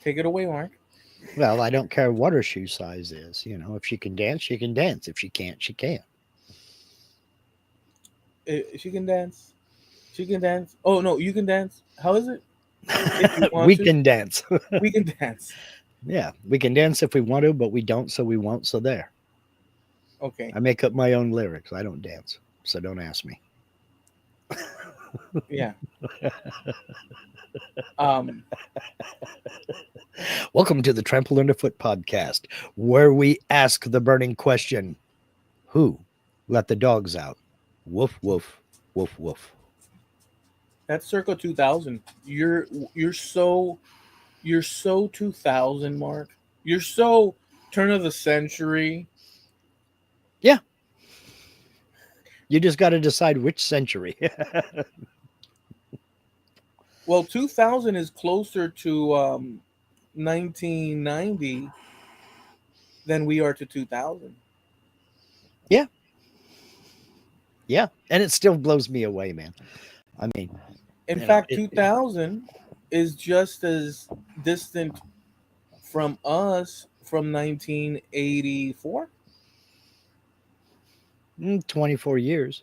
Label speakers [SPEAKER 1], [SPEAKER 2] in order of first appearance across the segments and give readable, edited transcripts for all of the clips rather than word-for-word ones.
[SPEAKER 1] Take it away, Mark.
[SPEAKER 2] Well, I don't care what her shoe size is. If she can dance, she can dance. If she can't, she can't.
[SPEAKER 1] She can dance. She can dance. Oh no, you can dance. How is it? If you want
[SPEAKER 2] We
[SPEAKER 1] to,
[SPEAKER 2] can dance.
[SPEAKER 1] we can dance.
[SPEAKER 2] Yeah, we can dance if we want to, but we don't, so we won't. So there.
[SPEAKER 1] Okay.
[SPEAKER 2] I make up my own lyrics. I don't dance, so don't ask me.
[SPEAKER 1] Yeah. Um.
[SPEAKER 2] Welcome to the Trampled Underfoot podcast, where we ask the burning question: Who let the dogs out? Woof woof woof woof.
[SPEAKER 1] That's circa 2000. You're so 2000, Mark. You're so turn of the century.
[SPEAKER 2] Yeah, you just got to decide which century.
[SPEAKER 1] Well, 2000 is closer to 1990 than we are to 2000.
[SPEAKER 2] Yeah, yeah, and it still blows me away, man. I mean,
[SPEAKER 1] In fact, 2000 is just as distant from us from 1984.
[SPEAKER 2] 24 years,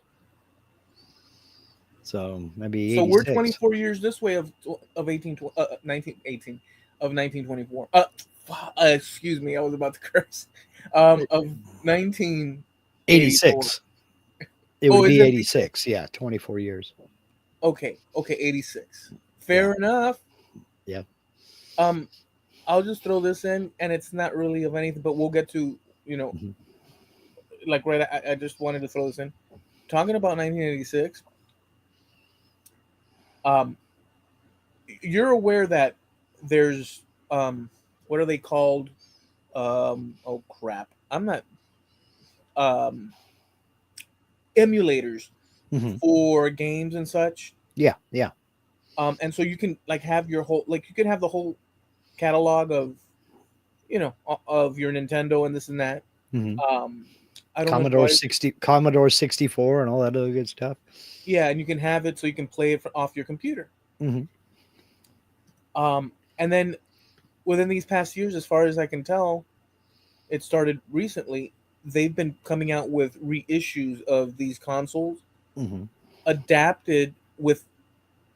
[SPEAKER 2] so maybe
[SPEAKER 1] So we're
[SPEAKER 2] 86.
[SPEAKER 1] 24 years this way of 1918 of 1924. Excuse me, I was about to curse. Of 1984.
[SPEAKER 2] 86. It
[SPEAKER 1] Oh,
[SPEAKER 2] would
[SPEAKER 1] is
[SPEAKER 2] be
[SPEAKER 1] it
[SPEAKER 2] 86. Yeah, 24 years.
[SPEAKER 1] okay? Okay, 86.
[SPEAKER 2] Yeah,
[SPEAKER 1] Fair enough.
[SPEAKER 2] yeah.
[SPEAKER 1] Um, I'll just throw this in, and it's not really of anything, but we'll get to you know,
[SPEAKER 2] Mhm.
[SPEAKER 1] like right. I just wanted to throw this in. Talking about 1986. Um, you're aware that there's what are they called? Oh crap, I'm not um emulators
[SPEAKER 2] Mhm.
[SPEAKER 1] for games and such.
[SPEAKER 2] Yeah, yeah.
[SPEAKER 1] And so you can like have your whole like you can have the whole catalog of of your Nintendo and this and that.
[SPEAKER 2] Mhm.
[SPEAKER 1] Um, I don't know
[SPEAKER 2] Commodore
[SPEAKER 1] why.
[SPEAKER 2] 60, Commodore 64, and all that other good stuff.
[SPEAKER 1] Yeah, and you can have it so you can play it off your computer.
[SPEAKER 2] Mhm.
[SPEAKER 1] And then within these past years, as far as I can tell, it started recently. They've been coming out with reissues of these consoles,
[SPEAKER 2] Mhm.
[SPEAKER 1] adapted with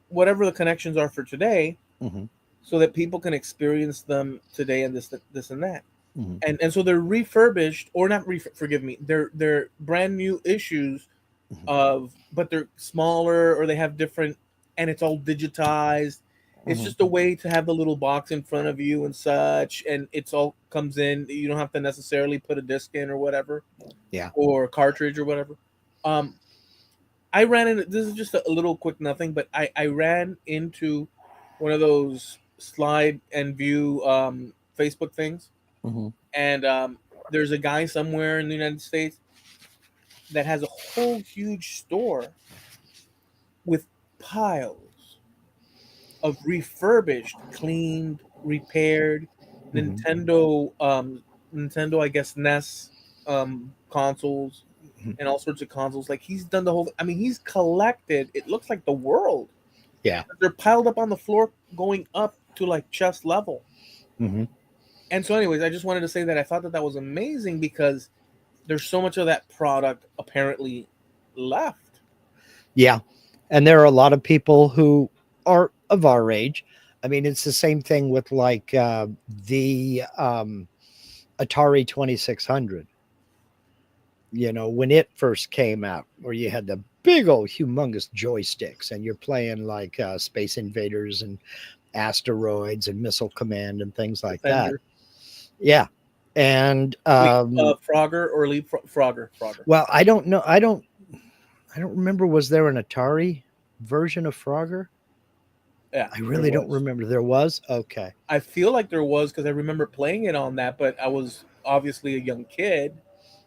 [SPEAKER 1] whatever the connections are for today,
[SPEAKER 2] Mhm.
[SPEAKER 1] so that people can experience them today and this and that.
[SPEAKER 2] Mhm.
[SPEAKER 1] And so they're refurbished or not. Forgive me. They're brand new issues
[SPEAKER 2] Mhm.
[SPEAKER 1] of, but they're smaller or they have different, and it's all digitized. It's
[SPEAKER 2] Mhm.
[SPEAKER 1] just a way to have the little box in front of you and such, and it's all comes in. You don't have to necessarily put a disc in or whatever,
[SPEAKER 2] Yeah.
[SPEAKER 1] or a cartridge or whatever. Um, I ran into this is just a little quick nothing, but I ran into one of those slide and view Facebook things,
[SPEAKER 2] Mhm.
[SPEAKER 1] and there's a guy somewhere in the United States that has a whole huge store with piles of refurbished, cleaned, repaired
[SPEAKER 2] Mhm.
[SPEAKER 1] Nintendo, I guess NES consoles
[SPEAKER 2] Mhm.
[SPEAKER 1] and all sorts of consoles. Like he's done the whole. I mean, he's collected. It looks like the world.
[SPEAKER 2] Yeah.
[SPEAKER 1] They're piled up on the floor, going up to like chest level.
[SPEAKER 2] Mhm.
[SPEAKER 1] And so, anyways, I just wanted to say that I thought that was amazing because there's so much of that product apparently left.
[SPEAKER 2] Yeah. And there are a lot of people who are of our age. I mean, it's the same thing with like the Atari 2600. When it first came out, where you had the big old humongous joysticks and you're playing like Space Invaders and Asteroids and Missile Command and things like that.
[SPEAKER 1] Defender,
[SPEAKER 2] Yeah. And
[SPEAKER 1] Frogger or Leap Frogger, Frogger.
[SPEAKER 2] well, I don't know. I don't remember. Was there an Atari version of Frogger?
[SPEAKER 1] Yeah,
[SPEAKER 2] I
[SPEAKER 1] there
[SPEAKER 2] really don't
[SPEAKER 1] was.
[SPEAKER 2] remember. There was? Okay.
[SPEAKER 1] I feel like there was because I remember playing it on that, but I was obviously a young kid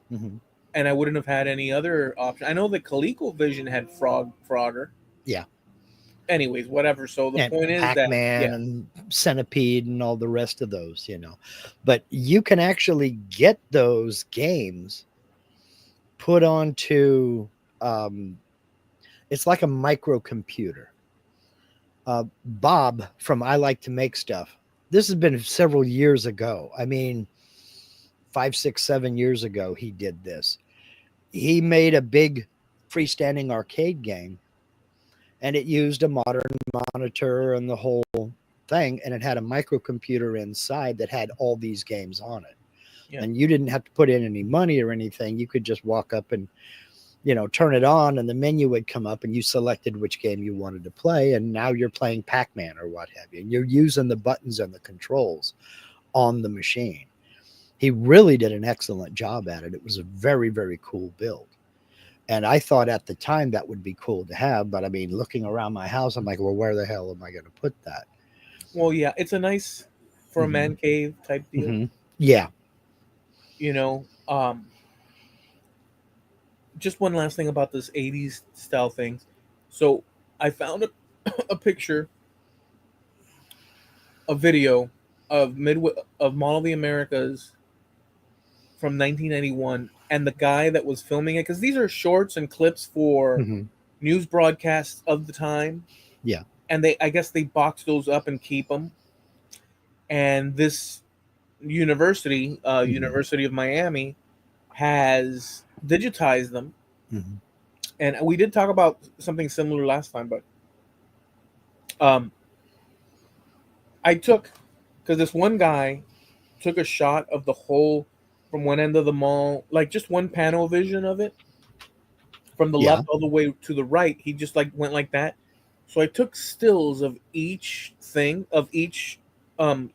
[SPEAKER 2] Hmm.
[SPEAKER 1] and I wouldn't have had any other option. I know the ColecoVision had Frogger.
[SPEAKER 2] Yeah.
[SPEAKER 1] Anyways, whatever. So the
[SPEAKER 2] And
[SPEAKER 1] point is that
[SPEAKER 2] Pac-Man
[SPEAKER 1] yeah,
[SPEAKER 2] and Centipede and all the rest of those. But you can actually get those games put onto um, it's like a microcomputer. Bob from I Like to Make Stuff this has been several years ago. I mean, 5, 6, 7 years ago, he did this. He made a big freestanding arcade game, and it used a modern monitor and the whole thing, and it had a microcomputer inside that had all these games on it.
[SPEAKER 1] Yeah.
[SPEAKER 2] And you didn't have to put in any money or anything. You could just walk up and turn it on, and the menu would come up, and you selected which game you wanted to play, and now you're playing Pac-Man or what have you. And you're using the buttons and the controls on the machine. He really did an excellent job at it. It was a very, very cool build. And I thought at the time that would be cool to have, but I mean, looking around my house, I'm like, well, where the hell am I going to put that?
[SPEAKER 1] Well, yeah, it's a nice for a
[SPEAKER 2] Mm-hmm.
[SPEAKER 1] man cave type deal.
[SPEAKER 2] Mm-hmm. Yeah.
[SPEAKER 1] You know, just one last thing about this 80s style things. So I found a picture, a video of Mall of the Americas from 1991, and the guy that was filming it, because these are shorts and clips for
[SPEAKER 2] Mm-hmm.
[SPEAKER 1] news broadcasts of the time,
[SPEAKER 2] Yeah.
[SPEAKER 1] and I guess they box those up and keep them. And this university,
[SPEAKER 2] Mm-hmm.
[SPEAKER 1] University of Miami, has digitized them.
[SPEAKER 2] Mm-hmm.
[SPEAKER 1] And we did talk about something similar last time, but um, I took, because this one guy took a shot of the whole from one end of the mall, like just one panel vision of it from the
[SPEAKER 2] Yeah.
[SPEAKER 1] left all the way to the right. He just like went like that. So I took stills of each thing of each, um,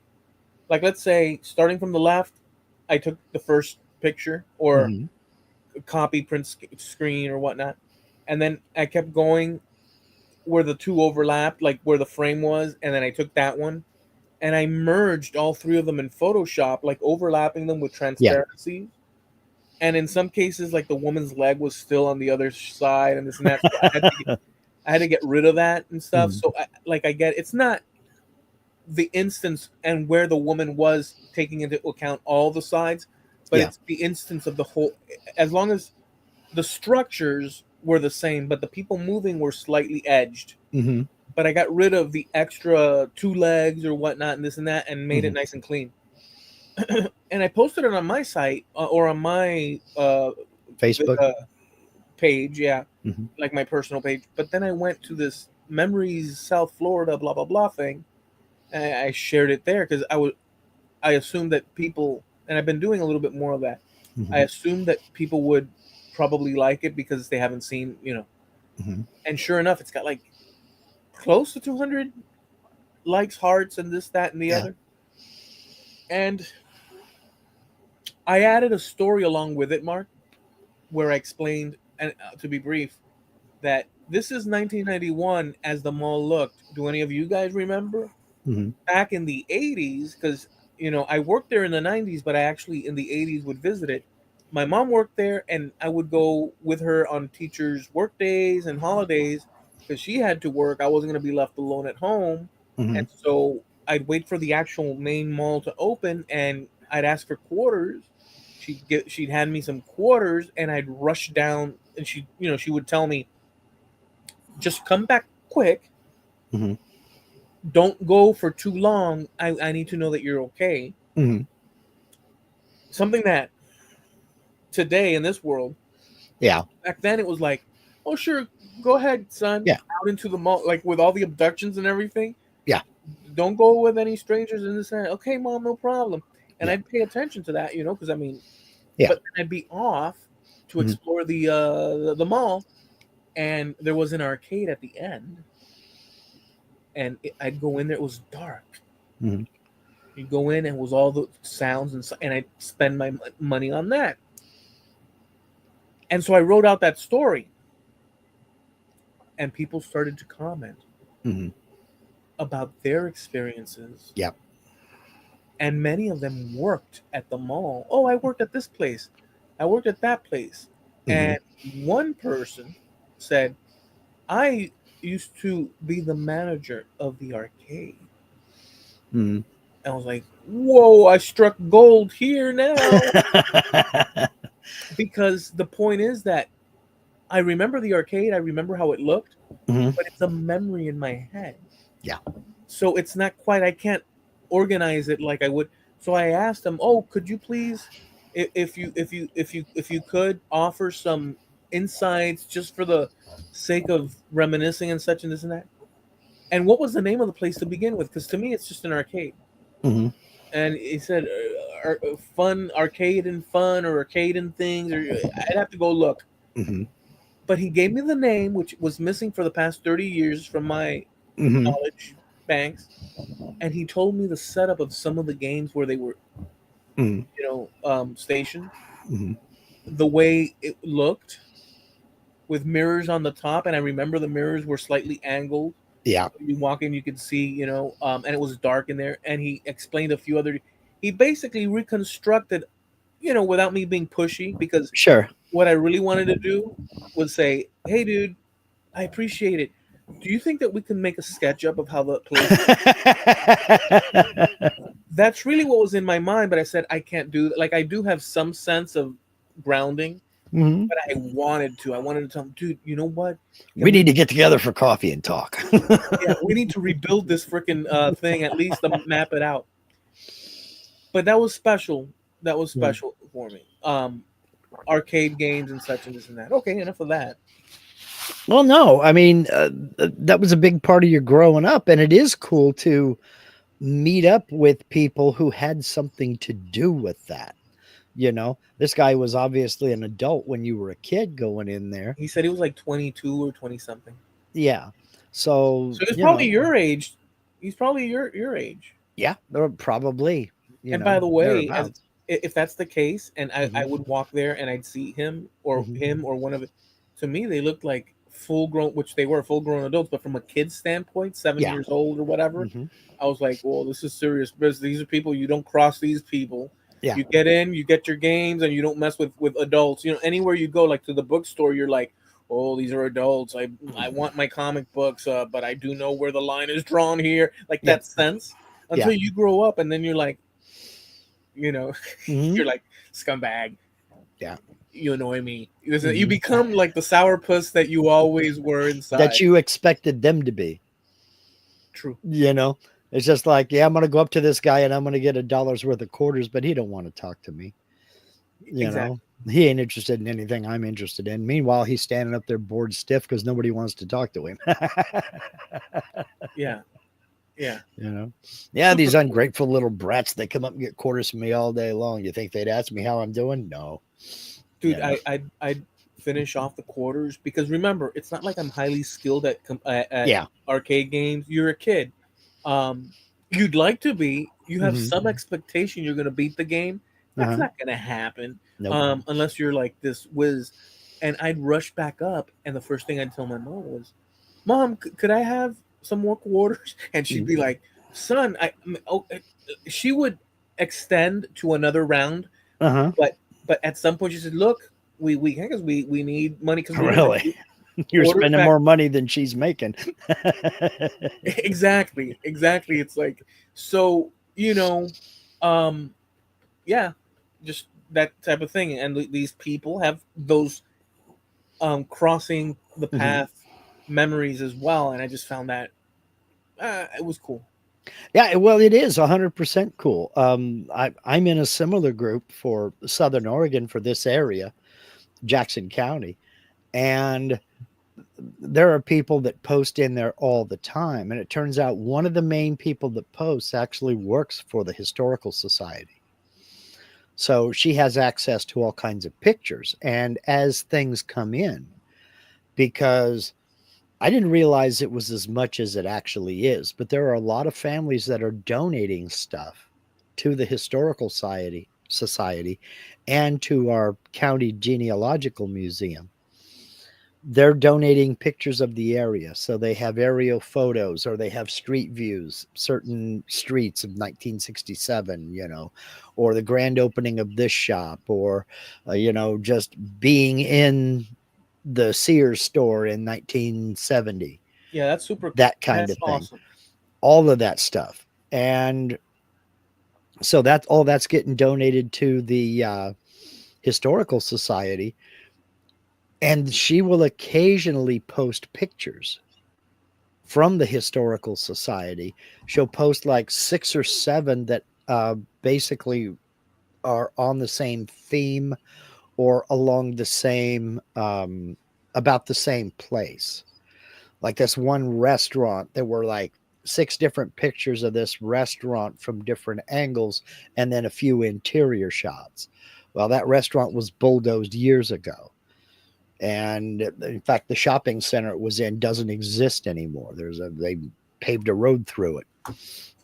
[SPEAKER 1] like let's say starting from the left, I took the first picture or
[SPEAKER 2] Mm-hmm.
[SPEAKER 1] copy print screen or whatnot, and then I kept going where the two overlapped, like where the frame was, and then I took that one and I merged all three of them in Photoshop, like overlapping them with
[SPEAKER 2] Yeah.
[SPEAKER 1] transparency. And in some cases, like the woman's leg was still on the other side, and this and that. So I had to get rid of that and stuff.
[SPEAKER 2] Mm-hmm.
[SPEAKER 1] So I get it's not the instance and where the woman was taking into account all the sides, but
[SPEAKER 2] Yeah.
[SPEAKER 1] it's the instance of the whole. As long as the structures were the same, but the people moving were slightly edged.
[SPEAKER 2] Mm-hmm.
[SPEAKER 1] But I got rid of the extra two legs or whatnot and this and that, and made
[SPEAKER 2] Mm-hmm.
[SPEAKER 1] it nice and clean. And I posted it on my site or on my
[SPEAKER 2] Facebook.
[SPEAKER 1] page, yeah,
[SPEAKER 2] Mm-hmm.
[SPEAKER 1] like my personal page. But then I went to this Memories South Florida blah blah blah thing, and I shared it there because I assumed that people, and I've been doing a little bit more of that. I
[SPEAKER 2] Mm-hmm.
[SPEAKER 1] assumed that people would probably like it because they haven't seen,
[SPEAKER 2] Mm-hmm.
[SPEAKER 1] and sure enough, it's got like close to 200 likes, hearts, and this, that, and the
[SPEAKER 2] Yeah.
[SPEAKER 1] other. And I added a story along with it, Mark, where I explained, and to be brief, that this is 1991 as the mall looked. Do any of you guys remember?
[SPEAKER 2] Mm-hmm.
[SPEAKER 1] Back in the 80s, because, I worked there in the 90s, but I actually in the 80s would visit it. My mom worked there, and I would go with her on teachers' work days and holidays because she had to work. I wasn't going to be left alone at home.
[SPEAKER 2] Mm-hmm.
[SPEAKER 1] And so I'd wait for the actual main mall to open, and I'd ask for quarters. She'd hand me some quarters, and I'd rush down, and she would tell me, just come back quick.
[SPEAKER 2] Mm-hmm.
[SPEAKER 1] Don't go for too long. I need to know that you're okay.
[SPEAKER 2] Mm-hmm.
[SPEAKER 1] Something that today in this world,
[SPEAKER 2] Yeah.
[SPEAKER 1] back then it was like, oh sure, go ahead, son,
[SPEAKER 2] Yeah.
[SPEAKER 1] out into the mall, like with all the abductions and everything.
[SPEAKER 2] Yeah.
[SPEAKER 1] Don't go with any strangers in this and that. Okay, mom, no problem. And
[SPEAKER 2] Yeah.
[SPEAKER 1] I'd pay attention to that, because I mean,
[SPEAKER 2] Yeah.
[SPEAKER 1] but then I'd be off to
[SPEAKER 2] Mm-hmm.
[SPEAKER 1] explore the mall, and there was an arcade at the end, and I'd go in there. It was dark.
[SPEAKER 2] Mm-hmm.
[SPEAKER 1] You go in, and it was all the sounds and I'd spend my money on that. And so I wrote out that story, and people started to comment
[SPEAKER 2] Mm-hmm.
[SPEAKER 1] about their experiences.
[SPEAKER 2] Yeah.
[SPEAKER 1] And many of them worked at the mall. Oh, I worked at this place. I worked at that place.
[SPEAKER 2] Mm-hmm.
[SPEAKER 1] And one person said, I used to be the manager of the arcade.
[SPEAKER 2] Mm-hmm.
[SPEAKER 1] I was like, whoa, I struck gold here now. Because the point is that I remember the arcade, I remember how it looked,
[SPEAKER 2] Mm-hmm.
[SPEAKER 1] but it's a memory in my head.
[SPEAKER 2] Yeah.
[SPEAKER 1] So it's not quite, I can't organize it like I would. So I asked him, "Oh, could you please, if you could offer some insights just for the sake of reminiscing and such and this and that." And what was the name of the place to begin with? Because to me, it's just an arcade.
[SPEAKER 2] Hmm.
[SPEAKER 1] And he said, "Fun arcade and fun or arcade and things." Or I'd have to go look.
[SPEAKER 2] Hmm.
[SPEAKER 1] But he gave me the name, which was missing for the past 30 years from my
[SPEAKER 2] Hmm.
[SPEAKER 1] knowledge banks, and he told me the setup of some of the games where they were,
[SPEAKER 2] Hmm.
[SPEAKER 1] stationed,
[SPEAKER 2] Hmm.
[SPEAKER 1] the way it looked with mirrors on the top, and I remember the mirrors were slightly angled.
[SPEAKER 2] Yeah,
[SPEAKER 1] You walk in, you could see, and it was dark in there. And he explained a few other. He basically reconstructed, without me being pushy, because
[SPEAKER 2] sure.
[SPEAKER 1] what I really wanted to do was say, "Hey, dude, I appreciate it. Do you think that we can make a sketch up of how the place?" That's really what was in my mind, but I said I can't do that. Like I do have some sense of grounding,
[SPEAKER 2] Hmm.
[SPEAKER 1] but I wanted to. I wanted to tell him, dude, you know what?
[SPEAKER 2] We
[SPEAKER 1] Can we?
[SPEAKER 2] need to get together for coffee and talk.
[SPEAKER 1] Yeah, we need to rebuild this freaking thing at least to map it out. But that was special. That was
[SPEAKER 2] Mm.
[SPEAKER 1] special for me. Arcade games and such and this and that. Okay, enough of that.
[SPEAKER 2] Well, no, I mean, that was a big part of your growing up, and it is cool to meet up with people who had something to do with that. This guy was obviously an adult when you were a kid going in there.
[SPEAKER 1] He said he was like 22 or 20 something.
[SPEAKER 2] Yeah. So,
[SPEAKER 1] So he's probably your age. He's probably your age.
[SPEAKER 2] yeah, they're probably,
[SPEAKER 1] And by the way, as
[SPEAKER 2] thereabouts.
[SPEAKER 1] if that's the case, and I
[SPEAKER 2] Hmm.
[SPEAKER 1] would walk there and I'd see
[SPEAKER 2] Hmm.
[SPEAKER 1] him or one of it, to me they looked like full grown, which they were full grown adults, but from a kid's standpoint, seven
[SPEAKER 2] Yeah.
[SPEAKER 1] years old or whatever,
[SPEAKER 2] Hmm.
[SPEAKER 1] I was like, well, this is serious business. These are people, you don't cross these people.
[SPEAKER 2] Yeah.
[SPEAKER 1] You get in, you get your games, and you don't mess with adults. Anywhere you go, like to the bookstore, you're like, oh, these are adults. I
[SPEAKER 2] Hmm.
[SPEAKER 1] want my comic books, but I do know where the line is drawn here. Like
[SPEAKER 2] Yep.
[SPEAKER 1] that sense
[SPEAKER 2] Yeah.
[SPEAKER 1] until you grow up, and then you're like, you know,
[SPEAKER 2] Hmm.
[SPEAKER 1] you're like scumbag.
[SPEAKER 2] Yeah.
[SPEAKER 1] You annoy me. You
[SPEAKER 2] Hmm.
[SPEAKER 1] become like the sourpuss that you always were
[SPEAKER 2] That
[SPEAKER 1] inside.
[SPEAKER 2] you expected them to be.
[SPEAKER 1] True.
[SPEAKER 2] You know, it's just like, yeah, I'm going to go up to this guy and I'm going to get $1 worth of quarters, but he don't want to talk to me. You know,
[SPEAKER 1] Exactly.
[SPEAKER 2] he ain't interested in anything I'm interested in. Meanwhile, he's standing up there bored stiff because nobody wants to talk to him.
[SPEAKER 1] Yeah. Yeah.
[SPEAKER 2] Yeah,
[SPEAKER 1] Super
[SPEAKER 2] these
[SPEAKER 1] cool.
[SPEAKER 2] ungrateful little brats, they come up and get quarters from me all day long. You think they'd ask me how I'm doing? No.
[SPEAKER 1] Dude,
[SPEAKER 2] You know,
[SPEAKER 1] I'd finish off the quarters because remember, it's not like I'm highly skilled at
[SPEAKER 2] yeah.
[SPEAKER 1] arcade games. You're a kid. Um, you'd like to be. You have
[SPEAKER 2] Hmm.
[SPEAKER 1] some expectation you're going to beat the game. That's
[SPEAKER 2] Uh-huh.
[SPEAKER 1] not going to happen
[SPEAKER 2] Nope.
[SPEAKER 1] unless you're like this whiz. And I'd rush back up, and the first thing I'd tell my mom was, "Mom, could I have some more quarters?" And she'd
[SPEAKER 2] Mm.
[SPEAKER 1] be like, "Son, she would extend to another round,
[SPEAKER 2] Uh-huh.
[SPEAKER 1] but at some point she said, "Look, we need money because remember
[SPEAKER 2] Really? You're
[SPEAKER 1] quarters
[SPEAKER 2] spending
[SPEAKER 1] back."
[SPEAKER 2] more money than she's making.
[SPEAKER 1] Exactly. It's like so um, yeah, just that type of thing. And these people have those crossing the
[SPEAKER 2] Mhm.
[SPEAKER 1] path memories as well, and I just found that it was cool.
[SPEAKER 2] Yeah, well, it is 100% cool. I'm in a similar group for Southern Oregon for this area, Jackson County, and there are people that post in there all the time. And it turns out one of the main people that posts actually works for the Historical Society. So she has access to all kinds of pictures. And as things come in, because I didn't realize it was as much as it actually is, but there are a lot of families that are donating stuff to the Historical Society and to our county genealogical museum. They're donating pictures of the area. So they have aerial photos or they have street views, certain streets of 1967, or the grand opening of this shop, or, just being in the Sears store in 1970,
[SPEAKER 1] Yeah, that's super cool.
[SPEAKER 2] that kind
[SPEAKER 1] That's
[SPEAKER 2] of thing,
[SPEAKER 1] awesome.
[SPEAKER 2] all of that stuff. And so that's all that's getting donated to the Historical Society. And she will occasionally post pictures from the historical society. She'll post like 6 or 7 that basically are on the same theme or along the same about the same place. Like this one restaurant, there were like 6 different pictures of this restaurant from different angles and then a few interior shots. Well, that restaurant was bulldozed years ago. And in fact, the shopping center it was in doesn't exist anymore. They paved a road through it.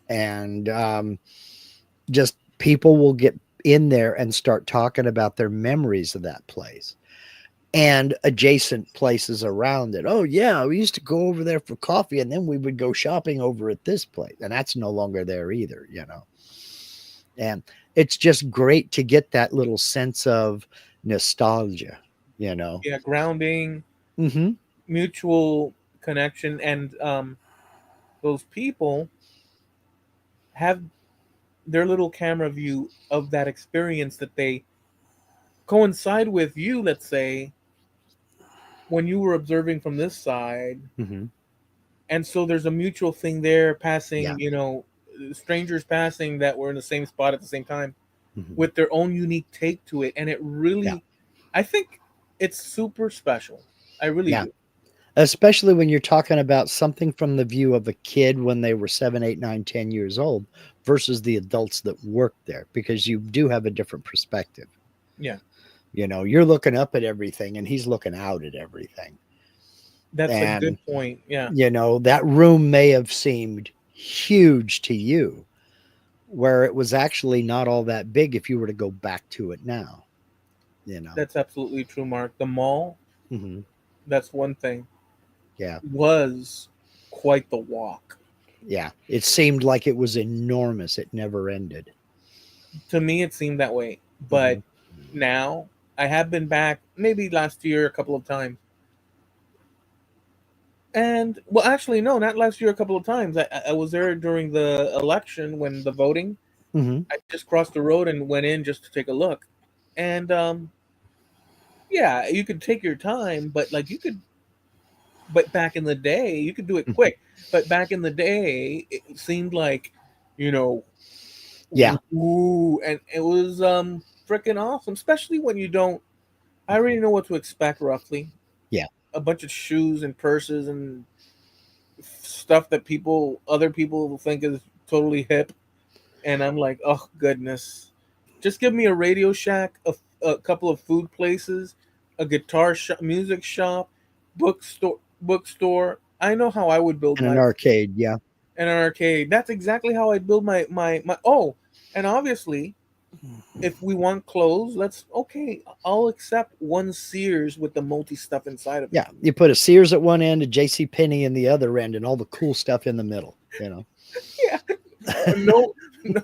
[SPEAKER 2] And just people will get in there and start talking about their memories of that place and adjacent places around it. Oh, yeah, we used to go over there for coffee and then we would go shopping over at this place. And that's no longer there either, you know. And it's just great to get that little sense of nostalgia, you know.
[SPEAKER 1] Yeah, grounding,
[SPEAKER 2] Mm-hmm.
[SPEAKER 1] mutual connection, and those people have their little camera view of that experience that they coincide with you, let's say, when you were observing from this side.
[SPEAKER 2] Mm-hmm.
[SPEAKER 1] And so there's a mutual thing there
[SPEAKER 2] Yeah.
[SPEAKER 1] passing, strangers passing that were in the same spot at the same time
[SPEAKER 2] Mm-hmm.
[SPEAKER 1] with their own unique take to it. And it
[SPEAKER 2] Yeah.
[SPEAKER 1] really, I think it's super special. I really
[SPEAKER 2] Yeah.
[SPEAKER 1] do.
[SPEAKER 2] Especially when you're talking about something from the view of a kid when they were 7, 8, 9, 10 years old versus the adults that work there, because you do have a different perspective.
[SPEAKER 1] Yeah,
[SPEAKER 2] You know, you're looking up at everything and he's looking out at everything.
[SPEAKER 1] that's a good
[SPEAKER 2] And,
[SPEAKER 1] point. Yeah,
[SPEAKER 2] you know, that room may have seemed huge to you, where it was actually not all that big if you were to go back to it now, you know.
[SPEAKER 1] that's absolutely true, Mark. The mall,
[SPEAKER 2] Hmm.
[SPEAKER 1] that's one thing,
[SPEAKER 2] Yeah.
[SPEAKER 1] was quite the walk.
[SPEAKER 2] Yeah. It seemed like it was enormous. It never ended.
[SPEAKER 1] To me, it seemed that way. But
[SPEAKER 2] Hmm.
[SPEAKER 1] now, I have been back maybe last year a couple of times. And well, actually, no, not last year a couple of times. I was there during the election when the voting.
[SPEAKER 2] Hmm.
[SPEAKER 1] I just crossed the road and went in just to take a look. And yeah, you could take your time, but like you could, but back in the day, you could do it quick. But back in the day, it seemed like, you know,
[SPEAKER 2] Yeah.
[SPEAKER 1] ooh, and it was freaking awesome, especially when you don't. I already know what to expect roughly.
[SPEAKER 2] Yeah.
[SPEAKER 1] A bunch of shoes and purses and stuff that other people think is totally hip, and I'm like, oh goodness, just give me a Radio Shack, a couple of food places, a guitar shop, music shop, bookstore. I know how I would build
[SPEAKER 2] And an
[SPEAKER 1] my
[SPEAKER 2] arcade. Yeah.
[SPEAKER 1] and an arcade. That's exactly how I'd build my. Oh, and obviously, if we want clothes, let's okay. I'll accept one Sears with the multi stuff inside of it.
[SPEAKER 2] Yeah. You put a Sears at one end, a J.C. Penney in the other end, and all the cool stuff in the middle, you know.
[SPEAKER 1] Yeah, no, no,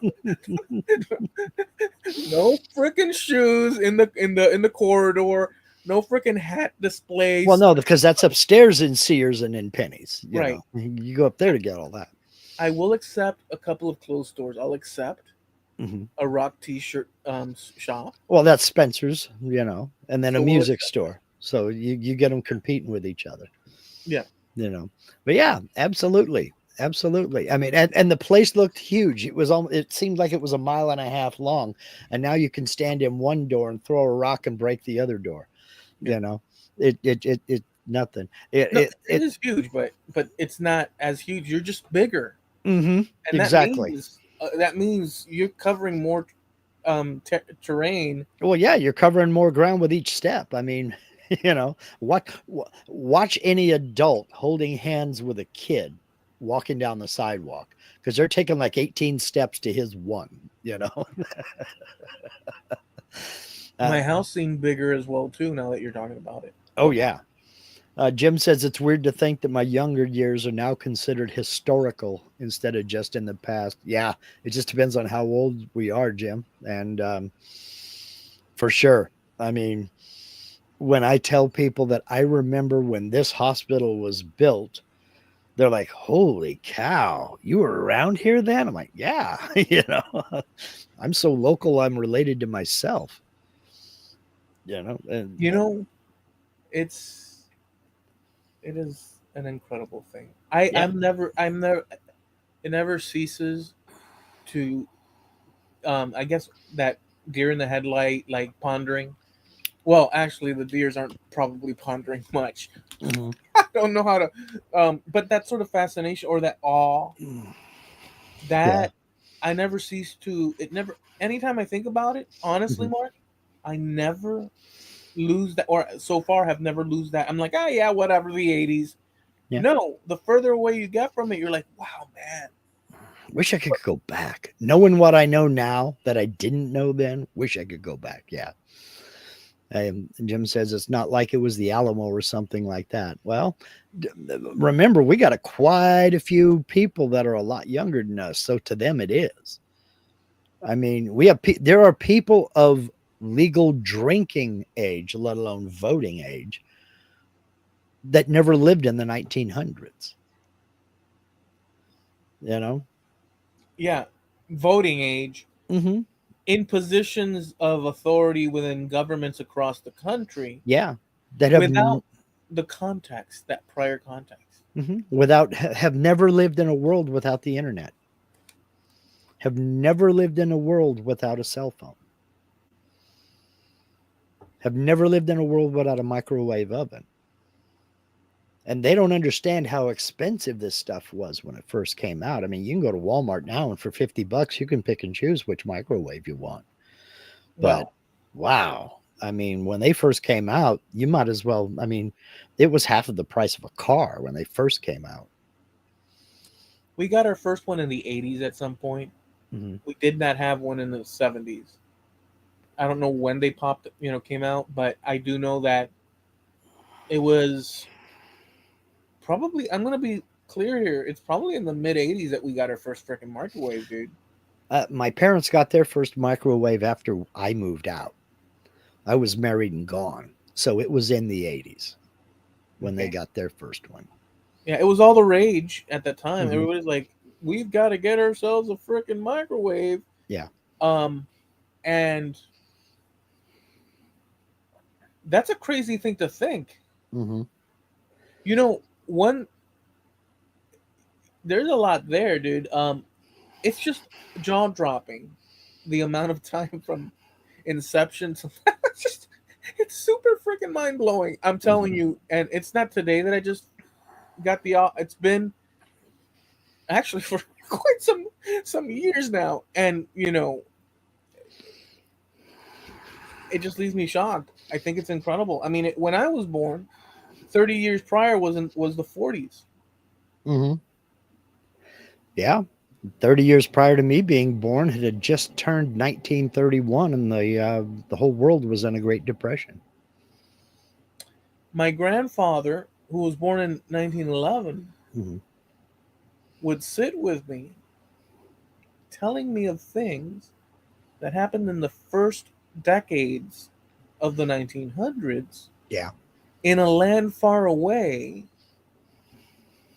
[SPEAKER 1] no freaking shoes in the corridor. No freaking hat
[SPEAKER 2] Well,
[SPEAKER 1] displays.
[SPEAKER 2] no, because that's upstairs in Sears and in Pennies, you
[SPEAKER 1] Right.
[SPEAKER 2] know. You go up there to get all that.
[SPEAKER 1] I will accept a couple of clothes stores. I'll accept
[SPEAKER 2] Hmm.
[SPEAKER 1] a rock T-shirt shop.
[SPEAKER 2] Well, that's Spencer's, you know, and then a
[SPEAKER 1] So we'll
[SPEAKER 2] music
[SPEAKER 1] accept that.
[SPEAKER 2] store. So you get them competing with each other,
[SPEAKER 1] Yeah.
[SPEAKER 2] you know. But yeah, absolutely. Absolutely. I mean, and the place looked huge. It seemed like it was a mile and a half long. And now you can stand in one door and throw a rock and break the other door.
[SPEAKER 1] Yeah.
[SPEAKER 2] You know, it nothing.
[SPEAKER 1] No, it is huge, but it's not as huge. You're just bigger,
[SPEAKER 2] Mm-hmm.
[SPEAKER 1] and
[SPEAKER 2] Exactly.
[SPEAKER 1] that means you're covering more terrain.
[SPEAKER 2] Well, yeah, you're covering more ground with each step. I mean, you know, watch any adult holding hands with a kid walking down the sidewalk because they're taking like 18 steps to his one, you know.
[SPEAKER 1] My
[SPEAKER 2] uh,
[SPEAKER 1] house seemed bigger as well too. Now that you're talking about it,
[SPEAKER 2] oh, yeah. Jim says it's weird to think that my younger years are now considered historical instead of just in the past. Yeah, it just depends on how old we are, Jim. And for sure. I mean, when I tell people that I remember when this hospital was built, they're like, "Holy cow, you were around here then?" I'm like, "Yeah, you know, I'm so local, I'm related to myself, you know." And
[SPEAKER 1] you know, it's it is. an incredible thing.
[SPEAKER 2] Yeah.
[SPEAKER 1] I'm never, it never ceases to, I guess that deer in the headlight, like pondering. Well, actually, the deers aren't probably pondering much.
[SPEAKER 2] Mhm.
[SPEAKER 1] I don't know how to, but that sort of fascination or that awe,
[SPEAKER 2] Yeah.
[SPEAKER 1] that I never cease to. It never. Anytime I think about it, honestly,
[SPEAKER 2] Mhm.
[SPEAKER 1] Mark, I never lose that, or so far have never lose that. I'm like, ah, yeah, whatever, the '80s.
[SPEAKER 2] Yeah.
[SPEAKER 1] No, the further away you get from it, you're like, wow, man.
[SPEAKER 2] Wish I could go back. Knowing what I know now that I didn't know then, wish I could go back. Yeah. Jim says it's not like it was the Alamo or something like that. Well, remember, we got quite a few people that are a lot younger than us. So to them, it is. I mean, there are people of legal drinking age, let alone voting age, that never lived in the 1900s. You know?
[SPEAKER 1] Yeah, voting age
[SPEAKER 2] Mm-hmm.
[SPEAKER 1] in positions of authority within governments across the country
[SPEAKER 2] Yeah. That
[SPEAKER 1] without the context, that prior context.
[SPEAKER 2] have never lived in a world without the internet, have never lived in a world without a cell phone, have never lived in a world without a microwave oven. And they don't understand how expensive this stuff was when it first came out. I mean, you can go to Walmart now and for $50 you can pick and choose which microwave you want. But
[SPEAKER 1] Well,
[SPEAKER 2] wow, I mean, when they first came out, you might as well, I mean, it was half of the price of a car when they first came out.
[SPEAKER 1] we got our first one in the '80s at some point.
[SPEAKER 2] Mhm.
[SPEAKER 1] We did not have one in the '70s. I don't know when they popped, came out, but I do know that it was probably. I'm gonna be clear here. It's probably in the mid '80s that we got our first freaking microwave, dude.
[SPEAKER 2] My parents got their first microwave after I moved out. I was married and gone. So it was in the 80s when they
[SPEAKER 1] Okay.
[SPEAKER 2] got their first one.
[SPEAKER 1] Yeah, it was all the rage at that time.
[SPEAKER 2] Hmm.
[SPEAKER 1] Everybody's like, "We've got to get ourselves a freaking microwave."
[SPEAKER 2] Yeah.
[SPEAKER 1] Um, and that's a crazy thing to think.
[SPEAKER 2] Hmm.
[SPEAKER 1] One there's a lot there, dude. It's just jaw dropping the amount of time from inception to it's just it's super freaking mind blowing. I'm telling
[SPEAKER 2] Hmm.
[SPEAKER 1] you, and it's not today that I just got it's been actually for quite some years now, and it just leaves me shocked. I think it's incredible. I mean, when I was born, 30 years prior was the 40s.
[SPEAKER 2] Hmm. Yeah. 30 years prior to me being born, it had just turned 1931 and the whole world was in a Great Depression.
[SPEAKER 1] My grandfather, who was born in 1911,
[SPEAKER 2] Hmm.
[SPEAKER 1] would sit with me telling me of things that happened in the first decades of the 1900s
[SPEAKER 2] Yeah.
[SPEAKER 1] in a land far away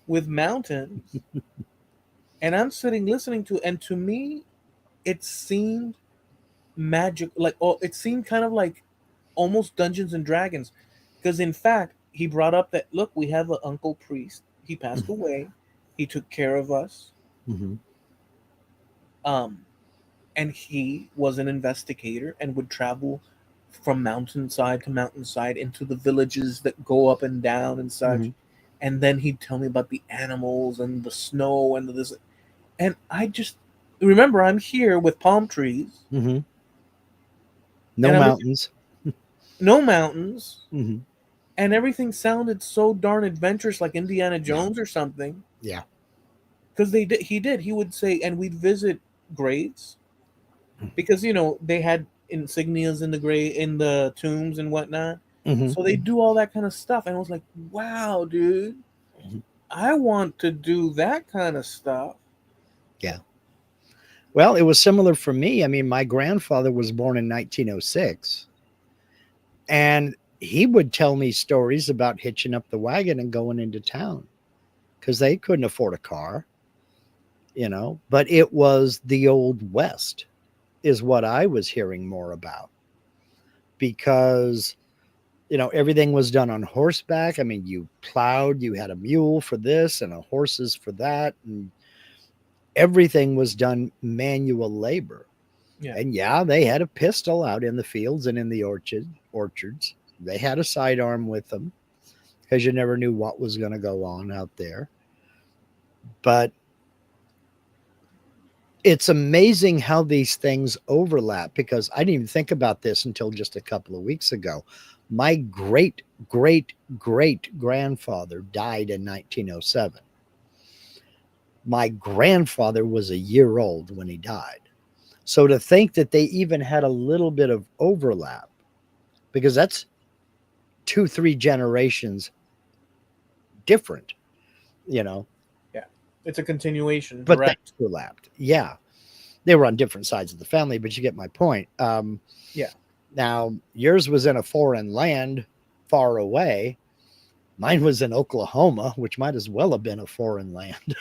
[SPEAKER 1] with mountains. And I'm sitting listening to, and to me, it seemed magic. Like, oh, it seemed kind of like almost Dungeons and Dragons. Because in fact, he brought up that, look, we have an uncle priest. He passed away. He took care of us.
[SPEAKER 2] Hmm.
[SPEAKER 1] Um, and he was an investigator and would travel from mountainside to mountainside into the villages that go up and down and such.
[SPEAKER 2] Hmm.
[SPEAKER 1] And then he'd tell me about the animals and the snow and this. And I just remember I'm here with palm trees
[SPEAKER 2] Hmm. No
[SPEAKER 1] and I'm looking,
[SPEAKER 2] mountains.
[SPEAKER 1] no mountains,
[SPEAKER 2] Hmm.
[SPEAKER 1] and everything sounded so darn adventurous, like Indiana
[SPEAKER 2] Yeah.
[SPEAKER 1] Jones or something.
[SPEAKER 2] Yeah.
[SPEAKER 1] Because he would say, and we'd visit graves because they had insignias in the in the tombs and whatnot.
[SPEAKER 2] Hmm.
[SPEAKER 1] So they do all that kind of stuff, and I was like, "Wow, dude, I want to do that kind of stuff."
[SPEAKER 2] Yeah. Well, it was similar for me. I mean, my grandfather was born in 1906, and he would tell me stories about hitching up the wagon and going into town because they couldn't afford a car, but it was the old West, is what I was hearing more about because Everything was done on horseback. I mean, you plowed, you had a mule for this and a horses for that, and everything was done manual labor.
[SPEAKER 1] Yeah.
[SPEAKER 2] And yeah, they had a pistol out in the fields and in the orchards. They had a sidearm with them because you never knew what was going to go on out there. But it's amazing how these things overlap, because I didn't even think about this until just a couple of weeks ago. My great great great grandfather died in 1907. My grandfather was a year old when he died. So to think that they even had a little bit of overlap, because that's two, three generations different, you know,
[SPEAKER 1] Yeah. It's a continuation,
[SPEAKER 2] but they
[SPEAKER 1] direct.
[SPEAKER 2] overlapped. Yeah. They were on different sides of the family, but you get my point.
[SPEAKER 1] Yeah.
[SPEAKER 2] Now, yours was in a foreign land far away. Mine was in Oklahoma, which might as well have been a foreign land.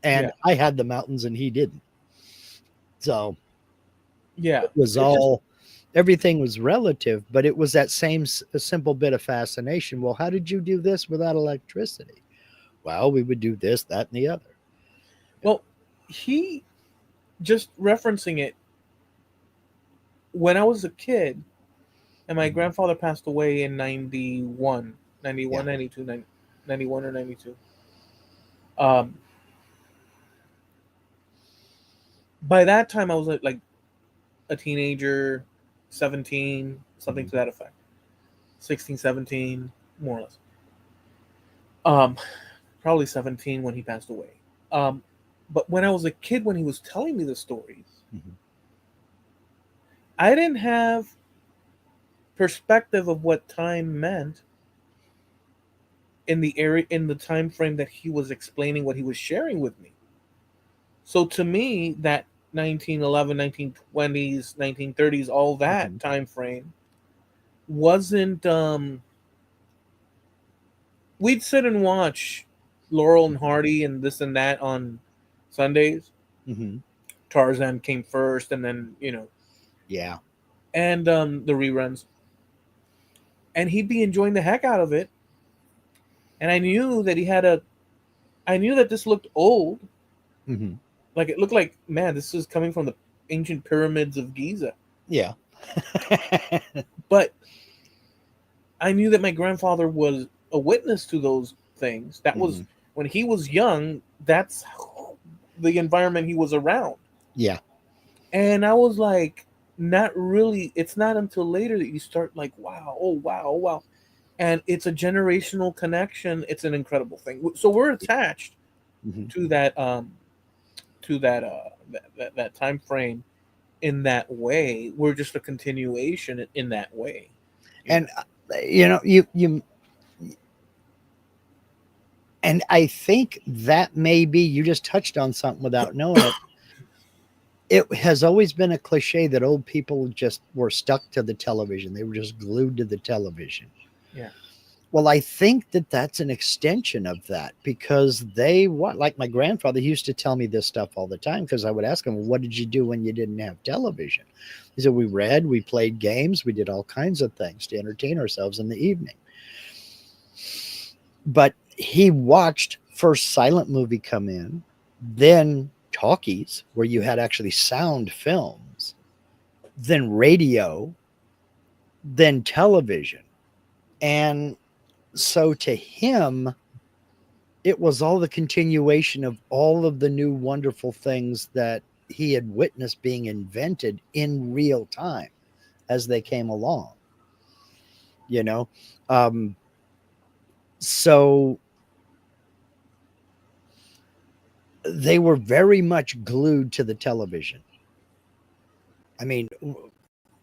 [SPEAKER 2] And
[SPEAKER 1] Yeah.
[SPEAKER 2] I had the mountains and he didn't. So
[SPEAKER 1] Yeah.
[SPEAKER 2] it was
[SPEAKER 1] It just
[SPEAKER 2] all, everything was relative, but it was that same simple bit of fascination. Well, how did you do this without electricity? Well, we would do this, that, and the other.
[SPEAKER 1] well, he just referencing it when I was a kid and my
[SPEAKER 2] Mhm.
[SPEAKER 1] grandfather passed away in 91,
[SPEAKER 2] Yeah.
[SPEAKER 1] 92, 91 or 92. Um, by that time, I was like a teenager, 17, something
[SPEAKER 2] Mhm.
[SPEAKER 1] to that effect. 16, 17, more or less. Um, Probably 17 when he passed away. Um, but when I was a kid, when he was telling me the stories,
[SPEAKER 2] Mhm.
[SPEAKER 1] I didn't have perspective of what time meant in the area in the time frame that he was explaining what he was sharing with me. So to me, that 1911, 1920s, 1930s, all that
[SPEAKER 2] Mhm.
[SPEAKER 1] time frame wasn't. We'd sit and watch Laurel and Hardy and this and that on Sundays.
[SPEAKER 2] Mhm.
[SPEAKER 1] Tarzan came first, and then
[SPEAKER 2] Yeah.
[SPEAKER 1] and the reruns, and he'd be enjoying the heck out of it. And I knew that I knew that this looked old,
[SPEAKER 2] Mhm.
[SPEAKER 1] like it looked like, man, this is coming from the ancient pyramids of Giza.
[SPEAKER 2] Yeah.
[SPEAKER 1] But I knew that my grandfather was a witness to those things. That was
[SPEAKER 2] Mhm.
[SPEAKER 1] when he was young. That's the environment he was around.
[SPEAKER 2] Yeah.
[SPEAKER 1] And I was like, not really. It's not until later that you start like, wow, oh wow, oh wow. And it's a generational connection. It's an incredible thing. So we're attached
[SPEAKER 2] Mhm.
[SPEAKER 1] to that time frame in that way. We're just a continuation in that way. You know.
[SPEAKER 2] And you and I think that maybe you just touched on something without knowing it. It has always been a cliche that old people just were stuck to the television. They were just glued to the television.
[SPEAKER 1] Yeah.
[SPEAKER 2] Well, I think that that's an extension of that, because like my grandfather, he used to tell me this stuff all the time, because I would ask him, what did you do when you didn't have television? He said, we read, we played games, we did all kinds of things to entertain ourselves in the evening. But he watched first silent movie come in, then talkies, where you had actually sound films, then radio, then television. And so to him, it was all the continuation of all of the new wonderful things that he had witnessed being invented in real time as they came along, you know? Um, so they were very much glued to the television. I mean,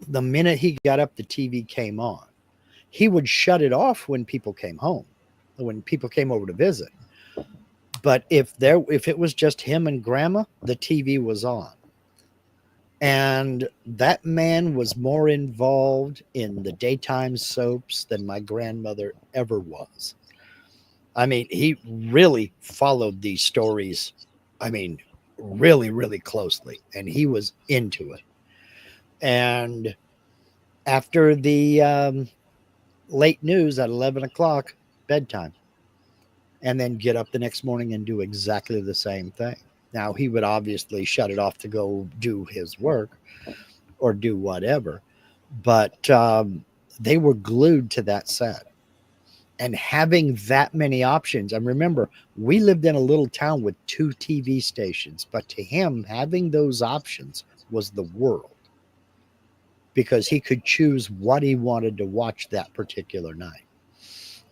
[SPEAKER 2] the minute he got up, the TV came on. He would shut it off when people came home, when people came over to visit. But if it was just him and grandma, the TV was on. And that man was more involved in the daytime soaps than my grandmother ever was. I mean, he really followed these stories, I mean, really, really closely, and he was into it. And after the late news at 11 o'clock, bedtime, and then get up the next morning and do exactly the same thing. Now, he would obviously shut it off to go do his work or do whatever, but they were glued to that set. And having that many options, and remember, we lived in a little town with two TV stations, but to him, having those options was the world because he could choose what he wanted to watch that particular night.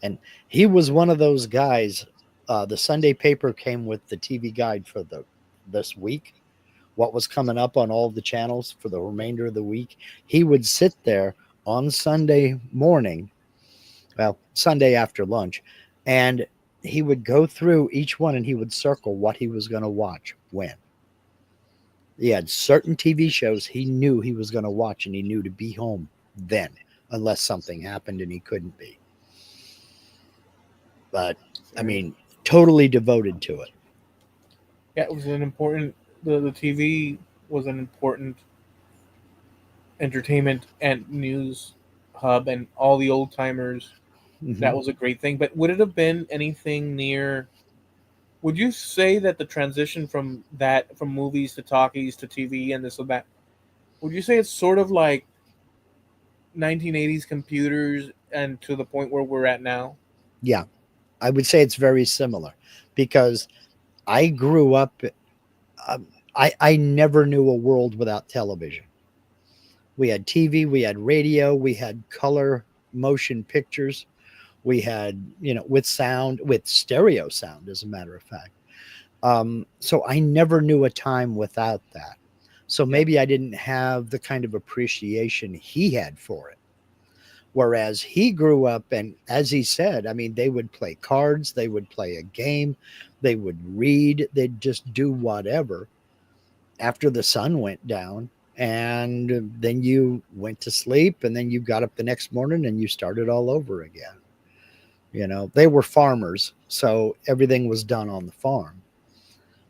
[SPEAKER 2] And he was one of those guys. The Sunday paper came with the TV guide for the this week, what was coming up on all the channels for the remainder of the week. He would sit there on Sunday morning, well, Sunday after lunch, and he would go through each one and he would circle what he was going to watch when. He had certain TV shows he knew he was going to watch and he knew to be home then, unless something happened and he couldn't be. But I mean, totally devoted to it.
[SPEAKER 1] Yeah, it was an important. The TV was an important entertainment and news hub, and all the old timers. That
[SPEAKER 2] Hmm.
[SPEAKER 1] was a great thing. But would it have been anything near? Would you say that the transition from movies to talkies to TV and this and that? Would you say it's sort of like 1980s computers and to the point where we're at now?
[SPEAKER 2] Yeah, I would say it's very similar because I grew up. Um, I never knew a world without television. We had TV, we had radio, we had color motion pictures, we had, with sound, with stereo sound, as a matter of fact. So I never knew a time without that. So
[SPEAKER 1] Yeah.
[SPEAKER 2] maybe I didn't have the kind of appreciation he had for it. Whereas he grew up, and as he said, I mean, they would play cards, they would play a game, they would read, they'd just do whatever after the sun went down. And then you went to sleep, and then you got up the next morning and you started all over again. They were farmers, so everything was done on the farm.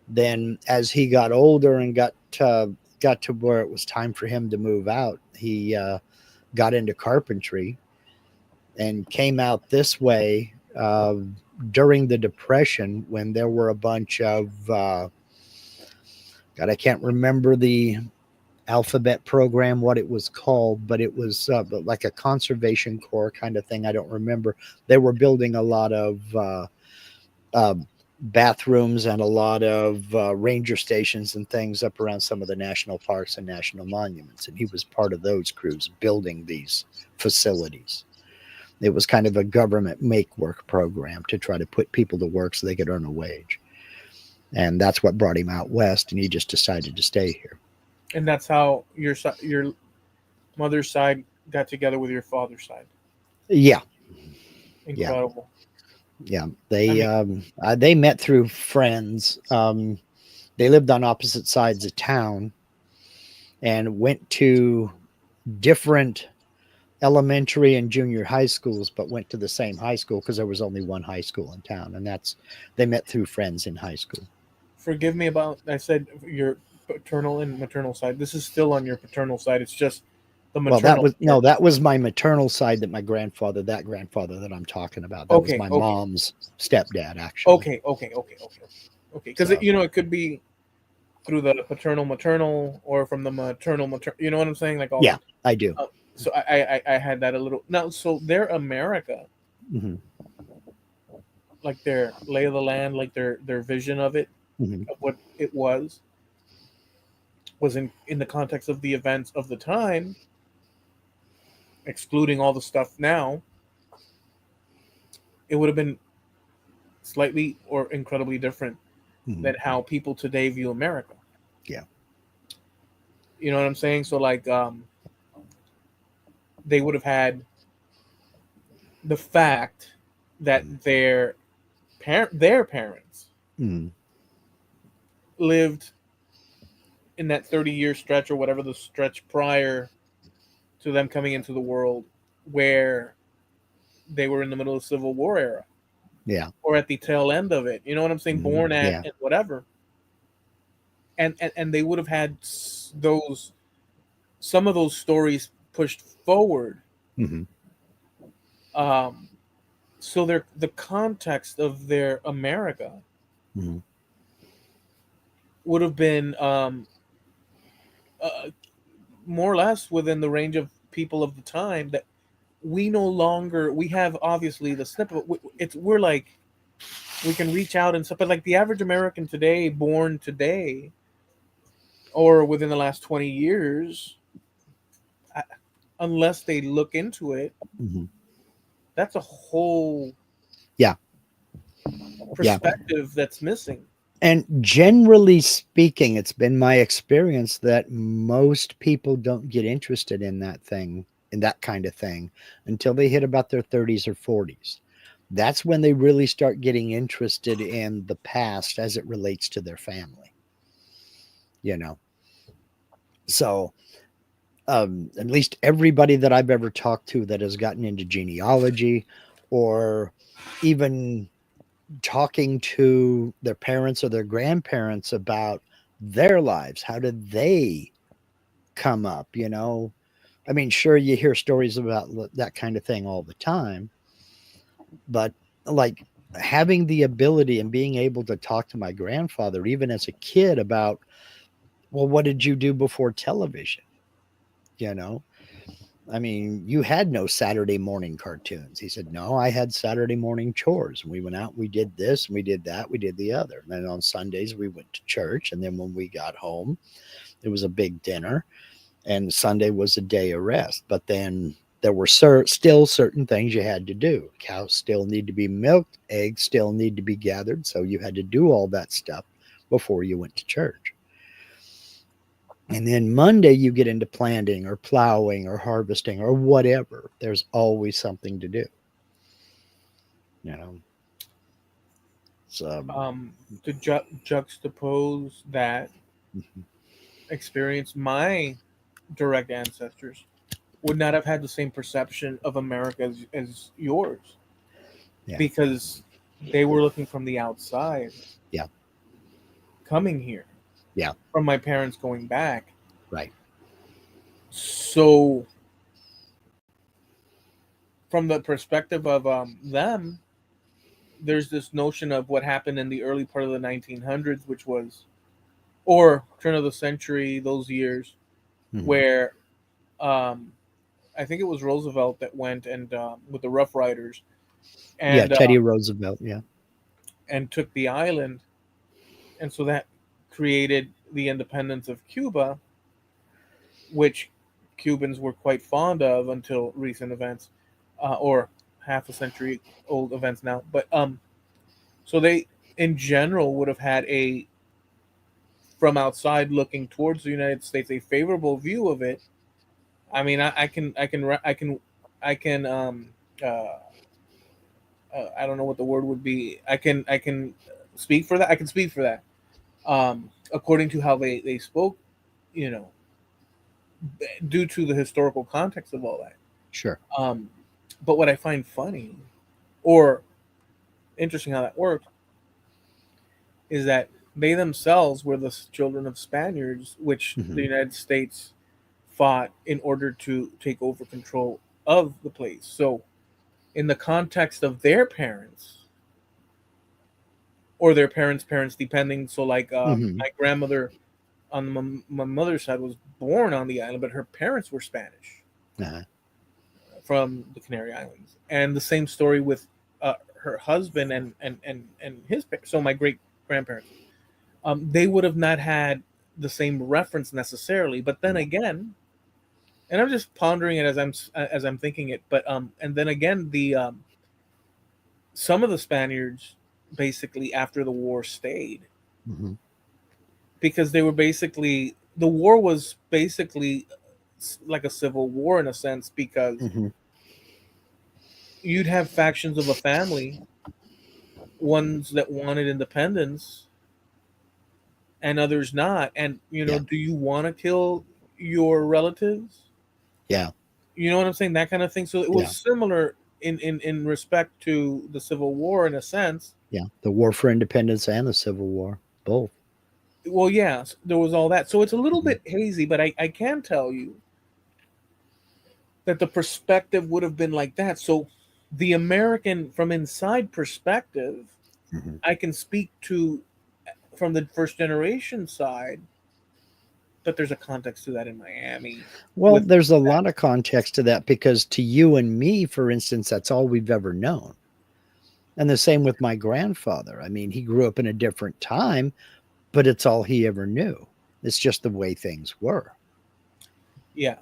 [SPEAKER 2] Then, as he got older and got to where it was time for him to move out, he got into carpentry and came out this way during the Depression when there were a bunch of God, I can't remember the alphabet program what it was called, but it was like a conservation corps kind of thing. I don't remember. They were building a lot of uh, bathrooms and a lot of ranger stations and things up around some of the national parks and national monuments, and he was part of those crews building these facilities. It was kind of a government make work program to try to put people to work so they could earn a wage. And that's what brought him out west, and he just decided to stay here.
[SPEAKER 1] And that's how your mother's side got together with your father's side.
[SPEAKER 2] Yeah, yeah,
[SPEAKER 1] Incredible.
[SPEAKER 2] yeah.
[SPEAKER 1] I mean,
[SPEAKER 2] They met through friends. They lived on opposite sides of town and went to different elementary and junior high schools, but went to the same high school because there was only one high school in town, and that's they met through friends in high school.
[SPEAKER 1] forgive me about I said your paternal and maternal side. This is still on your paternal side. It's just the
[SPEAKER 2] Well, that
[SPEAKER 1] maternal
[SPEAKER 2] was no,
[SPEAKER 1] part.
[SPEAKER 2] that was my maternal side. That grandfather that I'm talking about, that was
[SPEAKER 1] Okay,
[SPEAKER 2] my
[SPEAKER 1] okay,
[SPEAKER 2] mom's stepdad, actually.
[SPEAKER 1] okay. Because
[SPEAKER 2] So
[SPEAKER 1] it could be through the paternal maternal or from the maternal maternal. You know what I'm saying? Like all
[SPEAKER 2] yeah,
[SPEAKER 1] that.
[SPEAKER 2] I do.
[SPEAKER 1] So I had that a little now. So their America,
[SPEAKER 2] Hmm.
[SPEAKER 1] like their lay of the land, like their vision of it,
[SPEAKER 2] Hmm.
[SPEAKER 1] of what it was in the context of the events of the time, excluding all the stuff now. It would have been slightly or incredibly different
[SPEAKER 2] Hmm.
[SPEAKER 1] than how people today view America.
[SPEAKER 2] Yeah.
[SPEAKER 1] You know what I'm saying? So like they would have had the fact that their parents
[SPEAKER 2] Hmm.
[SPEAKER 1] lived in that 30-year stretch or whatever the stretch prior to them coming into the world where they were in the middle of the Civil War era
[SPEAKER 2] Yeah.
[SPEAKER 1] or at the tail end of it. You know what I'm saying?
[SPEAKER 2] Hmm.
[SPEAKER 1] Born at
[SPEAKER 2] Yeah.
[SPEAKER 1] and whatever. And they would have had those some of those stories pushed forward
[SPEAKER 2] Hmm.
[SPEAKER 1] Um, so the context of their America
[SPEAKER 2] Mhm.
[SPEAKER 1] would have been uh, more or less within the range of people of the time that we no longer we have obviously the snippet. It's we're like we can reach out and stuff, but like the average American today, born today or within the last 20 years, unless they look into it,
[SPEAKER 2] Mhm.
[SPEAKER 1] that's a whole
[SPEAKER 2] Yeah, yeah.
[SPEAKER 1] perspective that's missing.
[SPEAKER 2] And generally speaking, it's been my experience that most people don't get interested in that thing, in that kind of thing, until they hit about their 30s or 40s. That's when they really start getting interested in the past as it relates to their family, you know. So, at least everybody that I've ever talked to that has gotten into genealogy or even talking to their parents or their grandparents about their lives. How did they come up? You know, I mean, sure, you hear stories about that kind of thing all the time, but like having the ability and being able to talk to my grandfather, even as a kid, about, well, what did you do before television? You know, I mean, you had no Saturday morning cartoons. He said, no, I had Saturday morning chores. We went out, we did this, and we did that, we did the other. And then on Sundays, we went to church. And then when we got home, it was a big dinner. And Sunday was a day of rest. But then there were still certain things you had to do. Cows still need to be milked, eggs still need to be gathered. So you had to do all that stuff before you went to church. And then Monday, you get into planting or plowing or harvesting or whatever. There's always something to do, you know. So,
[SPEAKER 1] To juxtapose that
[SPEAKER 2] mhm,
[SPEAKER 1] experience, my direct ancestors would not have had the same perception of America as yours
[SPEAKER 2] yeah,
[SPEAKER 1] because they were looking from the outside,
[SPEAKER 2] yeah,
[SPEAKER 1] coming here
[SPEAKER 2] yeah,
[SPEAKER 1] from my parents going back.
[SPEAKER 2] right.
[SPEAKER 1] So, from the perspective of them, there's this notion of what happened in the early part of the 1900s, which was, or turn of the century, those years,
[SPEAKER 2] Hmm.
[SPEAKER 1] where um, I think it was Roosevelt that went and with the Rough Riders
[SPEAKER 2] Yeah,
[SPEAKER 1] and
[SPEAKER 2] Teddy Roosevelt. Yeah.
[SPEAKER 1] took the island, and so that created the independence of Cuba, which Cubans were quite fond of until recent events, or half a century old events now. But so they, in general, would have had a from outside looking towards the United States a favorable view of it. I mean, I can uh, I don't know what the word would be. I can speak for that. I can speak for that. According to how they spoke, you know, due to the historical context of all that.
[SPEAKER 2] Sure.
[SPEAKER 1] Um, but what I find funny or interesting how that worked is that they themselves were the children of Spaniards, which the
[SPEAKER 2] Hmm.
[SPEAKER 1] United States fought in order to take over control of the place. So, in the context of their parents or their parents' depending. So, like
[SPEAKER 2] Hmm.
[SPEAKER 1] my grandmother on my mother's side was born on the island, but her parents were Spanish
[SPEAKER 2] Uh-huh.
[SPEAKER 1] from the Canary Islands, and the same story with her husband and his parents. So my great grandparents, they would have not had the same reference necessarily. But then again, and I'm just pondering it as I'm thinking it. But and then again, the some of the Spaniards basically after the war stayed
[SPEAKER 2] Hmm.
[SPEAKER 1] because they were basically the war was basically like a civil war in a sense because
[SPEAKER 2] Hmm.
[SPEAKER 1] you'd have factions of a family, ones that wanted independence and others not. And you know,
[SPEAKER 2] Yeah.
[SPEAKER 1] do you want to kill your relatives?
[SPEAKER 2] Yeah.
[SPEAKER 1] You know what I'm saying? That kind of thing. So it was
[SPEAKER 2] Yeah.
[SPEAKER 1] similar in respect to the Civil War in a sense.
[SPEAKER 2] Yeah. The War for Independence and the Civil War, both.
[SPEAKER 1] Well, yeah, there was all that. So it's a little
[SPEAKER 2] Hmm.
[SPEAKER 1] bit hazy, but I can tell you that the perspective would have been like that. So the American from inside perspective,
[SPEAKER 2] Mhm.
[SPEAKER 1] I can speak to from the first generation side, but there's a context to that in Miami
[SPEAKER 2] Well,
[SPEAKER 1] with
[SPEAKER 2] there's a
[SPEAKER 1] that.
[SPEAKER 2] lot of context to that because to you and me, for instance, that's all we've ever known. And the same with my grandfather. I mean, he grew up in a different time, but it's all he ever knew. It's just the way things were.
[SPEAKER 1] Yeah,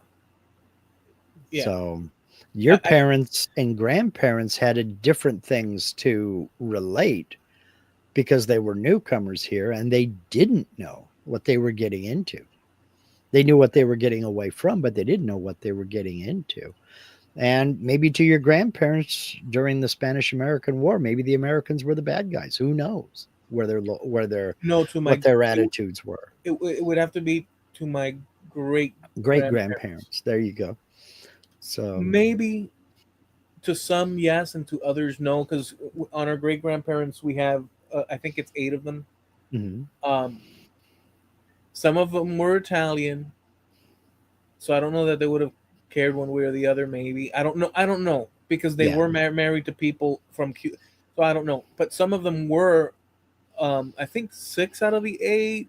[SPEAKER 1] yeah.
[SPEAKER 2] So your
[SPEAKER 1] I
[SPEAKER 2] parents and grandparents had a different things to relate because they were newcomers here and they didn't know what they were getting into. They knew what they were getting away from, but they didn't know what they were getting into. And maybe to your grandparents during the Spanish American War, maybe the Americans were the bad guys. Who knows where their
[SPEAKER 1] no to
[SPEAKER 2] what
[SPEAKER 1] my
[SPEAKER 2] their attitudes were.
[SPEAKER 1] it would have to be to my great
[SPEAKER 2] Great
[SPEAKER 1] grandparents.
[SPEAKER 2] grandparents. There you go. So,
[SPEAKER 1] Maybe to some yes, and to others no, because on our great grandparents we have I think it's eight of them.
[SPEAKER 2] mhm,
[SPEAKER 1] Um, some of them were Italian, so I don't know that they would have cared one way or the other. Maybe I don't know. I don't know because they
[SPEAKER 2] yeah.
[SPEAKER 1] were married to people from Cuba, so I don't know. But some of them were. I think six out of the eight,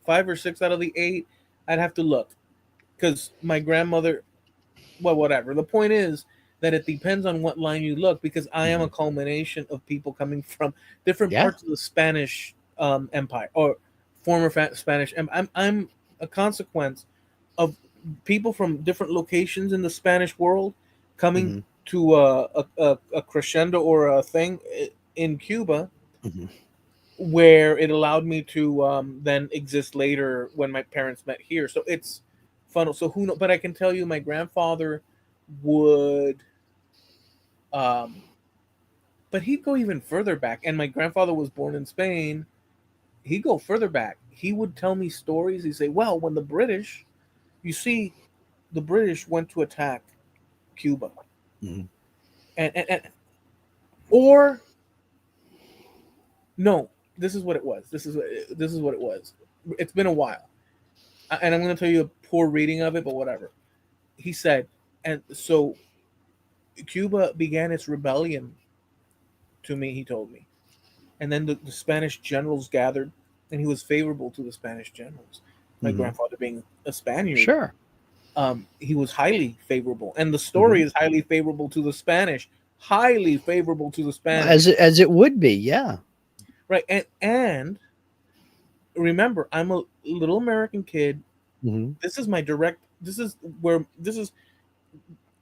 [SPEAKER 1] five or six out of the eight. I'd have to look because my grandmother. Well, whatever. The point is that it depends on what line you look because I am a
[SPEAKER 2] Mhm,
[SPEAKER 1] culmination of people coming from different
[SPEAKER 2] yeah.
[SPEAKER 1] parts of the Spanish Empire or former Spanish. I'm a consequence of people from different locations in the Spanish world coming
[SPEAKER 2] Mhm,
[SPEAKER 1] to a crescendo or a thing in Cuba
[SPEAKER 2] mhm,
[SPEAKER 1] where it allowed me to then exist later when my parents met here. So it's fun. So who know? But I can tell you, my grandfather would, um, but he'd go even further back. And my grandfather was born in Spain. He'd go further back. He would tell me stories. He'd say, "Well, when the British, you see, the British went to attack Cuba,
[SPEAKER 2] mhm,
[SPEAKER 1] and or no, this is what it was. This is what it was. It's been a while, and I'm going to tell you a poor reading of it, but whatever." He said, and so Cuba began its rebellion to me. He told me, and then the Spanish generals gathered, and he was favorable to the Spanish generals. My
[SPEAKER 2] mhm.
[SPEAKER 1] grandfather being a Spaniard,
[SPEAKER 2] Sure.
[SPEAKER 1] he was highly favorable, and the story
[SPEAKER 2] Mhm.
[SPEAKER 1] is highly favorable to the Spanish, highly favorable to the Spanish,
[SPEAKER 2] As it would be, yeah.
[SPEAKER 1] right? And remember, I'm a little American kid.
[SPEAKER 2] Mhm,
[SPEAKER 1] This is my direct. This is where this is,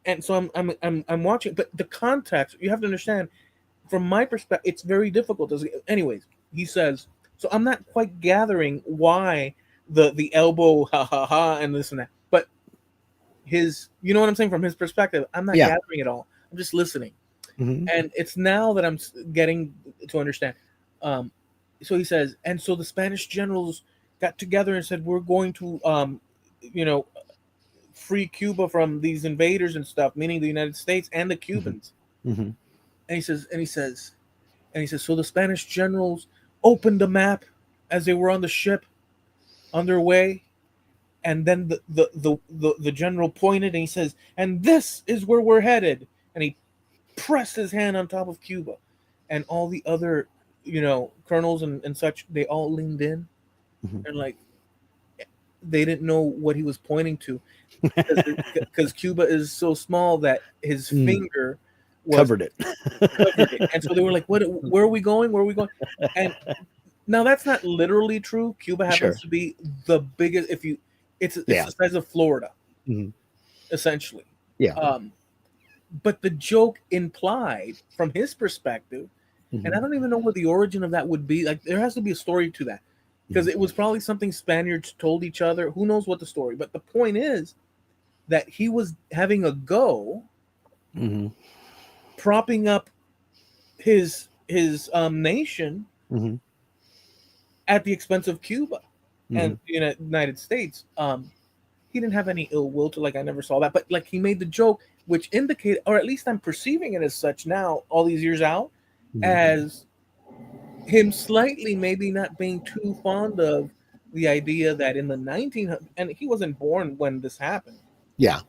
[SPEAKER 1] and so I'm watching, but the context you have to understand from my perspective, it's very difficult. Anyways, he says, so I'm not quite gathering why the elbow, ha ha ha, and this and that. But you know what I'm saying, from his perspective, I'm not
[SPEAKER 2] yeah.
[SPEAKER 1] gathering it all. I'm just listening,
[SPEAKER 2] Mhm,
[SPEAKER 1] and it's now that I'm getting to understand. Um, so he says, and so the Spanish generals got together and said, we're going to, you know, free Cuba from these invaders and stuff, meaning the United States and the
[SPEAKER 2] mhm,
[SPEAKER 1] Cubans.
[SPEAKER 2] mhm,
[SPEAKER 1] And he says, so the Spanish generals opened the map as they were on the ship on their way, and then the general pointed and he says, and this is where we're headed. And he pressed his hand on top of Cuba, and all the other, colonels and such, they all leaned in
[SPEAKER 2] mhm.
[SPEAKER 1] and like they didn't know what he was pointing to because Cuba is so small that his
[SPEAKER 2] Mm,
[SPEAKER 1] finger was
[SPEAKER 2] covered it.
[SPEAKER 1] covered it, and so they were like, "What? Where are we going? Where are we going?" And now that's not literally true. Cuba happens
[SPEAKER 2] Sure.
[SPEAKER 1] to be the biggest. If you, it's
[SPEAKER 2] Yeah.
[SPEAKER 1] the size of Florida,
[SPEAKER 2] Mhm.
[SPEAKER 1] essentially.
[SPEAKER 2] Yeah.
[SPEAKER 1] Um, but the joke implied from his perspective, and
[SPEAKER 2] Mhm,
[SPEAKER 1] I don't even know what the origin of that would be. Like there has to be a story to that because
[SPEAKER 2] mhm,
[SPEAKER 1] it was probably something Spaniards told each other. Who knows what the story? But the point is that he was having a go
[SPEAKER 2] mhm,
[SPEAKER 1] propping up his nation
[SPEAKER 2] mhm,
[SPEAKER 1] at the expense of Cuba
[SPEAKER 2] mhm.
[SPEAKER 1] and the United States. He didn't have any ill will to, like, I never saw that, but like he made the joke, which indicated, or at least I'm perceiving it as such now, all these years out,
[SPEAKER 2] Mhm.
[SPEAKER 1] as him slightly maybe not being too fond of the idea that in the 1900s, and he wasn't born when this happened,
[SPEAKER 2] Yeah.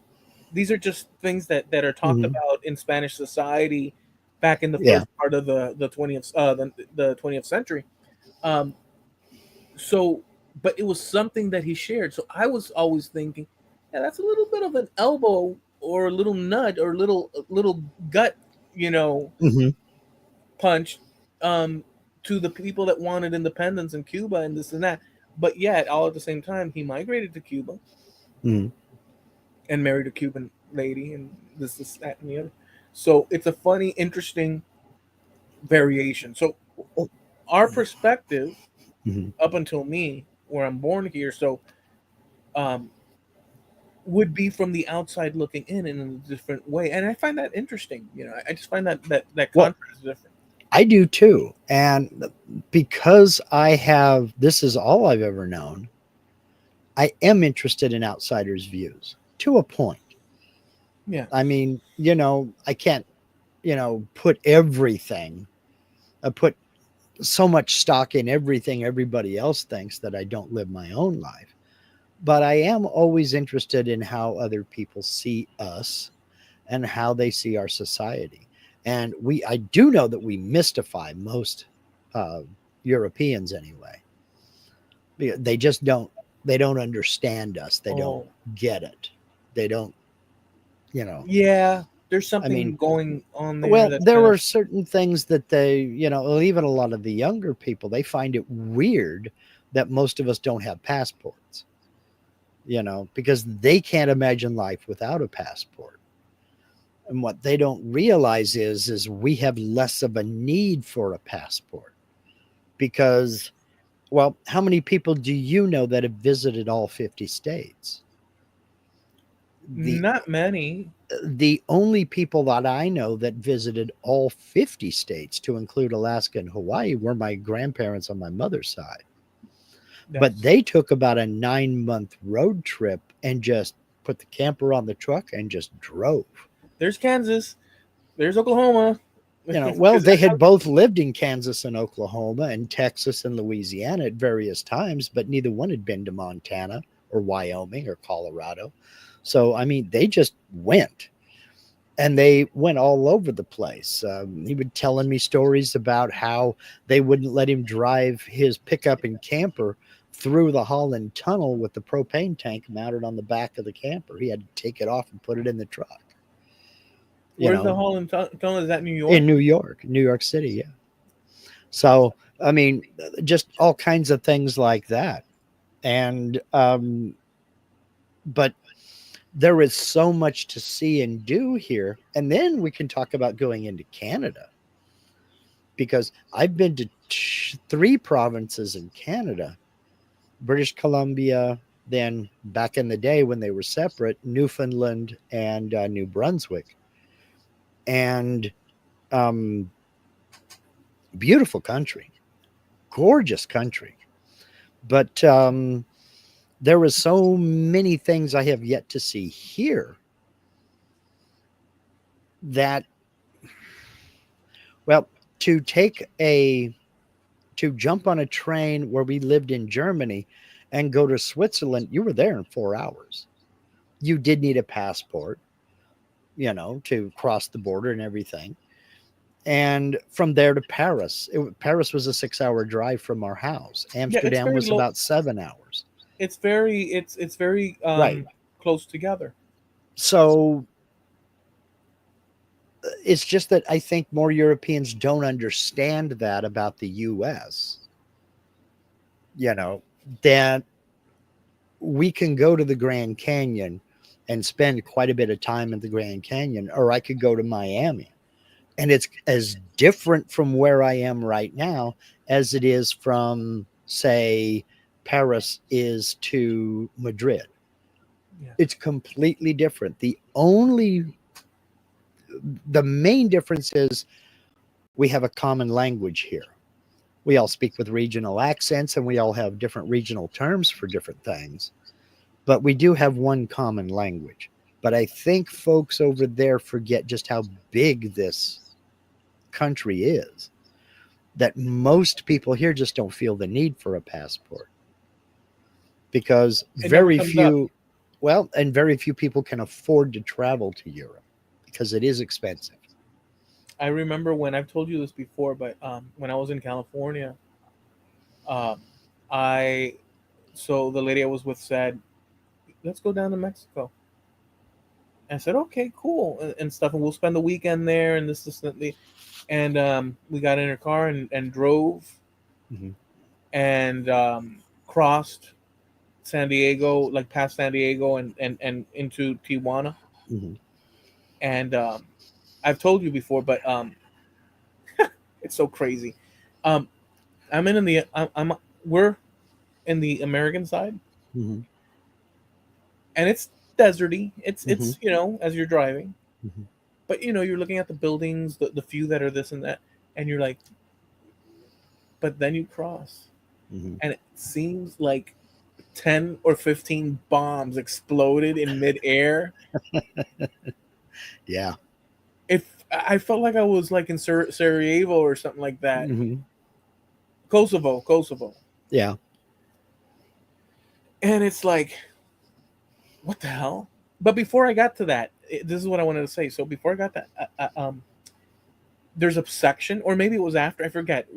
[SPEAKER 1] these are just things that are talked
[SPEAKER 2] Mhm.
[SPEAKER 1] about in Spanish society back in the
[SPEAKER 2] Yeah.
[SPEAKER 1] first part of the 20th the 20th century. Um, so, but it was something that he shared. So I was always thinking, yeah, that's a little bit of an elbow or a little nudge or a little gut, you know,
[SPEAKER 2] Mhm.
[SPEAKER 1] punch um, to the people that wanted independence in Cuba and this and that. But yet, all at the same time, he migrated to Cuba
[SPEAKER 2] Mhm.
[SPEAKER 1] and married a Cuban lady, and this, that, and the other. So it's a funny, interesting variation. So our perspective
[SPEAKER 2] Mhm.
[SPEAKER 1] up until me, where I'm born here, so um, would be from the outside looking in a different way, and I find that interesting. I just find that
[SPEAKER 2] Well,
[SPEAKER 1] contrast different.
[SPEAKER 2] I do too. And because I have this is all I've ever known, I am interested in outsiders' views to a point.
[SPEAKER 1] Yeah.
[SPEAKER 2] I mean, I can't, put everything, put so much stock in everything everybody else thinks that I don't live my own life. But I am always interested in how other people see us and how they see our society. And I do know that we mystify most uh, Europeans anyway. They just they don't understand us. They don't
[SPEAKER 1] Oh,
[SPEAKER 2] get it. They don't, you know,
[SPEAKER 1] yeah. There's
[SPEAKER 2] I mean,
[SPEAKER 1] something going on there
[SPEAKER 2] well,
[SPEAKER 1] that's
[SPEAKER 2] there
[SPEAKER 1] kind of
[SPEAKER 2] are certain things that they, even a lot of the younger people, they find it weird that most of us don't have passports, because they can't imagine life without a passport. And what they don't realize is we have less of a need for a passport because, well, how many people do you know that have visited all 50 states? The
[SPEAKER 1] not many.
[SPEAKER 2] the only people that I know that visited all 50 states, to include Alaska and Hawaii, were my grandparents on my mother's side. But
[SPEAKER 1] That's
[SPEAKER 2] they took about a 9-month road trip and just put the camper on the truck and just drove.
[SPEAKER 1] there's Kansas, there's Oklahoma,
[SPEAKER 2] Well,
[SPEAKER 1] because
[SPEAKER 2] they had both lived in Kansas and Oklahoma and Texas and Louisiana at various times, but neither one had been to Montana or Wyoming or Colorado. So, I mean, they just went and they went all over the place. He would telling me stories about how they wouldn't let him drive his pickup and camper through the Holland Tunnel with the propane tank mounted on the back of the camper. He had to take it off and put it in the truck. You
[SPEAKER 1] where's the
[SPEAKER 2] know,
[SPEAKER 1] Holland Tunnel? Is that New
[SPEAKER 2] in
[SPEAKER 1] York?
[SPEAKER 2] New York City, yeah. So, I mean, just all kinds of things like that. And, but there is so much to see and do here. And then we can talk about going into Canada because I've been to 3 provinces in Canada: British Columbia, then back in the day when they were separate, Newfoundland and New Brunswick. And um, beautiful country, gorgeous country. But there is so many things I have yet to see here that, well, to take a to jump on a train where we lived in Germany and go to Switzerland, you were there in 4 hours. You did need a passport, to cross the border and everything. And from there to Paris, Paris was a 6-hour drive from our house.
[SPEAKER 1] Yeah, it's
[SPEAKER 2] Amsterdam
[SPEAKER 1] very
[SPEAKER 2] was
[SPEAKER 1] low.
[SPEAKER 2] about 7 hours.
[SPEAKER 1] It's very
[SPEAKER 2] Right.
[SPEAKER 1] close together.
[SPEAKER 2] So it's just that I think more Europeans don't understand that about the US, you know, that we can go to the Grand Canyon and spend quite a bit of time in the Grand Canyon, or I could go to Miami. And it's as different from where I am right now as it is from, say, Paris is to Madrid.
[SPEAKER 1] Yeah.
[SPEAKER 2] It's completely different. The main difference is we have a common language here. We all speak with regional accents and we all have different regional terms for different things, but we do have one common language. But I think folks over there forget just how big this country is, that most people here just don't feel the need for a passport because
[SPEAKER 1] It never
[SPEAKER 2] very
[SPEAKER 1] comes up.
[SPEAKER 2] few. Well, and very few people can afford to travel to Europe because it is expensive.
[SPEAKER 1] I remember when I've told you this before, but when I was in California, um, I so the lady I was with said, "Let's go down to Mexico." And I said, "Okay, cool," and stuff, and we'll spend the weekend there, and this, and we got in her car and drove
[SPEAKER 2] Hmm.
[SPEAKER 1] and crossed San Diego, like past San Diego and into Tijuana.
[SPEAKER 2] Hmm.
[SPEAKER 1] And I've told you before, but it's so crazy. Um, I'm we're in the American side,
[SPEAKER 2] Hmm.
[SPEAKER 1] and it's deserty.
[SPEAKER 2] Hmm.
[SPEAKER 1] It's as you're driving,
[SPEAKER 2] Hmm.
[SPEAKER 1] but you're looking at the buildings, the few that are this and that, and you're like, but then you cross,
[SPEAKER 2] Hmm.
[SPEAKER 1] and it seems like 10 or 15 bombs exploded in midair.
[SPEAKER 2] Yeah.
[SPEAKER 1] If I felt like I was like in Sarajevo or something like that,
[SPEAKER 2] Hmm.
[SPEAKER 1] Kosovo,
[SPEAKER 2] Yeah.
[SPEAKER 1] and it's like, what the hell? But before I got to that, this is what I wanted to say. So before I got that, there's a section, or maybe it was after, I forget.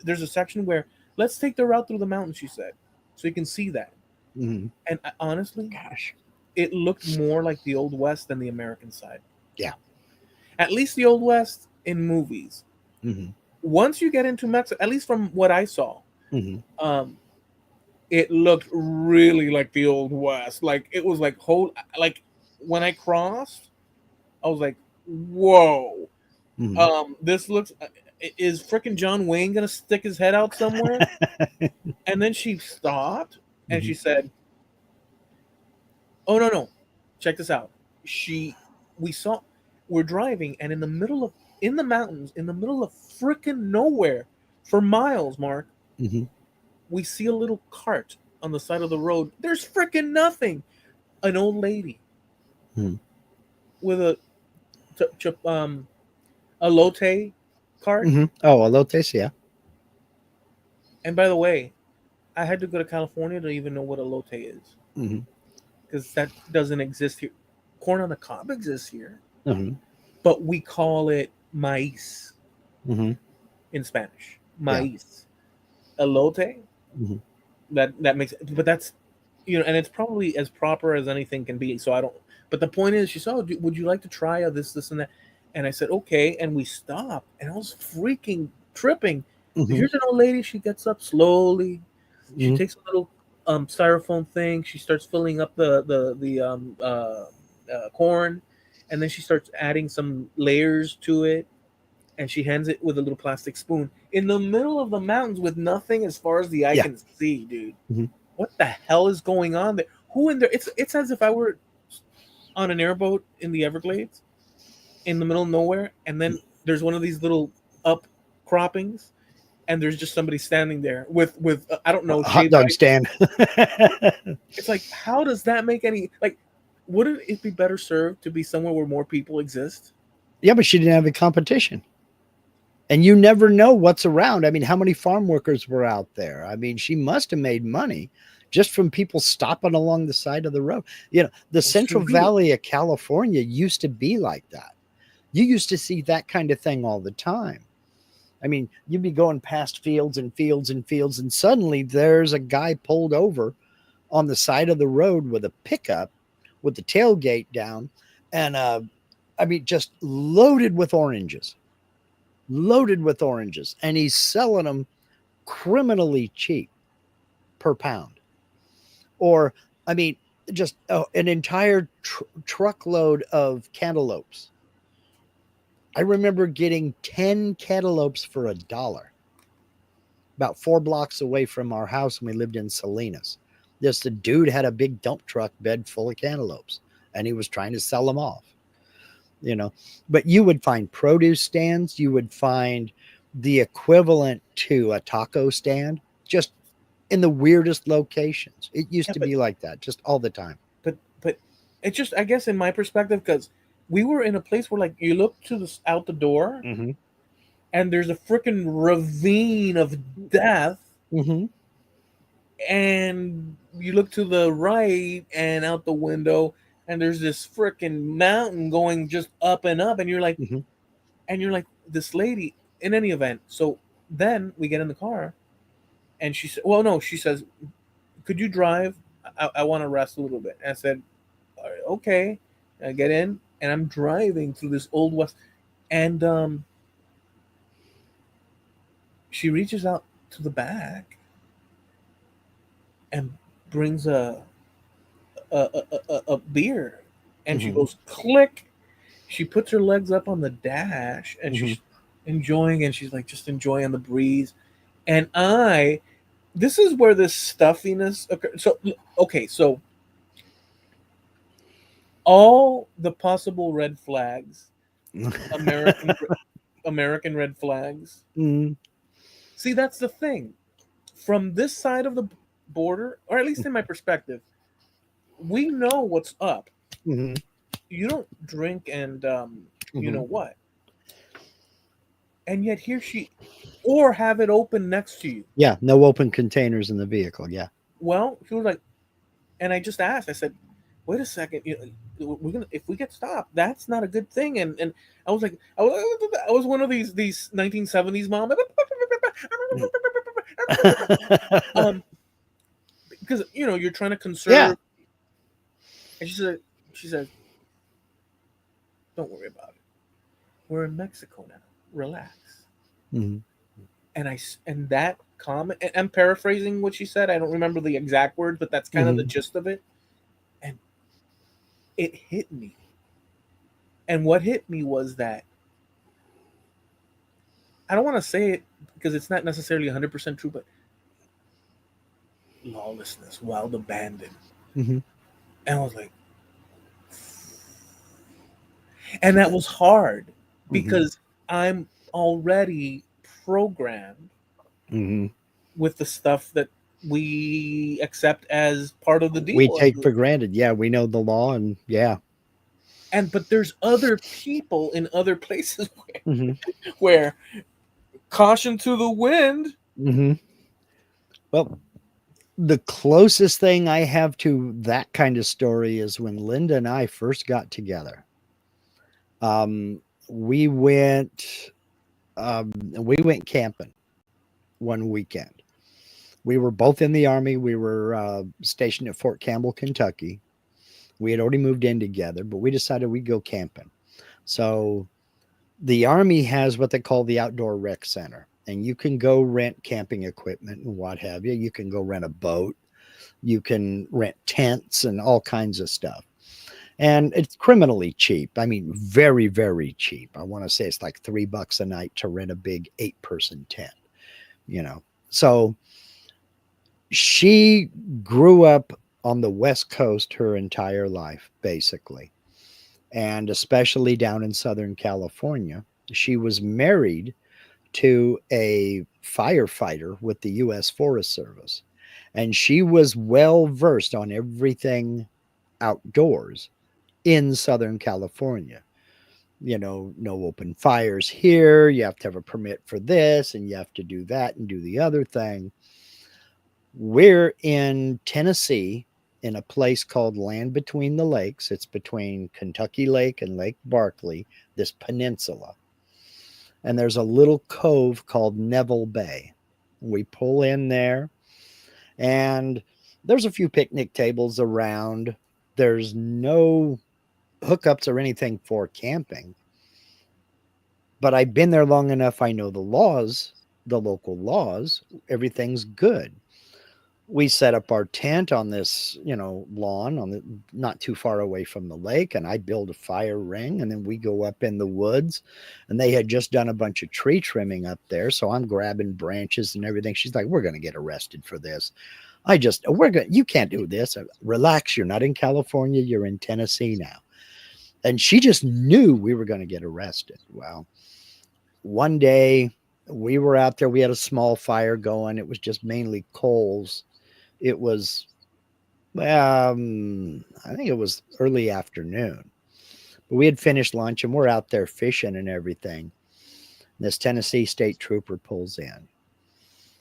[SPEAKER 1] There's a section where let's take the route through the mountains. She said, so you can see that.
[SPEAKER 2] Hmm.
[SPEAKER 1] And honestly,
[SPEAKER 2] Gosh.
[SPEAKER 1] it looked more like the old west than the American side.
[SPEAKER 2] Yeah.
[SPEAKER 1] At least the old west in movies.
[SPEAKER 2] Hmm.
[SPEAKER 1] Once you get into Mexico, at least from what I saw,
[SPEAKER 2] Hmm.
[SPEAKER 1] um, it looked really like the old west. Like it was like whole like when I crossed, I was like, whoa.
[SPEAKER 2] Hmm.
[SPEAKER 1] This looks is freaking John Wayne gonna stick his head out somewhere? And then she stopped and
[SPEAKER 2] Hmm.
[SPEAKER 1] she said, "Oh no, check this out." She we saw we're driving and in the mountains, in the middle of freaking nowhere, for miles, Mark,
[SPEAKER 2] Hmm.
[SPEAKER 1] we see a little cart on the side of the road. There's freaking nothing. An old lady
[SPEAKER 2] Hmm.
[SPEAKER 1] with a lotte cart.
[SPEAKER 2] Hmm. Oh, elotes, yeah.
[SPEAKER 1] And by the way, I had to go to California to even know what a lotte is
[SPEAKER 2] Hmm.
[SPEAKER 1] because that doesn't exist here. Corn on the cob exists here,
[SPEAKER 2] Hmm.
[SPEAKER 1] but we call it maíz
[SPEAKER 2] Hmm.
[SPEAKER 1] in Spanish.
[SPEAKER 2] Yeah.
[SPEAKER 1] Maíz. Elote,
[SPEAKER 2] Hmm.
[SPEAKER 1] that makes but that's and it's probably as proper as anything can be. So I don't. But the point is, she said, "Oh, would you like to try this, and that?" And I said, "Okay." And we stopped, and I was freaking tripping.
[SPEAKER 2] Hmm.
[SPEAKER 1] Here's an old lady. She gets up slowly. She
[SPEAKER 2] Hmm.
[SPEAKER 1] takes a little styrofoam thing. She starts filling up the corn, and then she starts adding some layers to it. And she hands it with a little plastic spoon in the middle of the mountains with nothing as far as the eye
[SPEAKER 2] Yeah.
[SPEAKER 1] can see, dude.
[SPEAKER 2] Hmm.
[SPEAKER 1] What the hell is going on there? Who in there? It's as if I were on an airboat in the Everglades in the middle of nowhere, and then there's one of these little up croppings, and there's just somebody standing there with I don't know,
[SPEAKER 2] A hot
[SPEAKER 1] shaved
[SPEAKER 2] dog
[SPEAKER 1] ice.
[SPEAKER 2] stand.
[SPEAKER 1] It's like, how does that make any like? Wouldn't it be better served to be somewhere where more people exist?
[SPEAKER 2] Yeah, but she didn't have a competition. And you never know what's around. I mean, how many farm workers were out there? I mean, she must have made money just from people stopping along the side of the road. The
[SPEAKER 1] It's
[SPEAKER 2] Central
[SPEAKER 1] true.
[SPEAKER 2] Valley of California used to be like that. You used to see that kind of thing all the time. I mean, you'd be going past fields and fields and fields, and suddenly there's a guy pulled over on the side of the road with a pickup with the tailgate down and I mean, just loaded with oranges, and he's selling them criminally cheap per pound. Or, I mean, just an entire truckload of cantaloupes. I remember getting 10 cantaloupes for $1, about 4 blocks away from our house, and we lived in Salinas. Just a dude had a big dump truck bed full of cantaloupes, and he was trying to sell them off. you know but you would find produce stands, you would find the equivalent to a taco stand, just in the weirdest locations. It used
[SPEAKER 1] Yeah,
[SPEAKER 2] to be like that just all the time.
[SPEAKER 1] but it's just, I guess, in my perspective, because we were in a place where like you look out the door
[SPEAKER 2] Hmm.
[SPEAKER 1] and there's a freaking ravine of death,
[SPEAKER 2] Hmm.
[SPEAKER 1] and you look to the right and out the window, and there's this freaking mountain going just up and up, and
[SPEAKER 2] Hmm.
[SPEAKER 1] you're like, this lady. In any event, so then we get in the car, and she said, well, no, she says, could you drive? I want to rest a little bit. And I said, "All right, okay." And I get in, and I'm driving through this old west, and she reaches out to the back and brings a beer, and she
[SPEAKER 2] Hmm.
[SPEAKER 1] goes click. She puts her legs up on the dash, and
[SPEAKER 2] Hmm.
[SPEAKER 1] she's enjoying, and she's like just enjoying the breeze. And I, this is where this stuffiness occurs. So okay, so all the possible red flags, American American red flags.
[SPEAKER 2] Hmm.
[SPEAKER 1] See, that's the thing. From this side of the border, or at least in my perspective, we know what's up.
[SPEAKER 2] Hmm.
[SPEAKER 1] You don't drink and you
[SPEAKER 2] Hmm.
[SPEAKER 1] know what, and yet here she, or have it open next to you.
[SPEAKER 2] Yeah, no open containers in the vehicle. Yeah.
[SPEAKER 1] Well, she was like, and I just asked. I said, "Wait a second, we're gonna if we get stopped, that's not a good thing." And I was like, I was one of these 1970s mom, um, because you're trying to
[SPEAKER 2] Yeah.
[SPEAKER 1] conserve. And she says, "Don't worry about it. We're in Mexico now. Relax."
[SPEAKER 2] Hmm.
[SPEAKER 1] And that comment, and I'm paraphrasing what she said. I don't remember the exact words, but that's kind of the
[SPEAKER 2] Hmm.
[SPEAKER 1] gist of it. And it hit me. And what hit me was that I don't want to say it because it's not necessarily 100% true, but lawlessness, wild abandon.
[SPEAKER 2] Hmm.
[SPEAKER 1] And I was like, and that was hard
[SPEAKER 2] Hmm.
[SPEAKER 1] because I'm already programmed
[SPEAKER 2] Hmm.
[SPEAKER 1] with the stuff that we accept as part of the
[SPEAKER 2] We
[SPEAKER 1] deal.
[SPEAKER 2] take for granted. Yeah, we know the law, and yeah.
[SPEAKER 1] And but there's other people in other places
[SPEAKER 2] Hmm.
[SPEAKER 1] where caution to the wind.
[SPEAKER 2] Hmm. Well, the closest thing I have to that kind of story is when Linda and I first got together. Um, we went we went camping one weekend. We were both in the army. We were stationed at Fort Campbell, Kentucky. We had already moved in together, but we decided we'd go camping. So the army has what they call the outdoor rec center, and you can go rent camping equipment and what have you. You can go rent a boat. You can rent tents and all kinds of stuff. And it's criminally cheap. I mean, very, very cheap. I want to say it's like $3 a night to rent a big 8-person tent, you know. So she grew up on the West Coast her entire life, basically, and especially down in Southern California. She was married to a firefighter with the U.S. Forest Service, and she was well versed on everything outdoors in Southern California. No open fires here. You have to have a permit for this, and you have to do that and do the other thing. We're in Tennessee in a place called Land Between the Lakes. It's between Kentucky Lake and Lake Barkley, this peninsula. And there's a little cove called Neville Bay. We pull in there, and there's a few picnic tables around. There's no hookups or anything for camping, but I've been there long enough. I know the laws, the local laws. Everything's good. We set up our tent on this, lawn on the not too far away from the lake, and I build a fire ring, and then we go up in the woods, and they had just done a bunch of tree trimming up there, so I'm grabbing branches and everything. She's like, "We're going to get arrested for this." You can't do this. Relax, you're not in California, you're in Tennessee now. And she just knew we were going to get arrested. Well, one day we were out there, we had a small fire going. It was just mainly coals. It was I think it was early afternoon. But we had finished lunch and we're out there fishing and everything. This Tennessee state trooper pulls in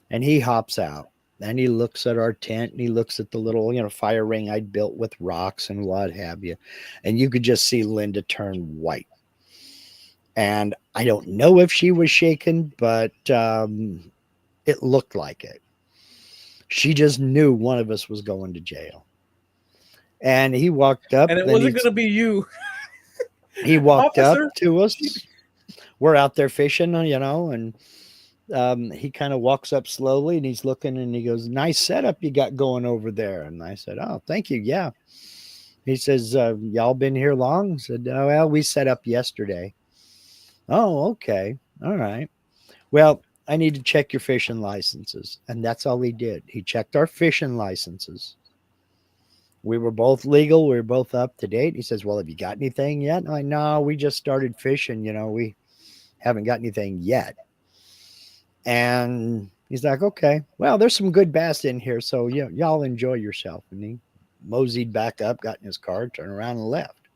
[SPEAKER 2] and he hops out. And he looks at our tent and he looks at the little, fire ring I'd built with rocks and what have you. And you could just see Linda turn white. And I don't know if she was shaken, but it looked like it. She just knew one of us was going to jail. And he walked up
[SPEAKER 1] And it
[SPEAKER 2] and
[SPEAKER 1] wasn't gonna be you,
[SPEAKER 2] he walked up
[SPEAKER 1] officer.
[SPEAKER 2] to
[SPEAKER 1] She,
[SPEAKER 2] us. We're out there fishing, and he kind of walks up slowly and he's looking and he goes, "Nice setup you got going over there." And I said, "Oh, thank you. Yeah." He says, "Y'all been here long?" I said, "Oh, well, we set up yesterday." "Oh, okay. All right. Well, I need to check your fishing licenses." And that's all he did. He checked our fishing licenses. We were both legal. We were both up to date. He says, "Well, have you got anything yet?" I'm like, "No, we just started fishing. We haven't got anything yet." And he's like, "Okay, well, there's some good bass in here. So, yeah, y'all enjoy yourself." And he moseyed back up, got in his car, turned around and left.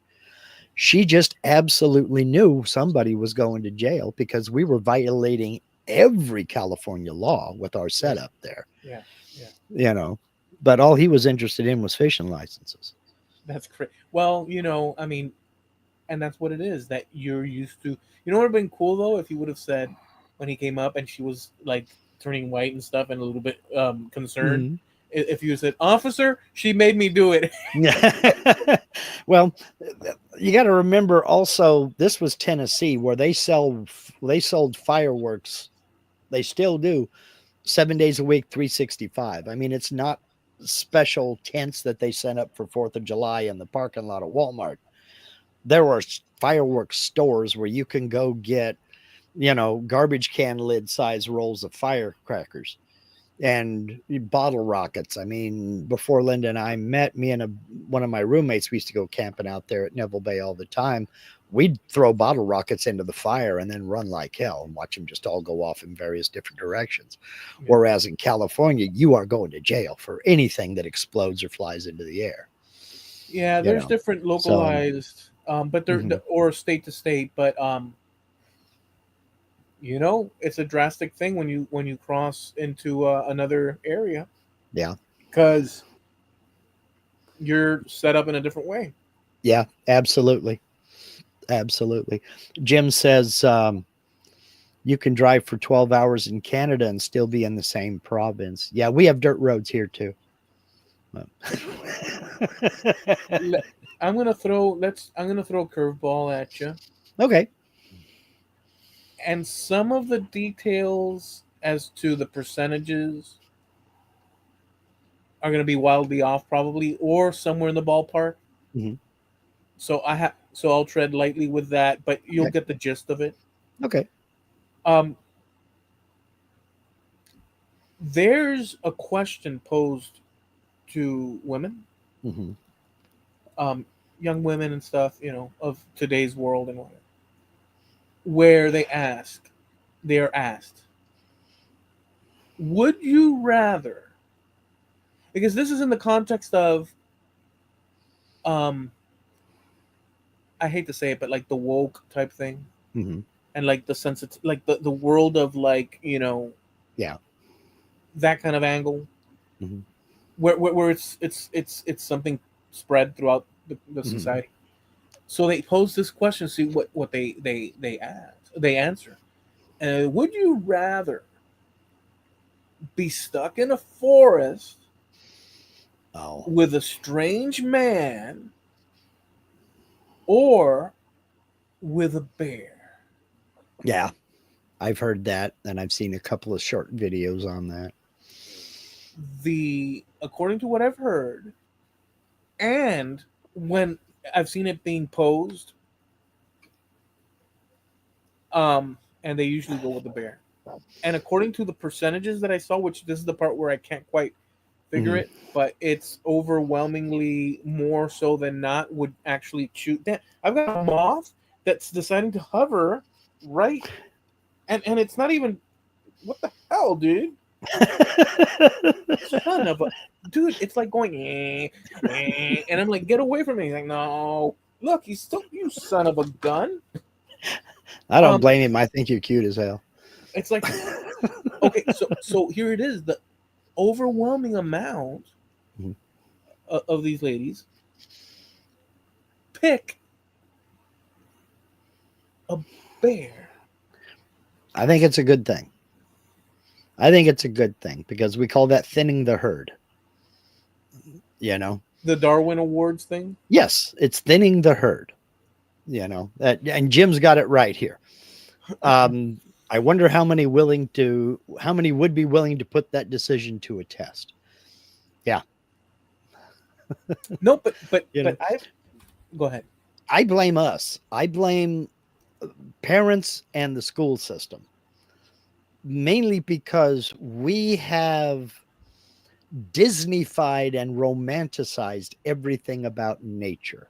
[SPEAKER 2] She just absolutely knew somebody was going to jail because we were violating every California law with our
[SPEAKER 1] yeah,
[SPEAKER 2] setup there,
[SPEAKER 1] yeah, yeah.
[SPEAKER 2] you know. But all he was interested in was fishing licenses.
[SPEAKER 1] That's great. Well, I mean, and that's what it is that you're used to. You know what would have been cool though if you would have said when he came up and she was like turning white and stuff and a little bit concerned.
[SPEAKER 2] Mm-hmm.
[SPEAKER 1] If you said, "Officer, she made me do it."
[SPEAKER 2] Well, you got to remember also this was Tennessee where they sold fireworks. They still do 7 days a week, 365. I mean, it's not special tents that they sent up for 4th of July in the parking lot at Walmart. There were fireworks stores where you can go get, garbage can lid size rolls of firecrackers and bottle rockets. I mean, before Linda and I met, me and one of my roommates, we used to go camping out there at Neville Bay all the time. We'd throw bottle rockets into the fire and then run like hell and watch them just all go off in various different directions.
[SPEAKER 1] Yeah,
[SPEAKER 2] Whereas in California, you are going to jail for anything that explodes or flies into the air.
[SPEAKER 1] yeah.
[SPEAKER 2] You
[SPEAKER 1] There's
[SPEAKER 2] know,
[SPEAKER 1] different
[SPEAKER 2] so
[SPEAKER 1] localized, but they're
[SPEAKER 2] mhm.
[SPEAKER 1] or state to state, but it's a drastic thing when you cross into another area
[SPEAKER 2] Yeah,
[SPEAKER 1] because you're set up in a different way.
[SPEAKER 2] yeah, absolutely, absolutely. Jim says you can drive for 12 hours in Canada and still be in the same province. Yeah, we have dirt roads here too.
[SPEAKER 1] Le- I'm gonna throw a curveball at you,
[SPEAKER 2] Okay.
[SPEAKER 1] and some of the details as to the percentages are gonna be wildly off, probably, or somewhere in the ballpark.
[SPEAKER 2] Mhm.
[SPEAKER 1] So I'll tread lightly with that, but you'll
[SPEAKER 2] Okay.
[SPEAKER 1] get the gist of it.
[SPEAKER 2] Okay.
[SPEAKER 1] Um, there's a question posed to women,
[SPEAKER 2] Hmm.
[SPEAKER 1] um, young women and stuff, of today's world and whatever, where they are asked, would you rather, because this is in the context of, um, I hate to say it, but like the woke type thing,
[SPEAKER 2] Hmm.
[SPEAKER 1] and like like the world of like,
[SPEAKER 2] Yeah.
[SPEAKER 1] that kind of angle,
[SPEAKER 2] Hmm.
[SPEAKER 1] where it's something spread throughout the
[SPEAKER 2] Hmm.
[SPEAKER 1] society. So they pose this question, see what they answer. Would you rather be stuck in a forest
[SPEAKER 2] Oh,
[SPEAKER 1] with a strange man or with a bear?
[SPEAKER 2] yeah. I've heard that, and I've seen a couple of short videos on that.
[SPEAKER 1] The According to what I've heard, and when I've seen it being posed, and they usually go with the bear. And according to the percentages that I saw, which this is the part where I can't quite figure
[SPEAKER 2] Hmm.
[SPEAKER 1] it, but it's overwhelmingly more so than not would actually choose. Damn, I've got a moth that's deciding to hover right, and it's not even. What the hell, dude? Son of a dude! It's like going, and I'm like, get away from me! He's like, no, look, he's still you, son of a gun.
[SPEAKER 2] I don't
[SPEAKER 1] Um,
[SPEAKER 2] blame him. I think you're cute as hell.
[SPEAKER 1] it's like, okay, so here it is. overwhelming amount
[SPEAKER 2] Mhm.
[SPEAKER 1] of these ladies pick a bear.
[SPEAKER 2] I think it's a good thing. I think it's a good thing because we call that thinning the herd. You know,
[SPEAKER 1] The Darwin Awards thing.
[SPEAKER 2] yes, it's thinning the herd. You know that, and Jim's got it right here. Um, I wonder how many would be willing to put that decision to a test. Yeah,
[SPEAKER 1] No,
[SPEAKER 2] you know,
[SPEAKER 1] I go ahead.
[SPEAKER 2] I blame us. I blame parents and the school system mainly because we have Disneyfied and romanticized everything about nature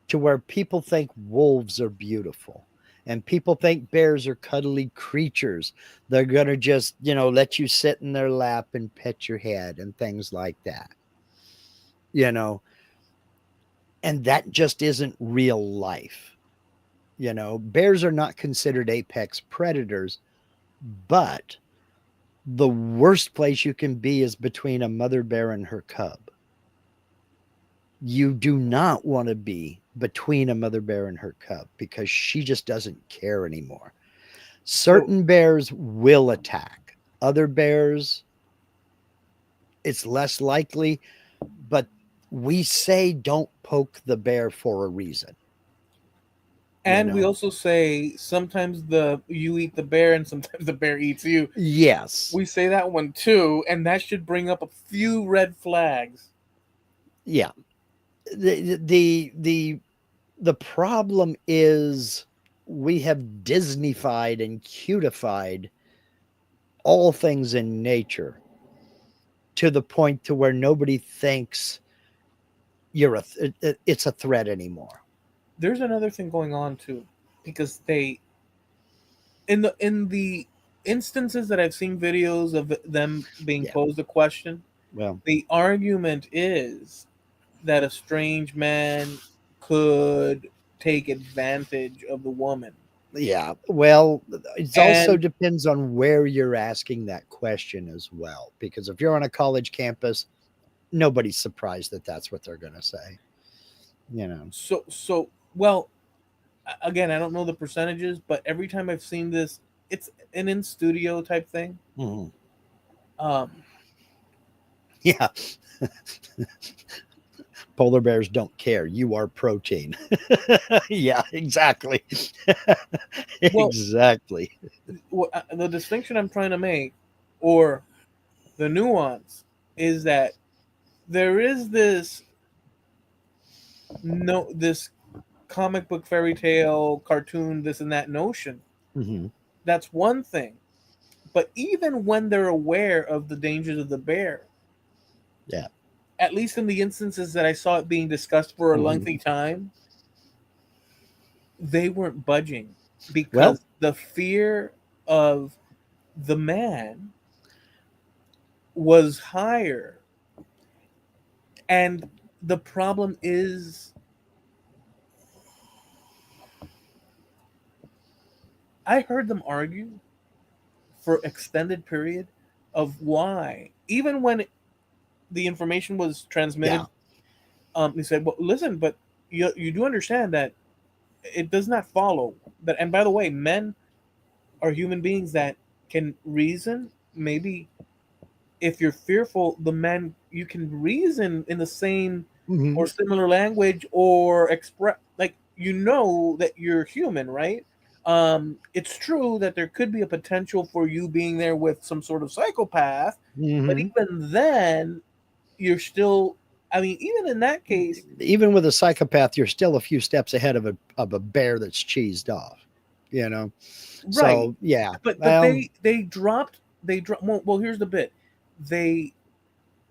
[SPEAKER 2] to where people think wolves are beautiful and people think bears are cuddly creatures. They're going to just, let you sit in their lap and pet your head and things like that, you know, and that just isn't real life. Bears are not considered apex predators, but the worst place you can be is between a mother bear and her cub. You do not want to be between a mother bear and her cub because she just doesn't care anymore.
[SPEAKER 1] So
[SPEAKER 2] Certain bears will attack, other bears, it's less likely, but we say don't poke the bear for a reason, you
[SPEAKER 1] and we
[SPEAKER 2] know?
[SPEAKER 1] also say sometimes the you eat the bear and sometimes the bear eats you.
[SPEAKER 2] Yes.
[SPEAKER 1] We say that one too, and that should bring up a few red flags.
[SPEAKER 2] Yeah. The problem is we have Disneyfied and cutified all things in nature to the point to where nobody thinks it's a threat anymore.
[SPEAKER 1] There's another thing going on too, because they in the instances that I've seen videos of them being
[SPEAKER 2] Yeah.
[SPEAKER 1] posed a question,
[SPEAKER 2] Well,
[SPEAKER 1] the argument is that a strange man could take advantage of the woman.
[SPEAKER 2] yeah. Well, it also
[SPEAKER 1] And
[SPEAKER 2] depends on where you're asking that question as well. Because if you're on a college campus, nobody's surprised that that's what they're going to say. You know.
[SPEAKER 1] well, again, I don't know the percentages, but every time I've seen this, it's an in studio type thing.
[SPEAKER 2] Mhm.
[SPEAKER 1] Um,
[SPEAKER 2] Yeah. Polar bears don't care. You are protein. Yeah, exactly.
[SPEAKER 1] well,
[SPEAKER 2] Exactly.
[SPEAKER 1] the distinction I'm trying to make, or the nuance, is that there is this no this comic book fairy tale cartoon this and that notion.
[SPEAKER 2] Hmm.
[SPEAKER 1] That's one thing, but even when they're aware of the dangers of the bear,
[SPEAKER 2] Yeah.
[SPEAKER 1] at least in the instances that I saw it being discussed for a
[SPEAKER 2] Hmm.
[SPEAKER 1] lengthy time, they weren't budging
[SPEAKER 2] Well,
[SPEAKER 1] because the fear of the man was higher. And the problem is, I heard them argue for extended period of why, even when the information was
[SPEAKER 2] yeah.
[SPEAKER 1] transmitted, they said, "Well, listen, but you do understand that it does not follow that." And by the way, men are human beings that can reason. Maybe if you're fearful, the man you can reason in the same
[SPEAKER 2] Hmm.
[SPEAKER 1] or similar language or express like that you're human, right? It's true that there could be a potential for you being there with some sort of psychopath, but
[SPEAKER 2] Hmm.
[SPEAKER 1] even then, you're still. I mean, even in that case,
[SPEAKER 2] Even with a psychopath, you're still a few steps ahead of a bear that's cheesed off. You know.
[SPEAKER 1] right?
[SPEAKER 2] So yeah.
[SPEAKER 1] But
[SPEAKER 2] Well.
[SPEAKER 1] they dropped. Well, here's the bit. They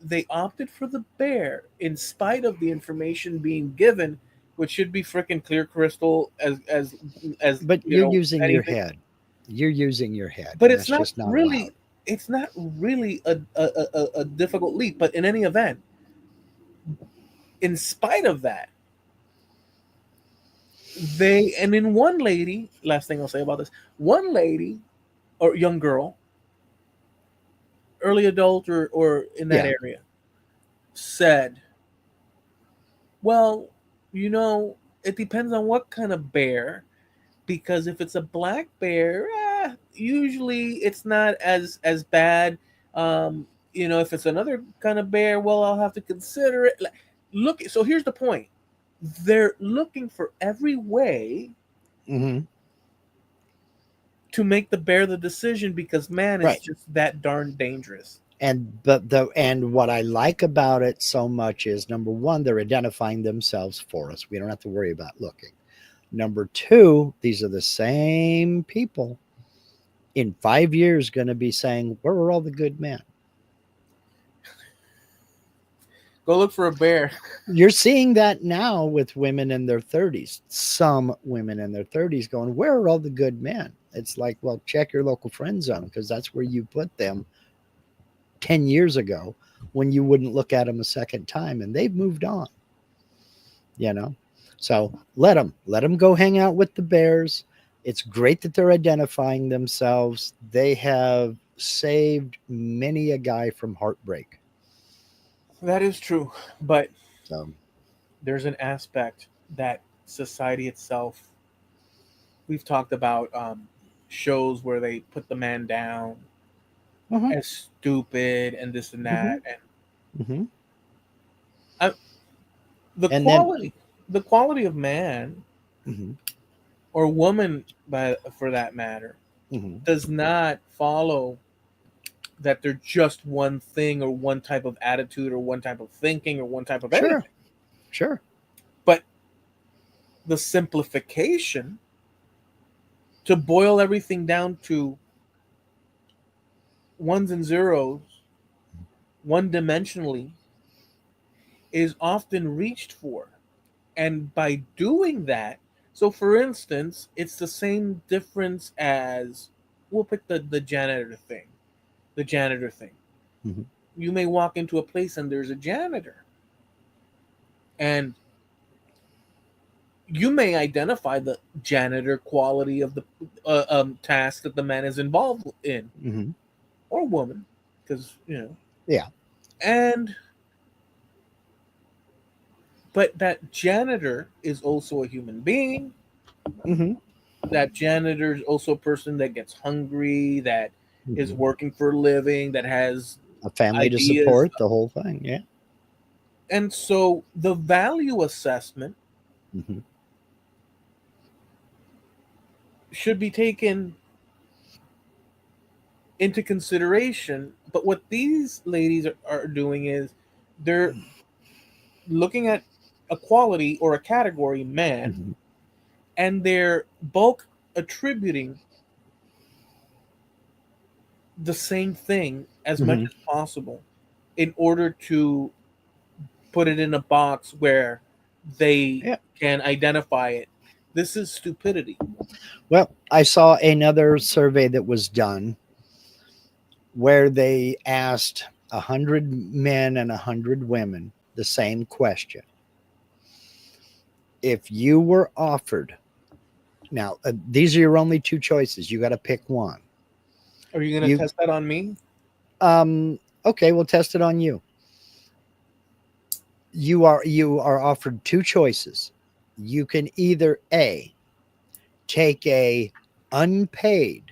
[SPEAKER 1] they opted for the bear in spite of the information being given, which should be freaking clear crystal as
[SPEAKER 2] But you're using your
[SPEAKER 1] anything.
[SPEAKER 2] head. You're using your head,
[SPEAKER 1] But
[SPEAKER 2] and that's just not allowed.
[SPEAKER 1] it's not really a difficult leap. But in any event, in spite of that, and in one lady, last thing I'll say about this, one lady or young girl early adult or in that
[SPEAKER 2] Yeah.
[SPEAKER 1] area, said, well, you know, it depends on what kind of bear, because if it's a black bear, usually it's not as bad. You know, if it's another kind of bear, well, I'll have to consider it. Like, look, so here's the point: they're looking for every way
[SPEAKER 2] Hmm.
[SPEAKER 1] to make the bear the decision because man is
[SPEAKER 2] Right.
[SPEAKER 1] just that darn dangerous.
[SPEAKER 2] And what I like about it so much is, number one, they're identifying themselves for us. We don't have to worry about looking. Number two, these are the same people in 5 years going to be saying, "Where are all the good men?"
[SPEAKER 1] Go look for a bear.
[SPEAKER 2] You're seeing that now with women in their 30s. Some women in their 30s going, "Where are all the good men?" It's like, well, check your local friend zone, because that's where you put them 10 years ago when you wouldn't look at them a second time, and they've moved on, you know? So let them go hang out with the bears. It's great that they're identifying themselves. They have saved many a guy from heartbreak.
[SPEAKER 1] That is true, but
[SPEAKER 2] So,
[SPEAKER 1] there's an aspect that society itself. We've talked about shows where they put the man down
[SPEAKER 2] mhm,
[SPEAKER 1] as stupid and this and
[SPEAKER 2] mhm,
[SPEAKER 1] that, and
[SPEAKER 2] mhm.
[SPEAKER 1] I, the
[SPEAKER 2] And then,
[SPEAKER 1] quality, the quality of man
[SPEAKER 2] mhm,
[SPEAKER 1] or woman, by for that matter,
[SPEAKER 2] mhm.
[SPEAKER 1] does not follow that they're just one thing or one type of attitude or one type of thinking or one type of
[SPEAKER 2] Sure,
[SPEAKER 1] anything.
[SPEAKER 2] sure.
[SPEAKER 1] But the simplification to boil everything down to ones and zeros, one dimensionally, is often reached for. And by doing that, so for instance, it's the same difference as we'll pick the janitor thing. The janitor thing.
[SPEAKER 2] Mhm.
[SPEAKER 1] You may walk into a place and there's a janitor, and you may identify the janitor quality of the task that the man is involved in,
[SPEAKER 2] Mhm.
[SPEAKER 1] or woman, because you know,
[SPEAKER 2] Yeah.
[SPEAKER 1] and but that janitor is also a human being.
[SPEAKER 2] Mhm.
[SPEAKER 1] That janitor is also a person that gets hungry, that is
[SPEAKER 2] Mhm.
[SPEAKER 1] working for a living, that has
[SPEAKER 2] A family to
[SPEAKER 1] ideas,
[SPEAKER 2] support the whole thing. Yeah.
[SPEAKER 1] and so the value assessment
[SPEAKER 2] Mhm.
[SPEAKER 1] should be taken into consideration. But what these ladies are doing is they're looking at a quality or a category man,
[SPEAKER 2] Mhm.
[SPEAKER 1] and they're bulk attributing the same thing as much
[SPEAKER 2] Mhm.
[SPEAKER 1] as possible in order to put it in a box where they
[SPEAKER 2] Yeah.
[SPEAKER 1] can identify it. This is stupidity.
[SPEAKER 2] Well, I saw another survey that was done where they asked 100 men and 100 women the same question. If you were offered, now these are your only two choices. You got to pick one.
[SPEAKER 1] Are you going to
[SPEAKER 2] You
[SPEAKER 1] test that on me?
[SPEAKER 2] Okay, we'll test it on you. You are offered two choices. You can either A, take a unpaid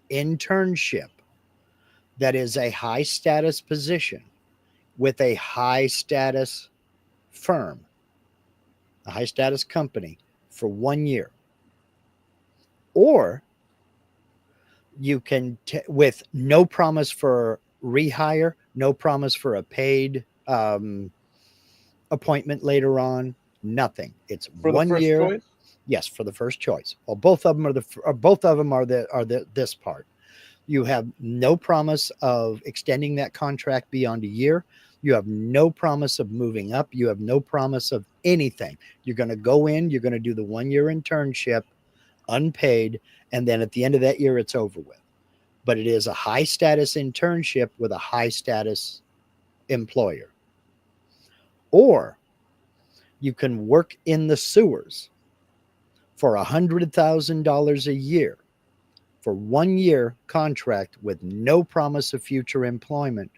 [SPEAKER 2] internship that is a high status position with a high status firm, a high status company for 1 year, or you can with no promise for rehire, no promise for a paid appointment later on, nothing. It's
[SPEAKER 1] For the
[SPEAKER 2] one
[SPEAKER 1] first
[SPEAKER 2] year.
[SPEAKER 1] choice?
[SPEAKER 2] Yes, for the first choice. Well, both of them are both of them are this part. You have no promise of extending that contract beyond a year. You have no promise of moving up. You have no promise of anything. You're going to go in, you're going to do the 1 year internship, unpaid, and then at the end of that year, it's over with. But it is a high status internship with a high status employer. Or you can work in the sewers for $100,000 a year for 1 year contract with no promise of future employment,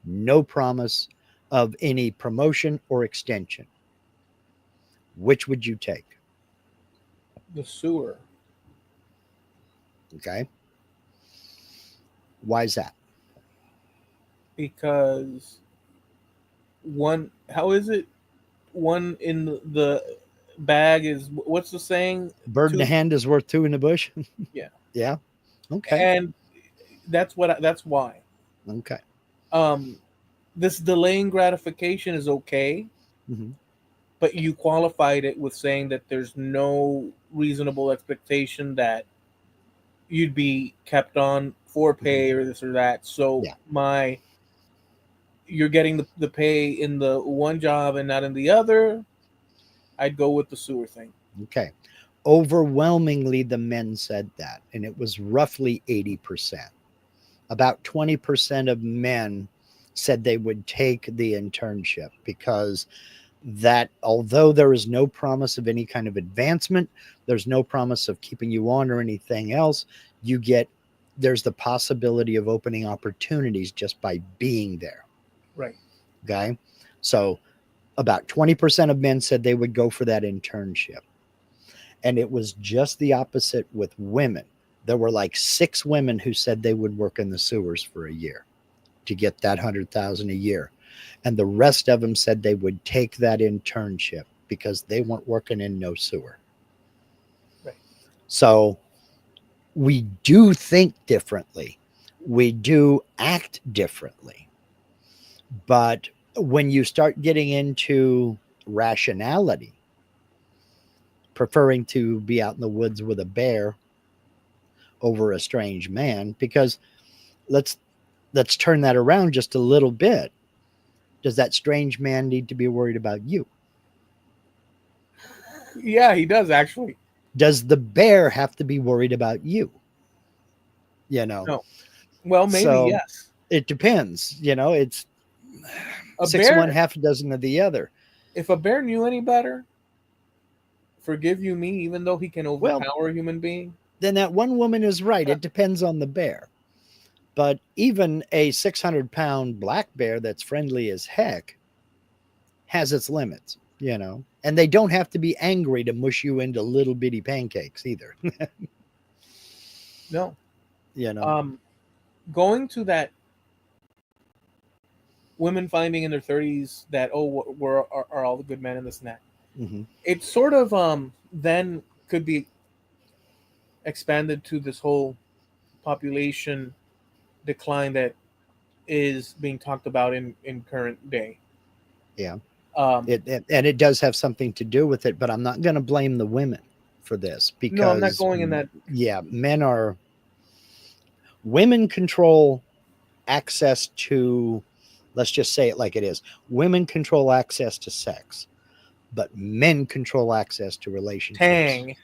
[SPEAKER 2] no promise of any promotion or extension. Which would you take?
[SPEAKER 1] The sewer.
[SPEAKER 2] Okay. Why is that?
[SPEAKER 1] Because one, how is it? One in the bag is, what's the saying?
[SPEAKER 2] Bird in the
[SPEAKER 1] Two,
[SPEAKER 2] hand is worth two in the bush.
[SPEAKER 1] yeah.
[SPEAKER 2] Yeah. Okay.
[SPEAKER 1] And that's why.
[SPEAKER 2] Okay.
[SPEAKER 1] Um, this delaying gratification is okay,
[SPEAKER 2] Hmm.
[SPEAKER 1] but you qualified it with saying that there's no reasonable expectation that you'd be kept on for
[SPEAKER 2] Hmm.
[SPEAKER 1] pay or this or that. So
[SPEAKER 2] Yeah.
[SPEAKER 1] you're getting the pay in the one job and not in the other. I'd go with the sewer thing.
[SPEAKER 2] Okay. Overwhelmingly, the men said that, and it was roughly 80%. About 20% of men said they would take the internship because that, although there is no promise of any kind of advancement, there's no promise of keeping you on or anything else, you get, there's the possibility of opening opportunities just by being there.
[SPEAKER 1] Right.
[SPEAKER 2] Okay. So about 20% of men said they would go for that internship. And it was just the opposite with women. There were like 6 women who said they would work in the sewers for a year to get that 100,000 a year. And the rest of them said they would take that internship because they weren't working in no sewer.
[SPEAKER 1] Right.
[SPEAKER 2] So we do think differently. We do act differently. But when you start getting into rationality, preferring to be out in the woods with a bear over a strange man, because let's let's turn that around just a little bit. Does that strange man need to be worried about you?
[SPEAKER 1] Yeah, he does actually.
[SPEAKER 2] Does the bear have to be worried about you? You know,
[SPEAKER 1] No. Well, maybe
[SPEAKER 2] so
[SPEAKER 1] yes.
[SPEAKER 2] it depends. It's
[SPEAKER 1] A
[SPEAKER 2] 6 of one,
[SPEAKER 1] bear,
[SPEAKER 2] half a dozen of the other.
[SPEAKER 1] if a bear knew any better, forgive you me, even though he can
[SPEAKER 2] Well,
[SPEAKER 1] overpower a human being.
[SPEAKER 2] then that one woman is right. It depends on the bear. But even a 600-pound black bear that's friendly as heck has its limits. And they don't have to be angry to mush you into little bitty pancakes either.
[SPEAKER 1] No.
[SPEAKER 2] you know.
[SPEAKER 1] Um, Going to that women finding in their 30s that, oh, are all the good men in this and that.
[SPEAKER 2] Hmm.
[SPEAKER 1] It sort of then could be expanded to this whole population decline that is being talked about in current day.
[SPEAKER 2] Yeah.
[SPEAKER 1] Um,
[SPEAKER 2] And it does have something to do with it, but I'm not going to blame the women for this
[SPEAKER 1] no, I'm not
[SPEAKER 2] because,
[SPEAKER 1] going in that.
[SPEAKER 2] yeah, women control access to, let's just say it like it is. Women control access to sex, but men control access to relationships
[SPEAKER 1] Tang.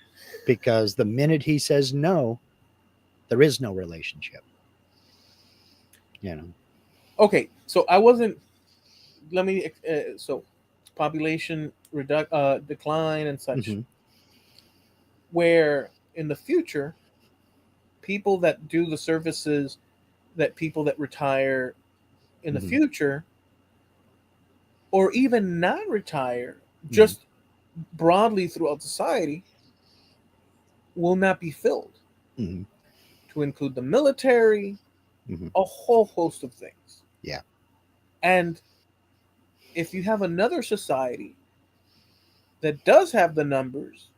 [SPEAKER 2] because the minute he says no, there is no relationship. You know.
[SPEAKER 1] Okay, so I wasn't. Let me. So, population decline and such.
[SPEAKER 2] Hmm.
[SPEAKER 1] Where in the future, people that do the services that people that retire in the
[SPEAKER 2] Hmm.
[SPEAKER 1] future, or even not retire,
[SPEAKER 2] Hmm.
[SPEAKER 1] just broadly throughout society, will not be filled
[SPEAKER 2] Hmm.
[SPEAKER 1] to include the military,
[SPEAKER 2] Hmm.
[SPEAKER 1] a whole host of things.
[SPEAKER 2] Yeah.
[SPEAKER 1] And if you have another society that does have the numbers,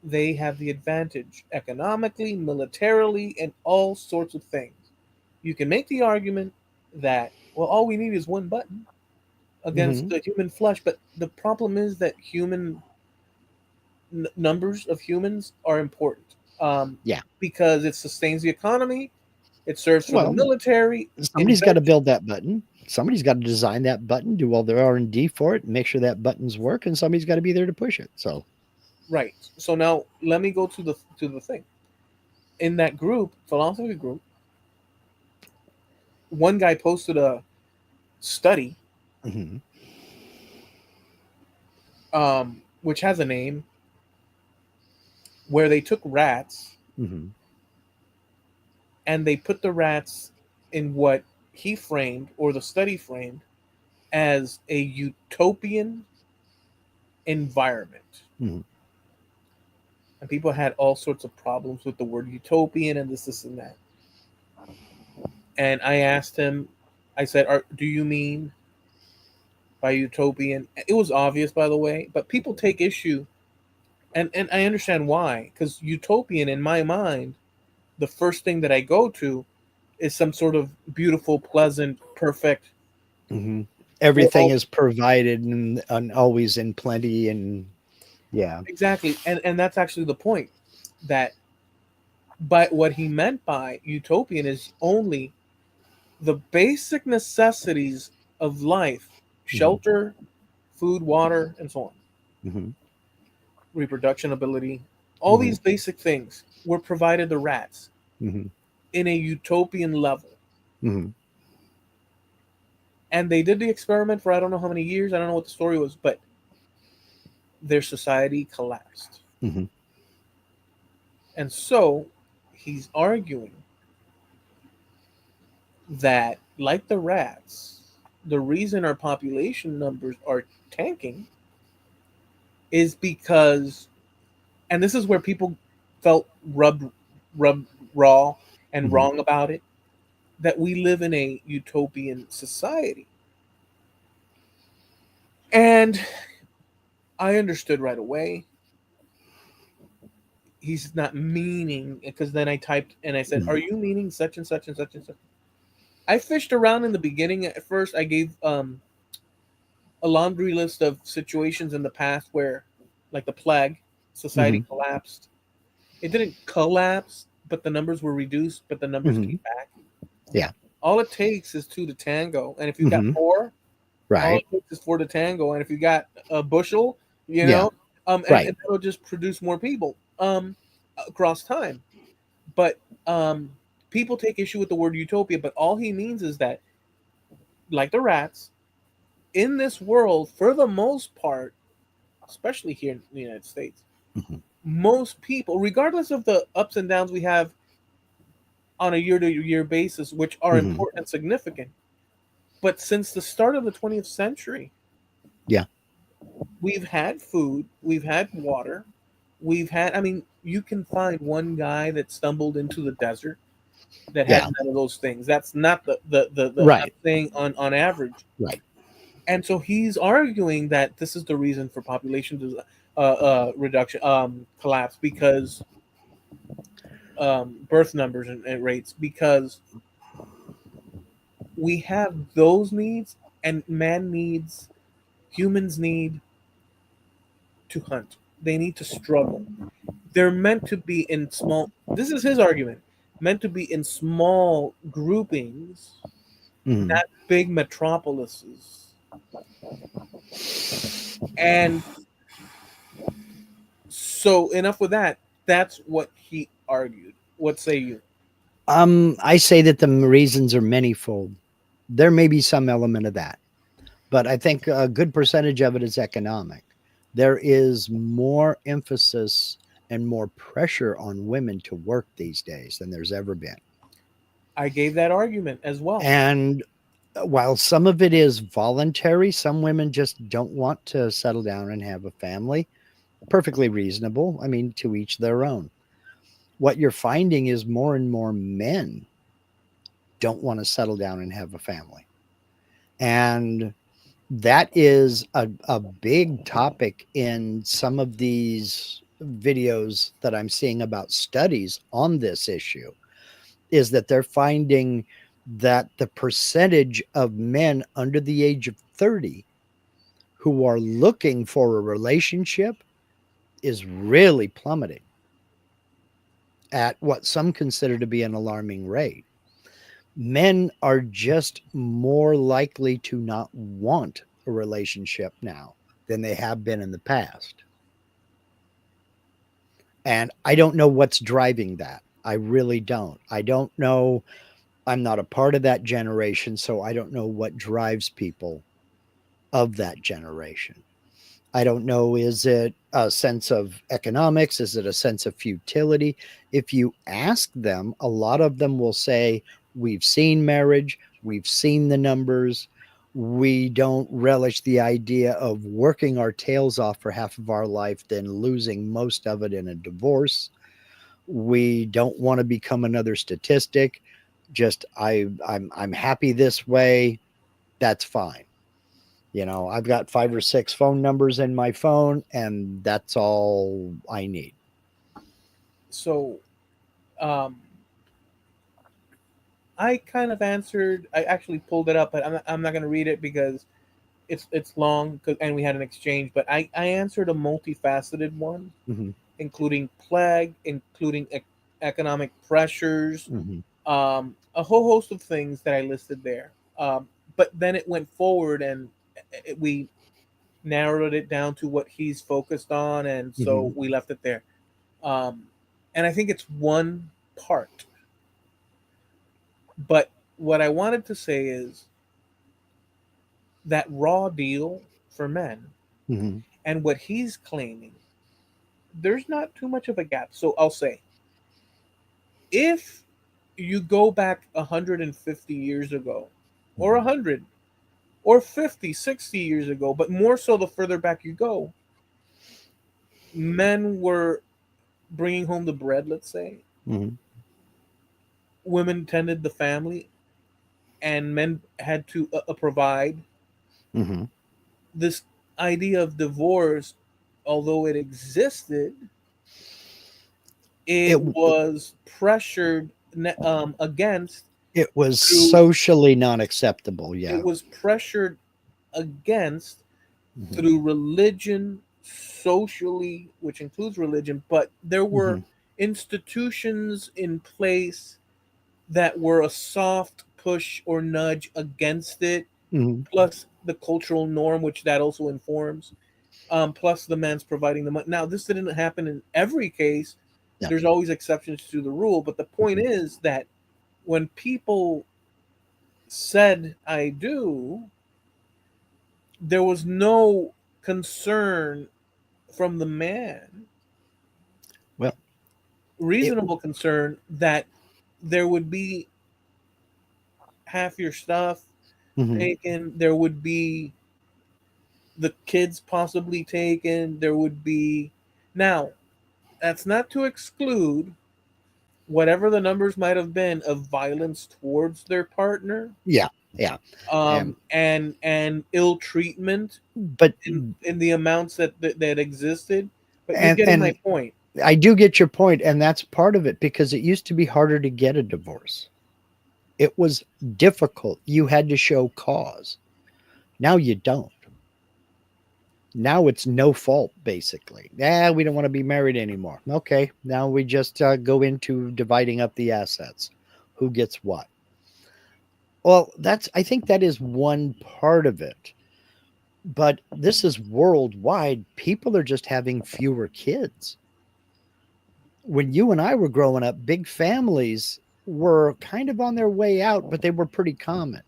[SPEAKER 1] they have the advantage economically, militarily, and all sorts of things. You can make the argument that, well, all we need is one button against
[SPEAKER 2] Hmm.
[SPEAKER 1] the human flesh, but the problem is that numbers of humans are important,
[SPEAKER 2] Yeah.
[SPEAKER 1] because it sustains the economy, it serves for the
[SPEAKER 2] Well,
[SPEAKER 1] military,
[SPEAKER 2] somebody's got to
[SPEAKER 1] invention.
[SPEAKER 2] build that button. Somebody's got to design that button, do all their R&D for it, and make sure that buttons work, and somebody's got to be there to push it. So,
[SPEAKER 1] Right. So now let me go to the thing. In that group, philosophy group, one guy posted a study,
[SPEAKER 2] mhm.
[SPEAKER 1] which has a name, where they took rats
[SPEAKER 2] Mhm.
[SPEAKER 1] and they put the rats in what he framed, or the study framed, as a utopian environment.
[SPEAKER 2] Mhm.
[SPEAKER 1] And people had all sorts of problems with the word utopian and this and that. And I asked him, I said, do you mean by utopian? It was obvious, by the way, but people take issue, and I understand why. Because utopian, in my mind, the first thing that I go to is some sort of beautiful, pleasant, perfect.
[SPEAKER 2] Mhm.
[SPEAKER 1] We're
[SPEAKER 2] Everything
[SPEAKER 1] all
[SPEAKER 2] is provided and always in plenty, and yeah.
[SPEAKER 1] exactly, and that's actually the point. That but what he meant by utopian is only the basic necessities of life:
[SPEAKER 2] Mhm.
[SPEAKER 1] shelter, food, water, and so on,
[SPEAKER 2] Mhm.
[SPEAKER 1] reproduction ability. All
[SPEAKER 2] Mhm.
[SPEAKER 1] these basic things were provided the rats
[SPEAKER 2] Mhm.
[SPEAKER 1] in a utopian level.
[SPEAKER 2] Mhm.
[SPEAKER 1] And they did the experiment for I don't know how many years. I don't know what the story was, but their society collapsed.
[SPEAKER 2] Mhm.
[SPEAKER 1] And so he's arguing that, like the rats, the reason our population numbers are tanking is because, and this is where people felt rubbed raw and
[SPEAKER 2] Mhm.
[SPEAKER 1] wrong about it, that we live in a utopian society. And I understood right away he's not meaning, because then I typed and I said, "Are
[SPEAKER 2] Mhm.
[SPEAKER 1] you meaning such and such and such and such?" I fished around in the beginning. At first, I gave a laundry list of situations in the past where, like the plague, society
[SPEAKER 2] Mhm.
[SPEAKER 1] collapsed. It didn't collapse, but the numbers were reduced, but the numbers came
[SPEAKER 2] Mhm.
[SPEAKER 1] back.
[SPEAKER 2] Yeah.
[SPEAKER 1] All it takes is two to tango, and if you got
[SPEAKER 2] Mhm.
[SPEAKER 1] four, all
[SPEAKER 2] Right.
[SPEAKER 1] it takes is four to tango, and if you got a bushel, you
[SPEAKER 2] Yeah.
[SPEAKER 1] know, and
[SPEAKER 2] Right.
[SPEAKER 1] that'll just produce more people across time. But um, people take issue with the word utopia, but all he means is that, like the rats, in this world, for the most part, especially here in the United States,
[SPEAKER 2] Mhm.
[SPEAKER 1] most people, regardless of the ups and downs we have on a year to year basis, which are
[SPEAKER 2] Mhm.
[SPEAKER 1] important and significant, but since the start of the 20th century,
[SPEAKER 2] Yeah.
[SPEAKER 1] we've had food, we've had water, we've had, I mean, you can find one guy that stumbled into the desert that had
[SPEAKER 2] Yeah.
[SPEAKER 1] none of those things. That's not I'm
[SPEAKER 2] Right.
[SPEAKER 1] saying on average.
[SPEAKER 2] Right.
[SPEAKER 1] And so he's arguing that this is the reason for population reduction, collapse, because birth numbers and rates, because we have those needs, and man needs, humans need to hunt. They need to struggle. They're meant to be in small. This is his argument. Meant to be in small groupings,
[SPEAKER 2] Mhm.
[SPEAKER 1] not big metropolises. And so, enough with that. That's what he argued. What say you?
[SPEAKER 2] I say that the reasons are manyfold. There may be some element of that, but I think a good percentage of it is economic. There is more emphasis and more pressure on women to work these days than there's ever been.
[SPEAKER 1] I gave that argument as well.
[SPEAKER 2] And while some of it is voluntary, some women just don't want to settle down and have a family. Perfectly reasonable. I mean, to each their own. What you're finding is more and more men don't want to settle down and have a family. And that is a big topic in some of these videos that I'm seeing about studies on this issue, is that they're finding that the percentage of men under the age of 30 who are looking for a relationship is really plummeting at what some consider to be an alarming rate. Men are just more likely to not want a relationship now than they have been in the past. And I don't know what's driving that. I really don't. I don't know. I'm not a part of that generation, so I don't know what drives people of that generation. I don't know, is it a sense of economics? Is it a sense of futility? If you ask them, a lot of them will say, we've seen marriage, we've seen the numbers, we don't relish the idea of working our tails off for half of our life, then losing most of it in a divorce. We don't want to become another statistic. Just I'm happy this way. That's fine. I've got 5 or 6 phone numbers in my phone, and that's all I need.
[SPEAKER 1] So, um, I kind of answered. I actually pulled it up, but I'm not going to read it because it's long. And we had an exchange. But I answered a multifaceted one,
[SPEAKER 2] Hmm.
[SPEAKER 1] including plague, including economic pressures,
[SPEAKER 2] Hmm.
[SPEAKER 1] a whole host of things that I listed there. But then it went forward, and we narrowed it down to what he's focused on, and so
[SPEAKER 2] Hmm.
[SPEAKER 1] we left it there. Um, and I think it's one part. But what I wanted to say is that raw deal for men
[SPEAKER 2] Hmm.
[SPEAKER 1] and what he's claiming, there's not too much of a gap. So I'll say, if you go back 150 years ago, or
[SPEAKER 2] Hmm.
[SPEAKER 1] 100, or 50, 60 years ago, but more so the further back you go, men were bringing home the bread, let's say.
[SPEAKER 2] Hmm.
[SPEAKER 1] Women tended the family, and men had to provide.
[SPEAKER 2] Hmm.
[SPEAKER 1] This idea of divorce, although it existed,
[SPEAKER 2] It
[SPEAKER 1] it was pressured against
[SPEAKER 2] it was
[SPEAKER 1] through
[SPEAKER 2] socially not acceptable.
[SPEAKER 1] it
[SPEAKER 2] Yeah.
[SPEAKER 1] was pressured against
[SPEAKER 2] Hmm.
[SPEAKER 1] through religion, socially, which includes religion, but there were
[SPEAKER 2] Hmm.
[SPEAKER 1] institutions in place that were a soft push or nudge against it,
[SPEAKER 2] Hmm.
[SPEAKER 1] plus the cultural norm, which that also informs, plus the man's providing the money. Now, this didn't happen in every case.
[SPEAKER 2] No.
[SPEAKER 1] There's always exceptions to the rule, but the point
[SPEAKER 2] Hmm.
[SPEAKER 1] is that when people said "I do," there was no concern from the man,
[SPEAKER 2] Well, it.
[SPEAKER 1] reasonable concern that there would be half your stuff
[SPEAKER 2] Hmm.
[SPEAKER 1] taken, there would be the kids possibly taken, there would be. Now, that's not to exclude whatever the numbers might have been of violence towards their partner,
[SPEAKER 2] Yeah. Yeah. Um,
[SPEAKER 1] and ill treatment
[SPEAKER 2] but
[SPEAKER 1] in the amounts that existed. But you're getting my
[SPEAKER 2] and
[SPEAKER 1] point.
[SPEAKER 2] I do get your point, and that's part of it because it used to be harder to get a divorce. It was difficult. You had to show cause. Now you don't. Now it's no fault, basically. Yeah, we don't want to be married anymore. Okay, now we just go into dividing up the assets. Who gets what? Well, I think that is one part of it. But this is worldwide. People are just having fewer kids. When you and I were growing up, big families were kind of on their way out, but they were pretty common.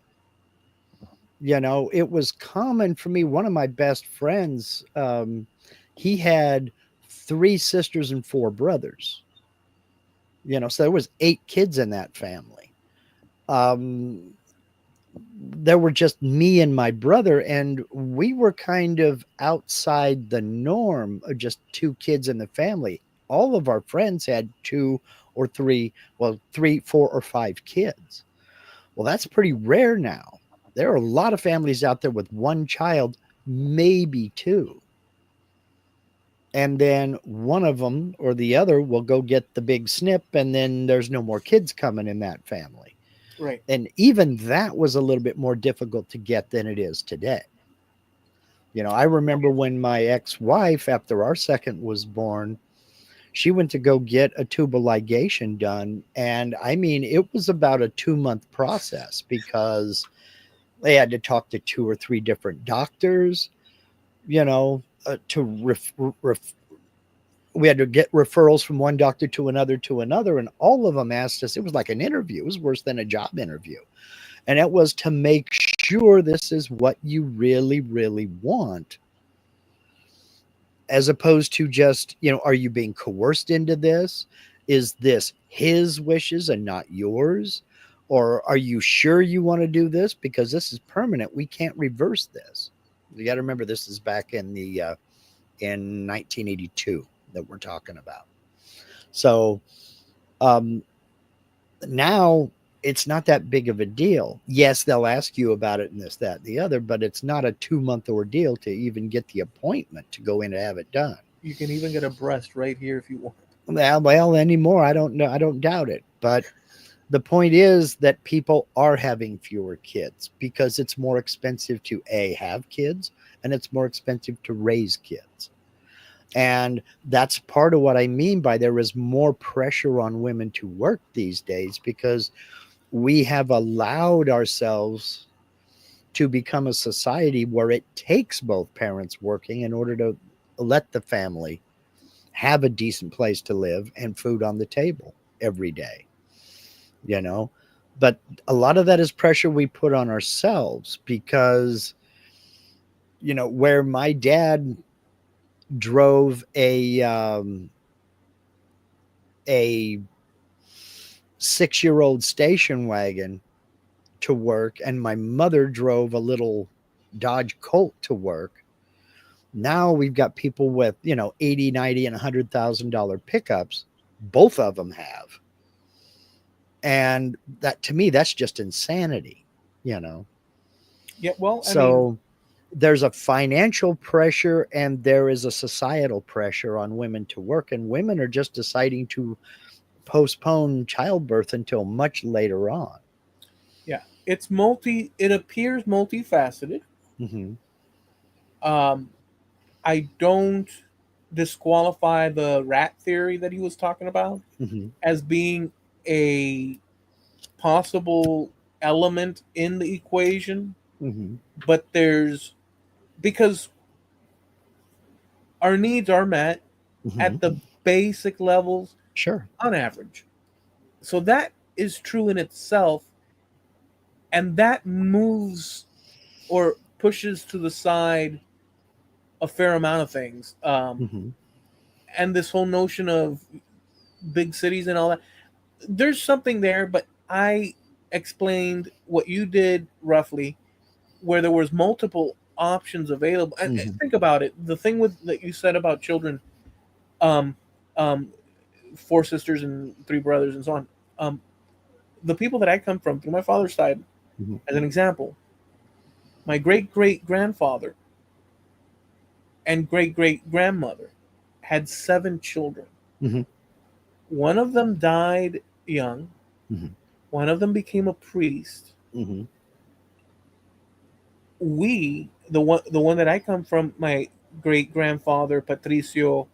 [SPEAKER 2] It was common for me. One of my best friends, he had 3 sisters and 4 brothers. So there was 8 kids in that family. Um, there were just me and my brother, and we were kind of outside the norm of just 2 kids in the family. All of our friends had 2 or 3, well, 3, 4, or 5 kids. Well, that's pretty rare now. There are a lot of families out there with one child, maybe two. And then one of them or the other will go get the big snip, and then there's no more kids coming in that family.
[SPEAKER 1] Right.
[SPEAKER 2] And even that was a little bit more difficult to get than it is today. I remember when my ex wife, after our second was born, she went to go get a tubal ligation done. And I mean, it was about a 2-month process because they had to talk to 2 or 3 different doctors, we had to get referrals from one doctor to another. And all of them asked us, it was like an interview. It was worse than a job interview. And it was to make sure this is what you really, really want as opposed to just, are you being coerced into this? Is this his wishes and not yours? Or are you sure you want to do this? Because this is permanent. We can't reverse this. You got to remember, this is back in 1982 that we're talking about. So um, now it's not that big of a deal. Yes, they'll ask you about it and this, that, and the other, but it's not a 2 month ordeal to even get the appointment to go in and have it done.
[SPEAKER 1] You can even get a breast right here if you want.
[SPEAKER 2] Well, anymore, I don't know. I don't doubt it. But the point is that people are having fewer kids because it's more expensive to have kids, and it's more expensive to raise kids. And that's part of what I mean by there is more pressure on women to work these days, because we have allowed ourselves to become a society where it takes both parents working in order to let the family have a decent place to live and food on the table every day, you know. But a lot of that is pressure we put on ourselves because, where my dad drove a 6-year-old station wagon to work, and my mother drove a little Dodge Colt to work. Now we've got people with, 80, 90, and $100,000 pickups. Both of them have. And that, to me, that's just insanity, you know.
[SPEAKER 1] Yeah, well, I mean,
[SPEAKER 2] So there's a financial pressure and there is a societal pressure on women to work, and women are just deciding to postpone childbirth until much later on.
[SPEAKER 1] yeah, it appears multifaceted.
[SPEAKER 2] Hmm.
[SPEAKER 1] Um, I don't disqualify the rat theory that he was talking about
[SPEAKER 2] Hmm.
[SPEAKER 1] as being a possible element in the equation,
[SPEAKER 2] Hmm.
[SPEAKER 1] but there's because our needs are met
[SPEAKER 2] Hmm.
[SPEAKER 1] at the basic levels
[SPEAKER 2] Sure.
[SPEAKER 1] on average. So that is true in itself, and that moves or pushes to the side a fair amount of things.
[SPEAKER 2] Hmm.
[SPEAKER 1] And this whole notion of big cities and all that, there's something there, but I explained what you did roughly, where there was multiple options available. And
[SPEAKER 2] Hmm.
[SPEAKER 1] think about it. The thing with that you said about children, um, um, four sisters and three brothers and so on. Um, the people that I come from through my father's side,
[SPEAKER 2] Hmm.
[SPEAKER 1] as an example, my great great grandfather and great great grandmother had seven children.
[SPEAKER 2] Hmm.
[SPEAKER 1] One of them died young.
[SPEAKER 2] Hmm.
[SPEAKER 1] One of them became a priest.
[SPEAKER 2] Hmm.
[SPEAKER 1] The one that I come from, my great grandfather Patricio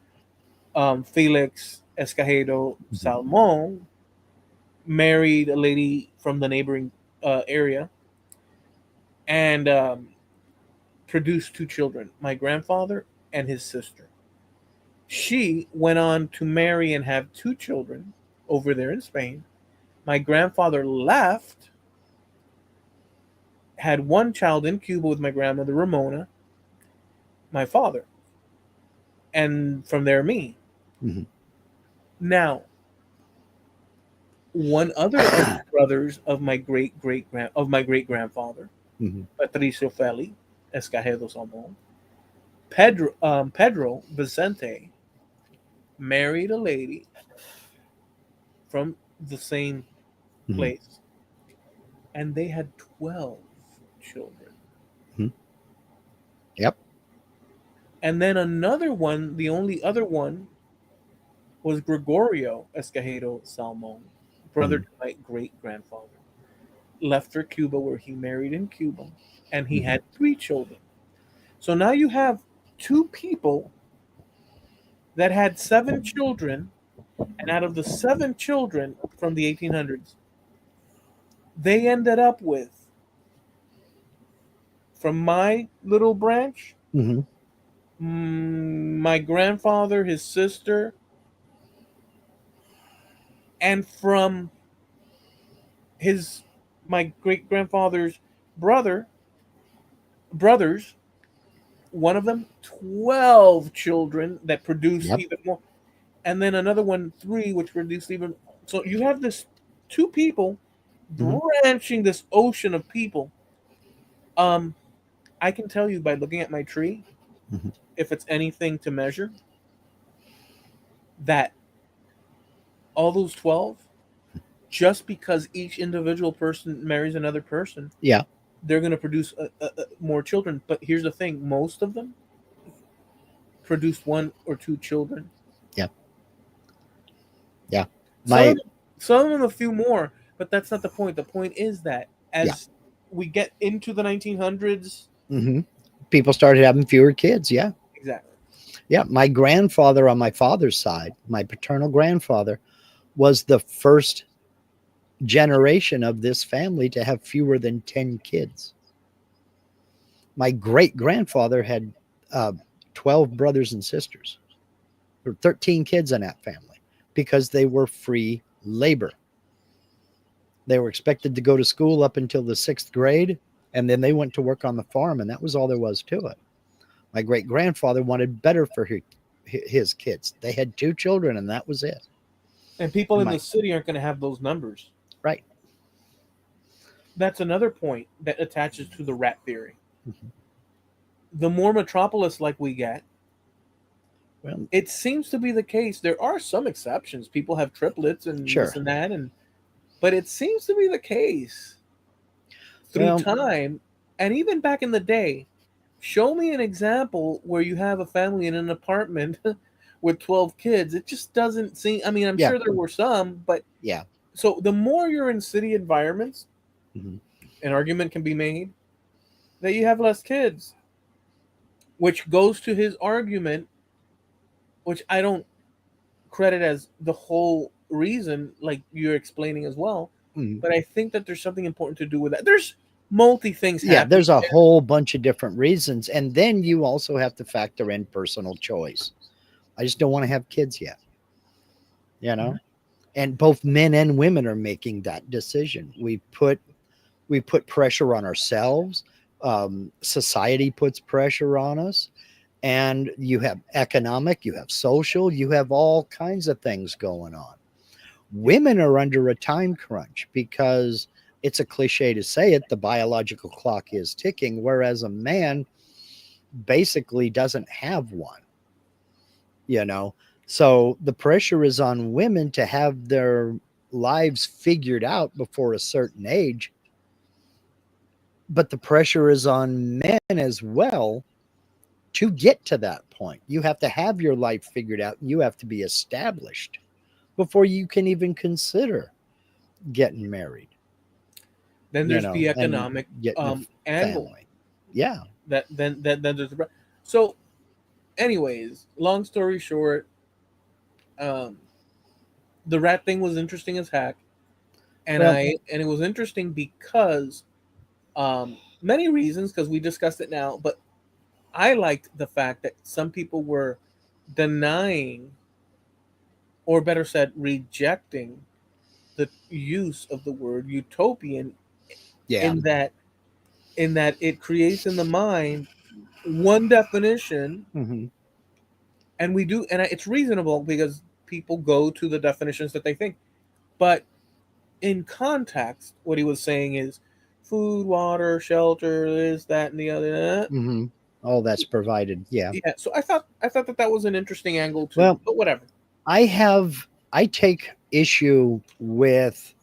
[SPEAKER 1] Felix Escajedo
[SPEAKER 2] Hmm.
[SPEAKER 1] Salmon married a lady from the neighboring area and produced two children, my grandfather and his sister. She went on to marry and have two children over there in Spain. My grandfather left, had one child in Cuba with my grandmother Ramona, my father, and from there me.
[SPEAKER 2] Hmm.
[SPEAKER 1] Now, one other of the brothers of my great grandfather,
[SPEAKER 2] Hmm.
[SPEAKER 1] Patricio Feli Escajedo Salmon, Pedro Vicente, married a lady from the same
[SPEAKER 2] Hmm.
[SPEAKER 1] place, and they had 12 children.
[SPEAKER 2] Hmm. Yep.
[SPEAKER 1] And then another one, the only other one, was Gregorio Escajedo Salmon, brother
[SPEAKER 2] Hmm.
[SPEAKER 1] to my great grandfather. Left for Cuba, where he married in Cuba, and he
[SPEAKER 2] Hmm.
[SPEAKER 1] had three children. So now you have two people that had seven children, and out of the seven children from the 1800s, they ended up with, from my little branch,
[SPEAKER 2] Hmm.
[SPEAKER 1] my grandfather, his sister, and from his my great grandfather's brother brothers One of them, 12 children that produce
[SPEAKER 2] Yep.
[SPEAKER 1] even more. And then another one, three, which produce even. So you have this two people
[SPEAKER 2] Hmm.
[SPEAKER 1] branching this ocean of people. Um, I can tell you by looking at my tree,
[SPEAKER 2] Hmm.
[SPEAKER 1] if it's anything to measure, that all those 12, just because each individual person marries another person,
[SPEAKER 2] Yeah.
[SPEAKER 1] they're going to produce more children. But here's the thing, most of them produce one or two children.
[SPEAKER 2] Yeah. Yeah.
[SPEAKER 1] Some of
[SPEAKER 2] My,
[SPEAKER 1] them, some of them a few more, but that's not the point. The point is that
[SPEAKER 2] yeah.
[SPEAKER 1] as we get into the 1900s,
[SPEAKER 2] Hmm. People started having fewer kids. Yeah.
[SPEAKER 1] exactly.
[SPEAKER 2] Yeah. My grandfather on my father's side, my paternal grandfather, was the first generation of this family to have fewer than 10 kids. My great grandfather had uh, 12 brothers and sisters. There were 13 kids in that family because they were free labor. They were expected to go to school up until the sixth grade, and then they went to work on the farm, and that was all there was to it. My great grandfather wanted better for his kids. They had two children, and that was it.
[SPEAKER 1] And people
[SPEAKER 2] And
[SPEAKER 1] in the
[SPEAKER 2] my
[SPEAKER 1] city aren't going to have those numbers.
[SPEAKER 2] right.
[SPEAKER 1] That's another point that attaches to the rat theory.
[SPEAKER 2] Mhm.
[SPEAKER 1] The more metropolis like we get,
[SPEAKER 2] Well,
[SPEAKER 1] it seems to be the case. There are some exceptions. People have triplets and this
[SPEAKER 2] sure.
[SPEAKER 1] and that, and but it seems to be the case through
[SPEAKER 2] Well,
[SPEAKER 1] time, and even back in the day. Show me an example where you have a family in an apartment with 12 kids. It just doesn't seem. I mean, I'm
[SPEAKER 2] yeah,
[SPEAKER 1] sure there were some, but
[SPEAKER 2] yeah.
[SPEAKER 1] so the more you're in city environments,
[SPEAKER 2] Mhm.
[SPEAKER 1] an argument can be made that you have less kids, which goes to his argument, which I don't credit as the whole reason, like you're explaining as well.
[SPEAKER 2] Mhm.
[SPEAKER 1] But I think that there's something important to do with that. There's multi things
[SPEAKER 2] Yeah,
[SPEAKER 1] happening
[SPEAKER 2] there's a
[SPEAKER 1] there.
[SPEAKER 2] whole bunch of different reasons. And then you also have to factor in personal choice. I just don't want to have kids yet, you
[SPEAKER 1] Mhm.
[SPEAKER 2] know? And both men and women are making that decision. We put pressure on ourselves. Society puts pressure on us, and you have economic, you have social, you have all kinds of things going on. Women are under a time crunch because it's a cliche to say it, the biological clock is ticking, whereas a man basically doesn't have one, you know. So the pressure is on women to have their lives figured out before a certain age, but the pressure is on men as well to get to that point. You have to have your life figured out, and you have to be established before you can even consider getting married,
[SPEAKER 1] Then there's the
[SPEAKER 2] and
[SPEAKER 1] economic
[SPEAKER 2] getting a
[SPEAKER 1] angle
[SPEAKER 2] family. Yeah.
[SPEAKER 1] then there's the so anyways, long story short, um, the rat thing was interesting as heck, and
[SPEAKER 2] Well,
[SPEAKER 1] it was interesting because many reasons because we discussed it now, but I liked the fact that some people were denying, or better said, rejecting the use of the word utopian
[SPEAKER 2] yeah.
[SPEAKER 1] in that it creates in the mind one definition,
[SPEAKER 2] Hmm.
[SPEAKER 1] and we do, and it's reasonable because people go to the definitions that they think, but in context, what he was saying is food, water, shelter, this, that, and the other.
[SPEAKER 2] Hmm. All that's provided. Yeah.
[SPEAKER 1] Yeah, so I thought that that was an interesting angle too,
[SPEAKER 2] Well,
[SPEAKER 1] but whatever.
[SPEAKER 2] I take issue with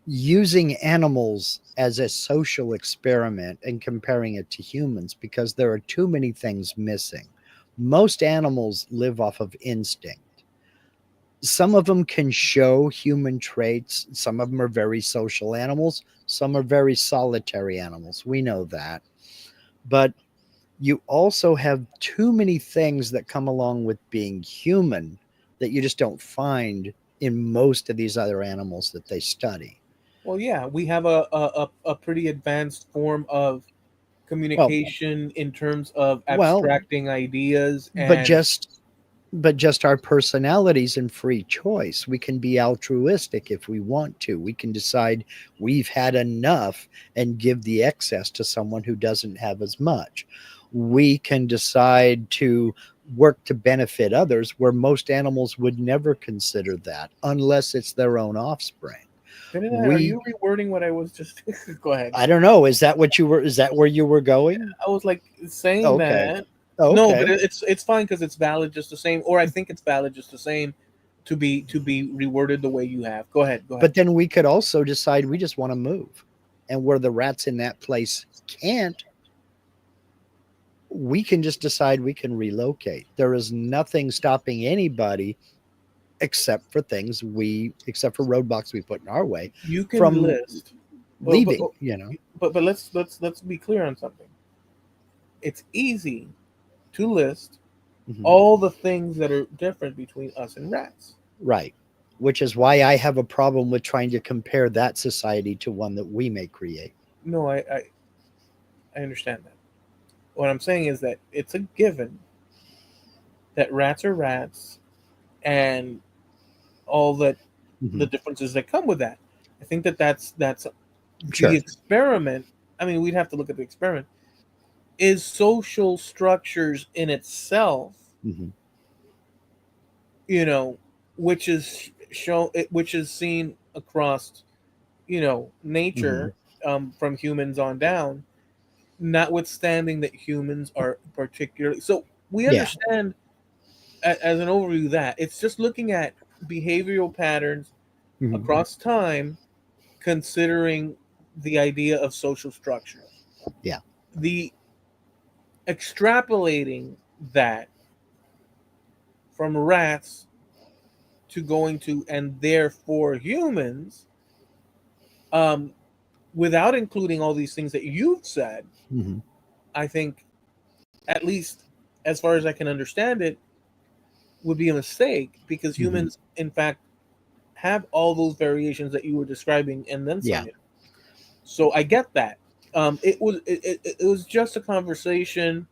[SPEAKER 2] using animals as a social experiment and comparing it to humans because there are too many things missing. Most animals live off of instinct. Some of them can show human traits. Some of them are very social animals. Some are very solitary animals. We know that. But you also have too many things that come along with being human that you just don't find in most of these other animals that they study.
[SPEAKER 1] Well, yeah, we have a pretty advanced form of
[SPEAKER 2] Well,
[SPEAKER 1] communication in terms of
[SPEAKER 2] well,
[SPEAKER 1] abstracting ideas
[SPEAKER 2] but
[SPEAKER 1] and
[SPEAKER 2] just our personalities and free choice. We can be altruistic if we want to. We can decide we've had enough and give the excess to someone who doesn't have as much. we can decide to work to benefit others, where most animals would never consider that unless it's their own offspring.
[SPEAKER 1] Didn't I? Are
[SPEAKER 2] We,
[SPEAKER 1] you rewording what I was just? Go ahead.
[SPEAKER 2] I don't know, is that what you were, is that where you were going?
[SPEAKER 1] I was like saying
[SPEAKER 2] Okay.
[SPEAKER 1] that. No, but
[SPEAKER 2] Okay.
[SPEAKER 1] it's fine because it's valid just the same, or I think it's valid just the same to be reworded the way you have. Go ahead. Go ahead.
[SPEAKER 2] But then we could also decide we just want to move. And where the rats in that place can't, we can just decide we can relocate. There is nothing stopping anybody except for roadblocks we put in our way
[SPEAKER 1] You can
[SPEAKER 2] from
[SPEAKER 1] list, but but
[SPEAKER 2] leaving, you know.
[SPEAKER 1] but let's be clear on something. It's easy to list
[SPEAKER 2] Mhm.
[SPEAKER 1] all the things that are different between us and rats.
[SPEAKER 2] Right. Which is why I have a problem with trying to compare that society to one that we may create.
[SPEAKER 1] No, I understand that. What I'm saying is that it's a given that rats are rats and all that the
[SPEAKER 2] Mhm.
[SPEAKER 1] differences that come with that. I think that that's the
[SPEAKER 2] Sure.
[SPEAKER 1] experiment. I mean, we'd have to look at the experiment. Is social structures in itself,
[SPEAKER 2] Mhm.
[SPEAKER 1] you know, which is which is seen across,
[SPEAKER 2] Mhm.
[SPEAKER 1] nature, from humans on down. Notwithstanding that humans are particularly so, we
[SPEAKER 2] Yeah.
[SPEAKER 1] understand as an overview that it's just looking at behavioral patterns
[SPEAKER 2] Mhm.
[SPEAKER 1] across time, considering the idea of social structures.
[SPEAKER 2] Yeah.
[SPEAKER 1] The extrapolating that from rats to going to and therefore humans, um, without including all these things that you've said,
[SPEAKER 2] Mhm.
[SPEAKER 1] I think, at least as far as I can understand it, would be a mistake because
[SPEAKER 2] Mhm.
[SPEAKER 1] humans, in fact, have all those variations that you were describing and then some.
[SPEAKER 2] Yeah.
[SPEAKER 1] So I get that. It was just a conversation,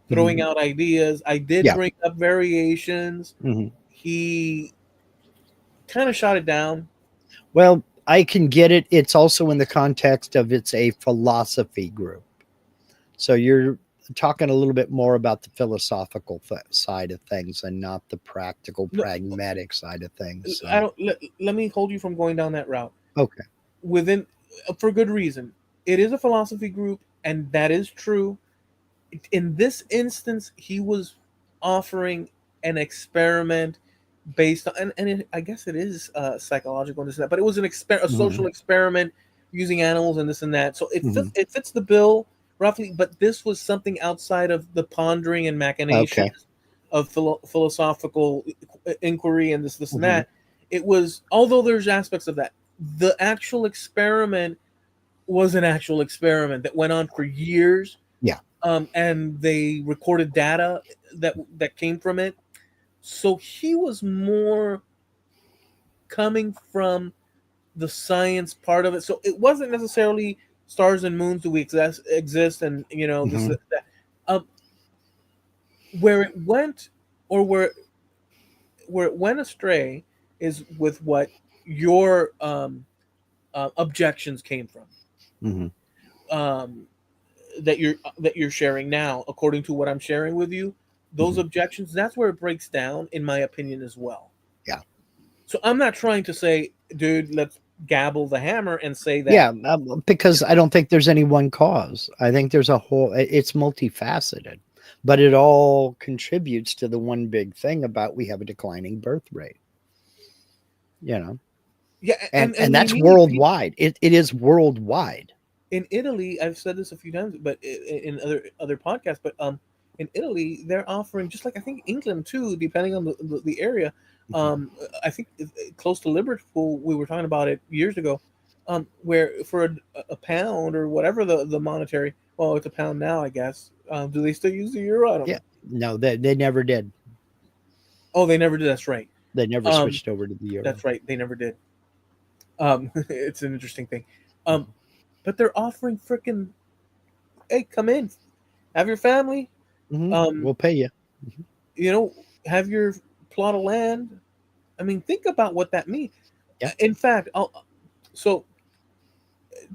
[SPEAKER 1] throwing
[SPEAKER 2] Mhm.
[SPEAKER 1] out ideas. I did
[SPEAKER 2] Yeah.
[SPEAKER 1] bring up variations.
[SPEAKER 2] Mhm.
[SPEAKER 1] He kind of shot it down.
[SPEAKER 2] Well, I can get it. It's also in the context of it's a philosophy group. So you're talking a little bit more about the philosophical side of things and not the practical,
[SPEAKER 1] No,
[SPEAKER 2] pragmatic side of things.
[SPEAKER 1] I
[SPEAKER 2] So,
[SPEAKER 1] don't. Let me hold you from going down that route.
[SPEAKER 2] okay.
[SPEAKER 1] Within, for good reason. It is a philosophy group, and that is true. In this instance, he was offering an experiment based on, I guess it is psychological and this and that, but it was a
[SPEAKER 2] Hmm.
[SPEAKER 1] social experiment using animals and this and that. So
[SPEAKER 2] Hmm.
[SPEAKER 1] it fits the bill roughly, but this was something outside of the pondering and
[SPEAKER 2] Okay.
[SPEAKER 1] machinations of philosophical inquiry and this and
[SPEAKER 2] Hmm.
[SPEAKER 1] that. It was, although there's aspects of that, the actual experiment was an actual experiment that went on for years,
[SPEAKER 2] Yeah.
[SPEAKER 1] and they recorded data that came from it. So he was more coming from the science part of it. So it wasn't necessarily stars and moons do we exist, and this
[SPEAKER 2] Hmm.
[SPEAKER 1] that. Um, where it went, or where it went astray, is with what your objections came from.
[SPEAKER 2] Hmm.
[SPEAKER 1] Um, that you're sharing now, according to what I'm sharing with you, those
[SPEAKER 2] Hmm.
[SPEAKER 1] objections, that's where it breaks down, in my opinion, as well.
[SPEAKER 2] Yeah.
[SPEAKER 1] So I'm not trying to say, dude, let's gabble the hammer and say that.
[SPEAKER 2] Yeah. Because I don't think there's any one cause. I think there's a whole, it's multifaceted, but it all contributes to the one big thing about we have a declining birth rate, you know,
[SPEAKER 1] Yeah,
[SPEAKER 2] and
[SPEAKER 1] and we
[SPEAKER 2] that's
[SPEAKER 1] need people
[SPEAKER 2] worldwide. It is worldwide.
[SPEAKER 1] in Italy. I've said this a few times, but in other podcasts, but in Italy, they're offering, just like I think England too, depending on the area.
[SPEAKER 2] Mhm.
[SPEAKER 1] I think close to Liverpool, we were talking about it years ago, where for a pound or whatever the monetary, well, it's a pound now, I guess. Do they still use the euro? I don't
[SPEAKER 2] Yeah.
[SPEAKER 1] know.
[SPEAKER 2] No, they never did.
[SPEAKER 1] Oh, they never did. That's right.
[SPEAKER 2] They never
[SPEAKER 1] Um,
[SPEAKER 2] switched over to the euro.
[SPEAKER 1] that's right. They never did. It's an interesting thing. Um,
[SPEAKER 2] Mhm.
[SPEAKER 1] but they're offering freaking, hey, come in, have your family,
[SPEAKER 2] Mhm.
[SPEAKER 1] um,
[SPEAKER 2] We'll pay you. Mhm.
[SPEAKER 1] you know, have your plot of land. I mean, think about what that means.
[SPEAKER 2] Yeah.
[SPEAKER 1] In fact, so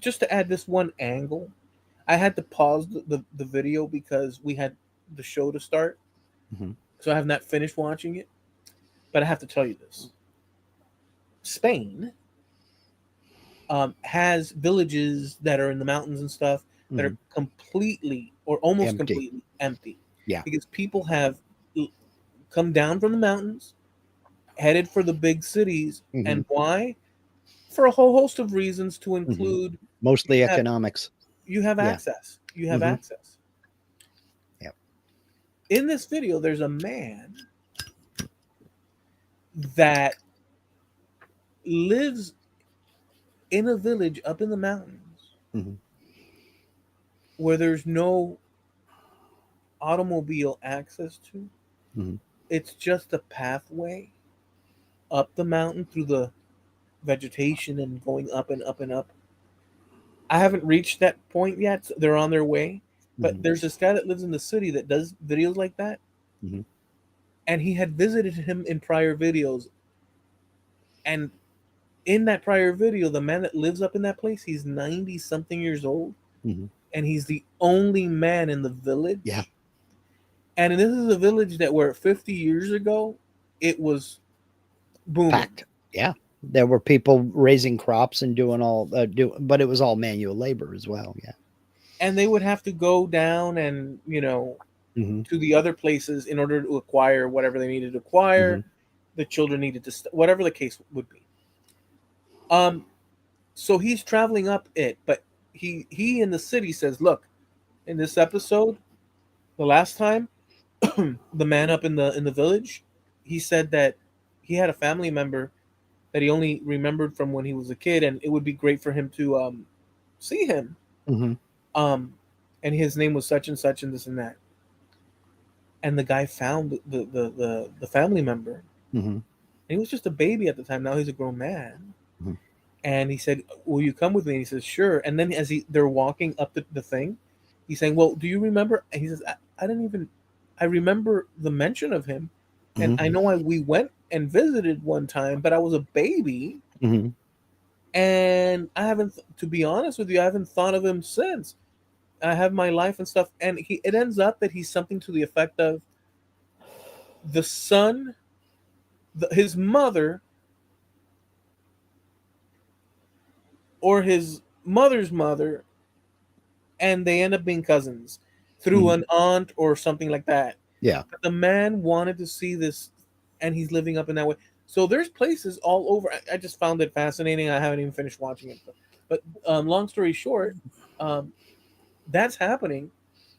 [SPEAKER 1] just to add this one angle, I had to pause the video because we had the show to start,
[SPEAKER 2] Hmm.
[SPEAKER 1] so I have not finished watching it. But I have to tell you this: Spain has villages that are in the mountains and stuff that are
[SPEAKER 2] Hmm.
[SPEAKER 1] completely or almost
[SPEAKER 2] Empty.
[SPEAKER 1] completely empty
[SPEAKER 2] Yeah.
[SPEAKER 1] because people have come down from the mountains, headed for the big cities,
[SPEAKER 2] Hmm.
[SPEAKER 1] and why? For a whole host of reasons, to
[SPEAKER 2] Hmm.
[SPEAKER 1] include you
[SPEAKER 2] Mostly
[SPEAKER 1] have
[SPEAKER 2] economics.
[SPEAKER 1] you have
[SPEAKER 2] Yeah.
[SPEAKER 1] access. You have
[SPEAKER 2] Hmm.
[SPEAKER 1] access.
[SPEAKER 2] Yeah.
[SPEAKER 1] In this video, there's a man that lives in a village up in the mountains
[SPEAKER 2] Hmm.
[SPEAKER 1] where there's no automobile access to.
[SPEAKER 2] Hmm.
[SPEAKER 1] It's just a pathway up the mountain through the vegetation and going up and up and up. I haven't reached that point yet. So they're on their way. But
[SPEAKER 2] Hmm.
[SPEAKER 1] there's this guy that lives in the city that does videos like that.
[SPEAKER 2] Hmm.
[SPEAKER 1] And he had visited him in prior videos. And in that prior video, the man that lives up in that place, he's 90 something years old.
[SPEAKER 2] Hmm.
[SPEAKER 1] And he's the only man in the
[SPEAKER 2] Yeah.
[SPEAKER 1] village. And this is a village that where 50 years ago, it was booming.
[SPEAKER 2] Packed. Yeah. There were people raising crops and doing all but it was all manual labor as well. Yeah.
[SPEAKER 1] And they would have to go down and,
[SPEAKER 2] Hmm.
[SPEAKER 1] to the other places in order to acquire whatever they needed to acquire.
[SPEAKER 2] Hmm.
[SPEAKER 1] The children needed to, whatever the case would be. Um, so he's traveling up it, but he in the city says, "Look, in this episode, the last time, the man up in the village, he said that he had a family member that he only remembered from when he was a kid, and it would be great for him to see him.
[SPEAKER 2] Hmm.
[SPEAKER 1] Um, and his name was such and such, and this and that. And the guy found the family member,
[SPEAKER 2] Hmm.
[SPEAKER 1] and he was just a baby at the time. Now he's a grown man.
[SPEAKER 2] Hmm.
[SPEAKER 1] And he said, "Will you come with me?" And he says, "Sure." And then as they're walking up the thing, he's saying, "Well, do you remember?" And he says, I didn't even. I remember the mention of him, and
[SPEAKER 2] Hmm.
[SPEAKER 1] I know we went and visited one time, but I was a baby,
[SPEAKER 2] Hmm.
[SPEAKER 1] and I haven't. To be honest with you, I haven't thought of him since. I have my life and stuff, and it ends up that he's something to the effect of the son, his mother, or his mother's mother, and they end up being cousins through
[SPEAKER 2] Hmm.
[SPEAKER 1] an aunt or something like that.
[SPEAKER 2] Yeah.
[SPEAKER 1] But the man wanted to see this, and he's living up in that way. So there's places all over. I just found it fascinating. I haven't even finished watching it, but long story short, um, that's happening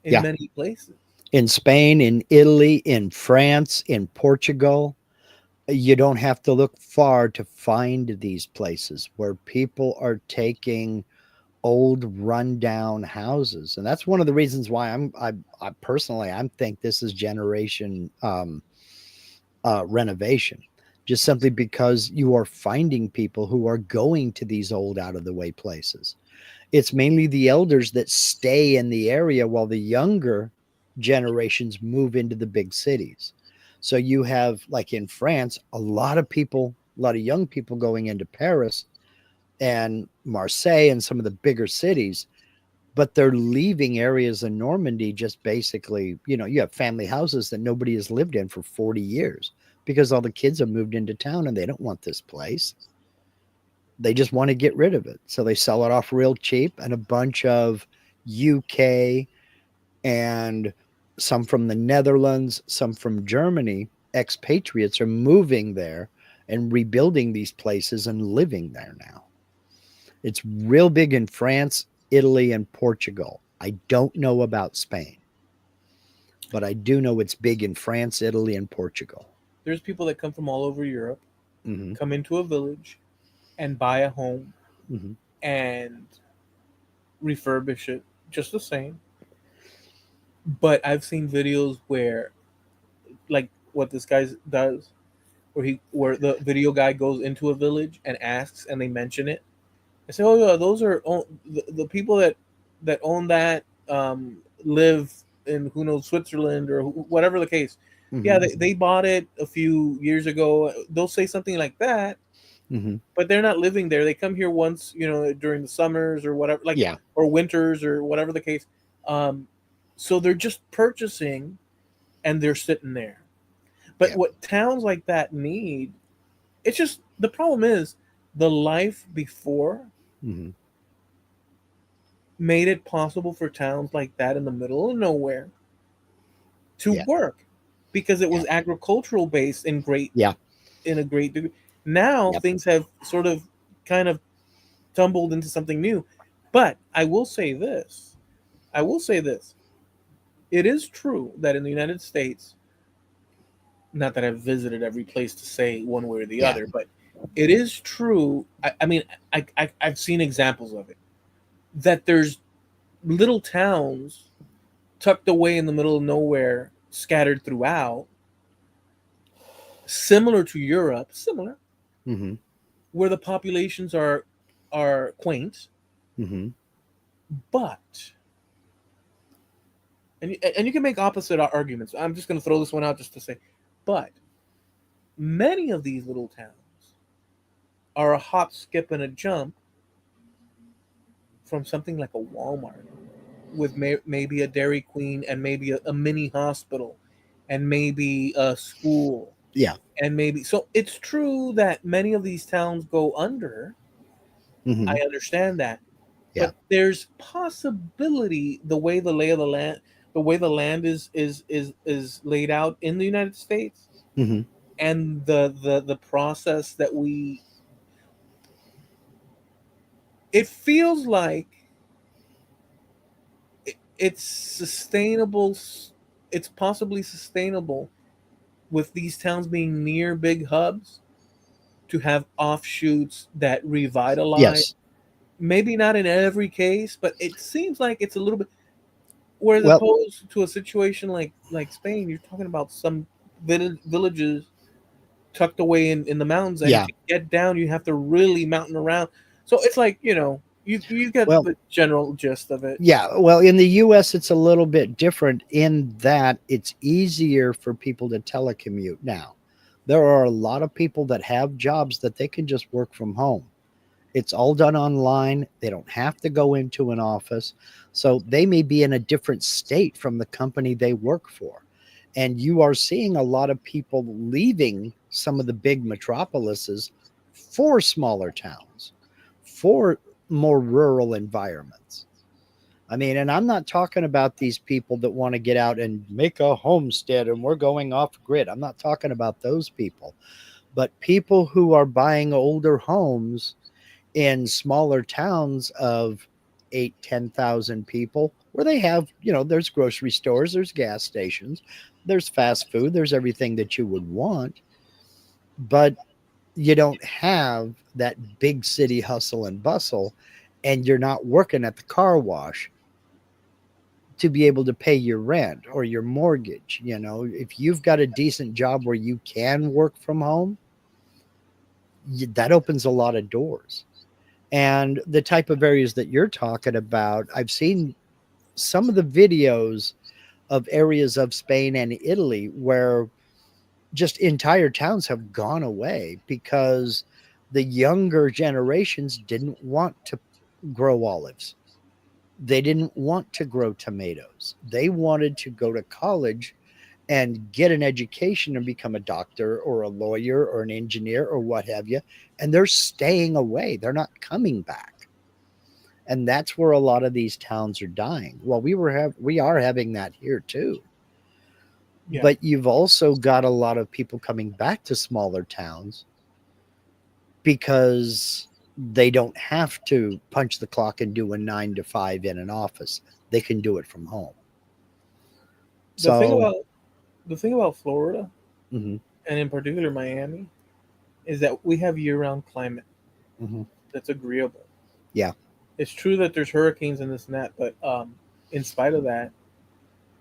[SPEAKER 1] in
[SPEAKER 2] Yeah.
[SPEAKER 1] many places.
[SPEAKER 2] In Spain, in Italy, in France, in Portugal, you don't have to look far to find these places where people are taking old rundown houses, and that's one of the reasons why I personally I think this is generation renovation, just simply because you are finding people who are going to these old out of the way places. It's mainly the elders that stay in the area while the younger generations move into the big cities. So you have, like in France, a lot of people, a lot of young people going into Paris and Marseille and some of the bigger cities, but they're leaving areas in Normandy just basically, you have family houses that nobody has lived in for 40 years because all the kids have moved into town and they don't want this place. They just want to get rid of it. So they sell it off real cheap, and a bunch of UK and some from the Netherlands, some from Germany, expatriates are moving there and rebuilding these places and living there now. It's real big in France, Italy, and Portugal. I don't know about Spain, but I do know it's big in France, Italy, and Portugal.
[SPEAKER 1] There's people that come from all over Europe,
[SPEAKER 2] Hmm.
[SPEAKER 1] come into a village, and buy a home
[SPEAKER 2] Hmm.
[SPEAKER 1] and refurbish it just the same. But I've seen videos where, like what this guy does, where the video guy goes into a village and asks, and they mention it. I say, "Oh yeah, those are the people that own that live in who knows Switzerland or whatever the case. Yeah,
[SPEAKER 2] Hmm.
[SPEAKER 1] they bought it a few years ago." They'll say something like that,
[SPEAKER 2] Hmm.
[SPEAKER 1] but they're not living there. They come here once, during the summers or whatever, like,
[SPEAKER 2] Yeah.
[SPEAKER 1] or winters or whatever the case. Um, so they're just purchasing and they're sitting there. But
[SPEAKER 2] Yeah.
[SPEAKER 1] what towns like that need, it's just the problem is the life before
[SPEAKER 2] Hmm.
[SPEAKER 1] made it possible for towns like that in the middle of nowhere to
[SPEAKER 2] Yeah.
[SPEAKER 1] work because it
[SPEAKER 2] Yeah.
[SPEAKER 1] was agricultural based
[SPEAKER 2] Yeah.
[SPEAKER 1] in a great degree. Now
[SPEAKER 2] Yep.
[SPEAKER 1] things have sort of kind of tumbled into something new. But I will say this. I will say this. It is true that in the United States, not that I've visited every place to say one way or the
[SPEAKER 2] Yeah.
[SPEAKER 1] other, but it is true. I mean, I've seen examples of it that there's little towns tucked away in the middle of nowhere, scattered throughout, similar to Europe, similar,
[SPEAKER 2] Hmm.
[SPEAKER 1] where the populations are quaint,
[SPEAKER 2] Hmm.
[SPEAKER 1] but and you can make opposite arguments. I'm just going to throw this one out just to say, but many of these little towns are a hop, skip, and a jump from something like a Walmart with maybe a Dairy Queen and maybe a mini hospital and maybe a school
[SPEAKER 2] Yeah.
[SPEAKER 1] and maybe so it's true that many of these towns go under. I
[SPEAKER 2] Hmm.
[SPEAKER 1] understand that,
[SPEAKER 2] Yeah.
[SPEAKER 1] but there's possibility the way the land is laid out in the United States
[SPEAKER 2] Hmm.
[SPEAKER 1] and the process that we it feels like it's sustainable. It's possibly sustainable with these towns being near big hubs to have offshoots that revitalize.
[SPEAKER 2] Yes.
[SPEAKER 1] Maybe not in every case, but it seems like it's a little bit. Whereas
[SPEAKER 2] Well,
[SPEAKER 1] opposed to a situation like Spain, you're talking about some villages tucked away in the mountains, and
[SPEAKER 2] yeah.
[SPEAKER 1] to get down, you have to really mountain around. So it's like you get
[SPEAKER 2] Well,
[SPEAKER 1] the general gist of it.
[SPEAKER 2] yeah. Well, in the US, it's a little bit different in that it's easier for people to telecommute now. There are a lot of people that have jobs that they can just work from home. It's all done online. They don't have to go into an office. So they may be in a different state from the company they work for. And you are seeing a lot of people leaving some of the big metropolises for smaller towns, for more rural environments. I mean, and I'm not talking about these people that want to get out and make a homestead and we're going off grid. I'm not talking about those people, but people who are buying older homes in smaller towns of 8, 10,000 people where they have, there's grocery stores, there's gas stations, there's fast food, there's everything that you would want, but you don't have that big city hustle and bustle, and you're not working at the car wash to be able to pay your rent or your mortgage. If you've got a decent job where you can work from home, that opens a lot of doors. And the type of areas that you're talking about, I've seen some of the videos of areas of Spain and Italy where just entire towns have gone away because the younger generations didn't want to grow olives. They didn't want to grow tomatoes. They wanted to go to college and get an education and become a doctor or a lawyer or an engineer or what have you. And they're staying away. They're not coming back. And that's where a lot of these towns are dying. Well, we are having that here too.
[SPEAKER 1] Yeah,
[SPEAKER 2] But you've also got a lot of people coming back to smaller towns because they don't have to punch the clock and do a 9 to 5 in an office. They can do it from home.
[SPEAKER 1] the thing
[SPEAKER 2] So,
[SPEAKER 1] about the thing about Florida
[SPEAKER 2] mhm,
[SPEAKER 1] and in particular Miami is that we have year-round climate
[SPEAKER 2] mhm,
[SPEAKER 1] that's agreeable.
[SPEAKER 2] yeah,
[SPEAKER 1] It's true that there's hurricanes and this and that, but in spite of that,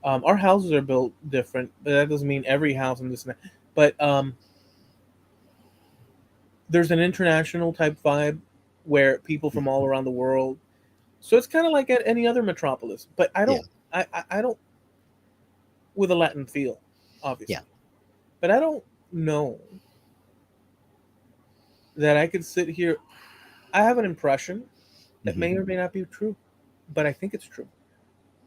[SPEAKER 1] our houses are built different. But that doesn't mean every house and this and that. But there's an international type vibe where people from all around the world. So it's kind of like at any other metropolis. But
[SPEAKER 2] yeah,
[SPEAKER 1] I don't with a Latin feel,
[SPEAKER 2] yeah,
[SPEAKER 1] obviously. But I don't know that I could sit here. I have an impression that
[SPEAKER 2] Hmm.
[SPEAKER 1] may or may not be true, but I think it's true.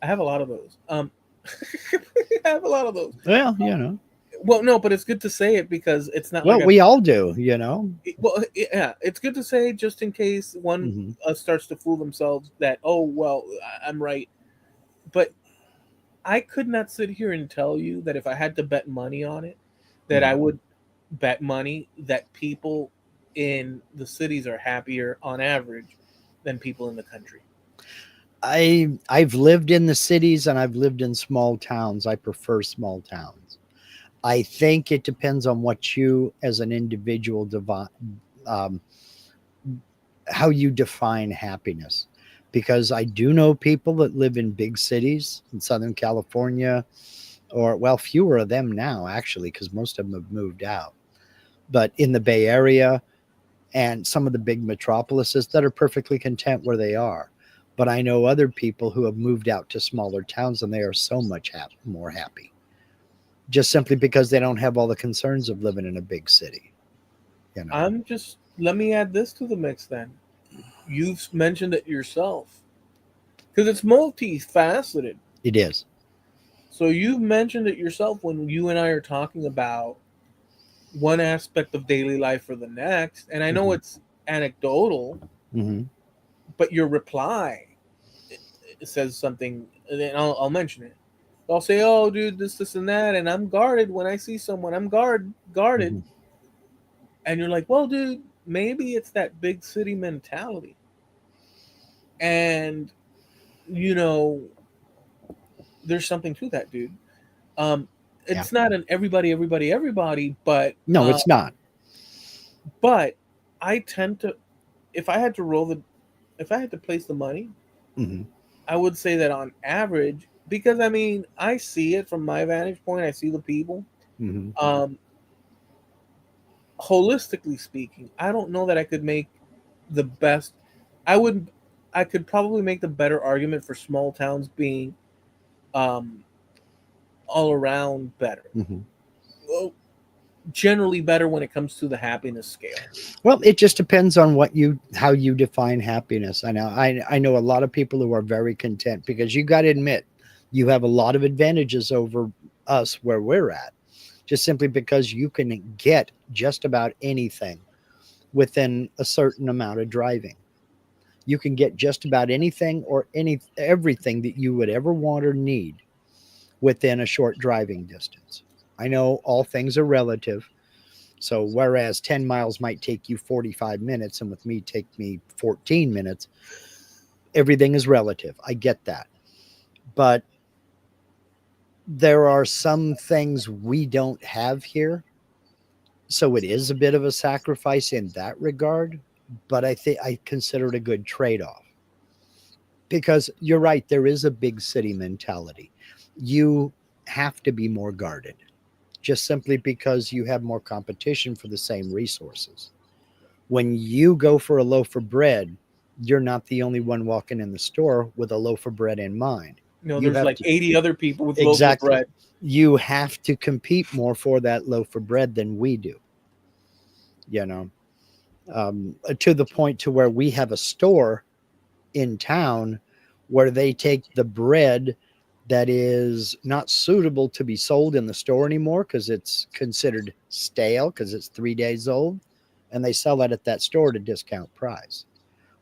[SPEAKER 1] I have a lot of those. I have a lot of those.
[SPEAKER 2] Well, you know,
[SPEAKER 1] Well, no, but it's good to say it because it's not like
[SPEAKER 2] well, we all do, you know.
[SPEAKER 1] well, yeah, it's good to say just in case one
[SPEAKER 2] Hmm.
[SPEAKER 1] starts to fool themselves that, oh, well, I'm right. But I could not sit here and tell you that if I had to bet money on it, that I
[SPEAKER 2] Hmm.
[SPEAKER 1] would bet money that people in the cities are happier on average than people in the country.
[SPEAKER 2] I've lived in the cities and I've lived in small towns. I prefer small towns. I think it depends on what you, as an individual, um, how you define happiness. Because I do know people that live in big cities in Southern California, or well, fewer of them now, actually, because most of them have moved out. But in the Bay Area and some of the big metropolises that are perfectly content where they are. But I know other people who have moved out to smaller towns and they are so much more happy, just simply because they don't have all the concerns of living in a big city. You know,
[SPEAKER 1] Let me add this to the mix then. You've mentioned it yourself because it's multifaceted.
[SPEAKER 2] it is.
[SPEAKER 1] So you've mentioned it yourself when you and I are talking about one aspect of daily life for the next. And I know
[SPEAKER 2] Hmm.
[SPEAKER 1] it's anecdotal,
[SPEAKER 2] Hmm.
[SPEAKER 1] but your reply it says something, and then I'll mention it. I'll say, "Oh, dude, this, and that," and I'm guarded when I see someone. I'm guarded,
[SPEAKER 2] Hmm.
[SPEAKER 1] and you're like, "Well, dude, maybe it's that big city mentality." And you know, there's something to that, dude. Um,
[SPEAKER 2] Yeah.
[SPEAKER 1] it's not an everybody,
[SPEAKER 2] No, it's not.
[SPEAKER 1] but I tend to, if I had to if I had to place the money,
[SPEAKER 2] Hmm.
[SPEAKER 1] I would say that on average, because I mean, I see it from my vantage point. I see the people.
[SPEAKER 2] Hmm.
[SPEAKER 1] Um, Holistically speaking, I don't know that I could make the best. I would, I could probably make the better argument for small towns being um, all around better.
[SPEAKER 2] Hmm.
[SPEAKER 1] Well, generally better when it comes to the happiness scale.
[SPEAKER 2] Well, it just depends on what you, how you define happiness. I know a lot of people who are very content because you got to admit you have a lot of advantages over us where we're at, just simply because you can get just about anything within a certain amount of driving. You can get just about anything or everything that you would ever want or need within a short driving distance. I know all things are relative. So whereas 10 miles might take you 45 minutes and with me take me 14 minutes, everything is relative. I get that. But there are some things we don't have here. So it is a bit of a sacrifice in that regard, but I think I consider it a good trade-off. Because you're right, there is a big city mentality. You have to be more guarded just simply because you have more competition for the same resources. When you go for a loaf of bread, you're not the only one walking in the store with a loaf of bread in mind.
[SPEAKER 1] You know,
[SPEAKER 2] You
[SPEAKER 1] there's
[SPEAKER 2] have
[SPEAKER 1] like
[SPEAKER 2] to,
[SPEAKER 1] 80 other people with loaves of
[SPEAKER 2] exactly.
[SPEAKER 1] bread.
[SPEAKER 2] You have to compete more for that loaf of bread than we do, you know, to the point to where we have a store in town where they take the bread that is not suitable to be sold in the store anymore because it's considered stale because it's 3 days old, and they sell it at that store at a discount price.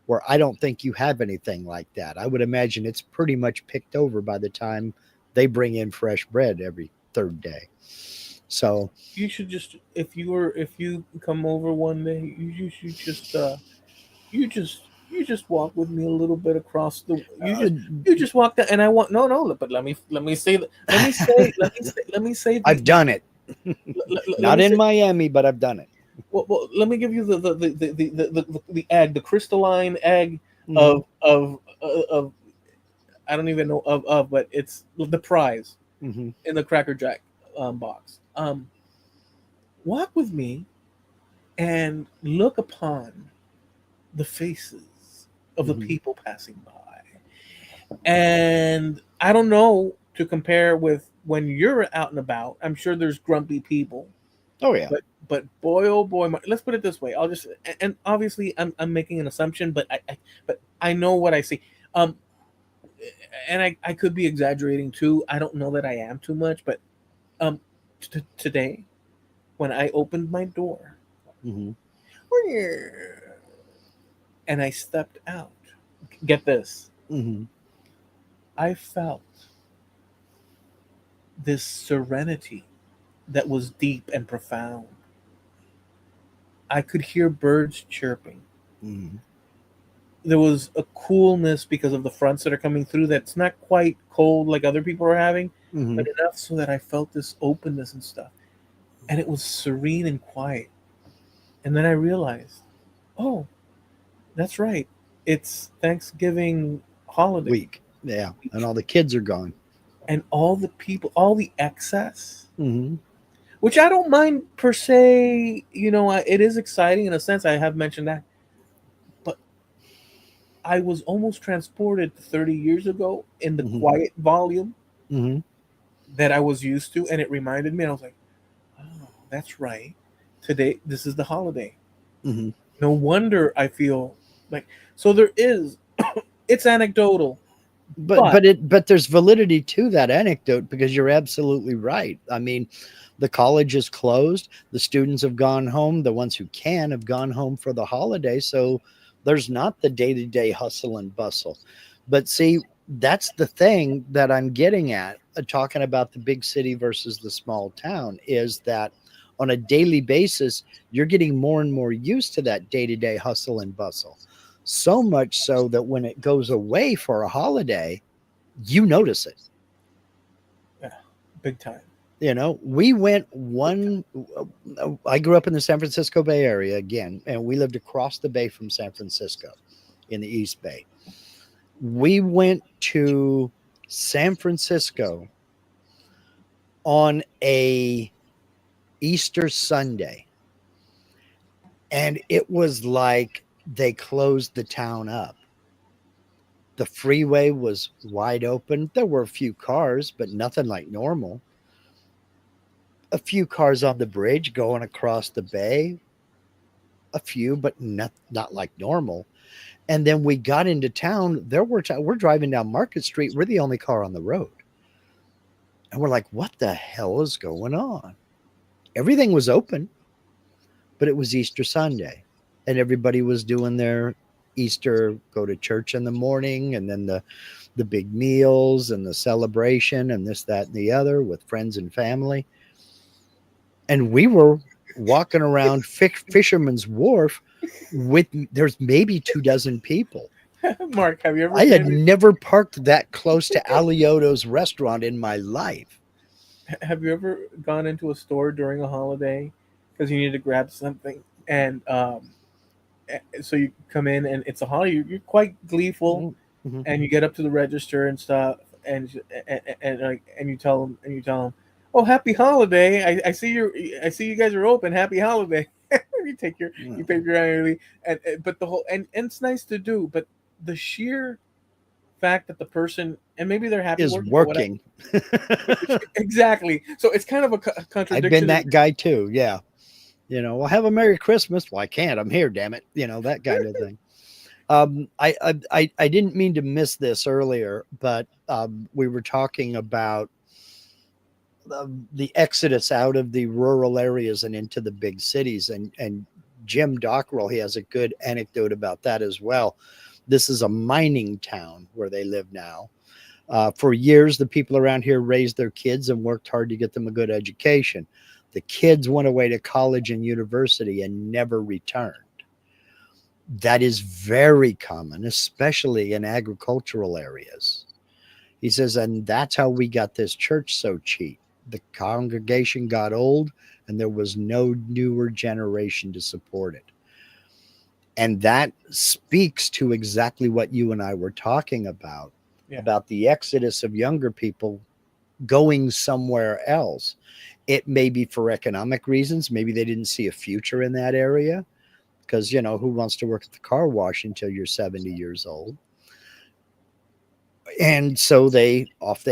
[SPEAKER 2] Where I don't think you have anything like that. I would imagine it's pretty much picked over by the time they bring in fresh bread every third day. So,
[SPEAKER 1] You should just, if you come over one day, you should just you just walk with me a little bit across the
[SPEAKER 2] uh,
[SPEAKER 1] you just walk down, and I want, no, but let me say let me say
[SPEAKER 2] I've done it.
[SPEAKER 1] let
[SPEAKER 2] Not
[SPEAKER 1] me
[SPEAKER 2] in
[SPEAKER 1] say
[SPEAKER 2] Miami, but I've done it.
[SPEAKER 1] well, let me give you the egg, the crystalline egg
[SPEAKER 2] Hmm.
[SPEAKER 1] of I don't even know of, but it's the prize
[SPEAKER 2] Hmm.
[SPEAKER 1] in the Cracker Jack box. Walk with me and look upon the faces of the
[SPEAKER 2] Hmm.
[SPEAKER 1] people passing by. And I don't know to compare with when you're out and about. I'm sure there's grumpy people.
[SPEAKER 2] Oh yeah.
[SPEAKER 1] But boy, oh boy, let's put it this way. I'll just, and obviously I'm making an assumption, but I know what I see. Um, and I could be exaggerating too. I don't know that I am too much, but um, today when I opened my door
[SPEAKER 2] Hmm.
[SPEAKER 1] and I stepped out, get this,
[SPEAKER 2] Hmm.
[SPEAKER 1] I felt this serenity that was deep and profound. I could hear birds chirping.
[SPEAKER 2] Hmm.
[SPEAKER 1] There was a coolness because of the fronts that are coming through that's not quite cold like other people are having,
[SPEAKER 2] Hmm.
[SPEAKER 1] but enough so that I felt this openness and stuff. And it was serene and quiet. And then I realized, oh, that's right. It's Thanksgiving holiday.
[SPEAKER 2] Week. Yeah, and all the kids are gone.
[SPEAKER 1] And all the people, all the excess,
[SPEAKER 2] Hmm.
[SPEAKER 1] which I don't mind per se, it is exciting in a sense. I have mentioned that. But I was almost transported to 30 years ago in the
[SPEAKER 2] Hmm.
[SPEAKER 1] quiet volume
[SPEAKER 2] Hmm.
[SPEAKER 1] that I was used to. And it reminded me, and I was like, oh, that's right. Today, this is the holiday.
[SPEAKER 2] Hmm.
[SPEAKER 1] No wonder I feel like, so there is, it's anecdotal,
[SPEAKER 2] but
[SPEAKER 1] but
[SPEAKER 2] but it but there's validity to that anecdote because you're absolutely right. I mean, the college is closed, the students have gone home, the ones who can have gone home for the holiday, so there's not the day-to-day hustle and bustle. But see, that's the thing that I'm getting at, talking about the big city versus the small town, is that on a daily basis you're getting more and more used to that day-to-day hustle and bustle, so much so that when it goes away for a holiday, you notice it.
[SPEAKER 1] yeah, big time.
[SPEAKER 2] We went
[SPEAKER 1] Big time.
[SPEAKER 2] one. I grew up in the San Francisco Bay Area again, and we lived across the bay from San Francisco in the East Bay. We went to San Francisco on a Easter Sunday, and it was like they closed the town up. The freeway was wide open. There were a few cars, but nothing like normal. A few cars on the bridge going across the bay, a few, but not like normal. And then we got into town. We're driving down Market Street. We're the only car on the road, and we're like, "What the hell is going on?" Everything was open, but it was Easter Sunday, and everybody was doing their Easter, go to church in the morning, and then the big meals and the celebration and this, that, and the other with friends and family. And we were walking around Fisherman's Wharf with there's maybe 2 dozen people.
[SPEAKER 1] Mark, have you ever
[SPEAKER 2] I had
[SPEAKER 1] been?
[SPEAKER 2] never parked that close to Alioto's restaurant in my life.
[SPEAKER 1] Have you ever gone into a store during a holiday because you need to grab something, and so you come in and it's a holiday. You're quite gleeful,
[SPEAKER 2] Mhm.
[SPEAKER 1] and you get up to the register and stuff, and you tell them, "Oh, happy holiday! I see I see you guys are open. Happy holiday." You pay your annually, but the whole and it's nice to do, but the sheer fact that the person, and maybe they're happy
[SPEAKER 2] Is
[SPEAKER 1] working or whatever.
[SPEAKER 2] working.
[SPEAKER 1] Exactly. So it's kind of a
[SPEAKER 2] I've been
[SPEAKER 1] contradiction.
[SPEAKER 2] that guy too. Yeah. Well, have a Merry Christmas. Well, I can't. I'm here, damn it. That kind of thing. I didn't mean to miss this earlier, but we were talking about the exodus out of the rural areas and into the big cities, and Jim Dockrell, he has a good anecdote about that as well. This is a mining town where they live now. For years, the people around here raised their kids and worked hard to get them a good education. The kids went away to college and university and never returned. That is very common, especially in agricultural areas. He says, and that's how we got this church so cheap. The congregation got old and there was no newer generation to support it. And that speaks to exactly what you and I were talking
[SPEAKER 1] Yeah.
[SPEAKER 2] about the exodus of younger people going somewhere else. It may be for economic reasons. Maybe they didn't see a future in that area because, who wants to work at the car wash until you're 70 years old? And so they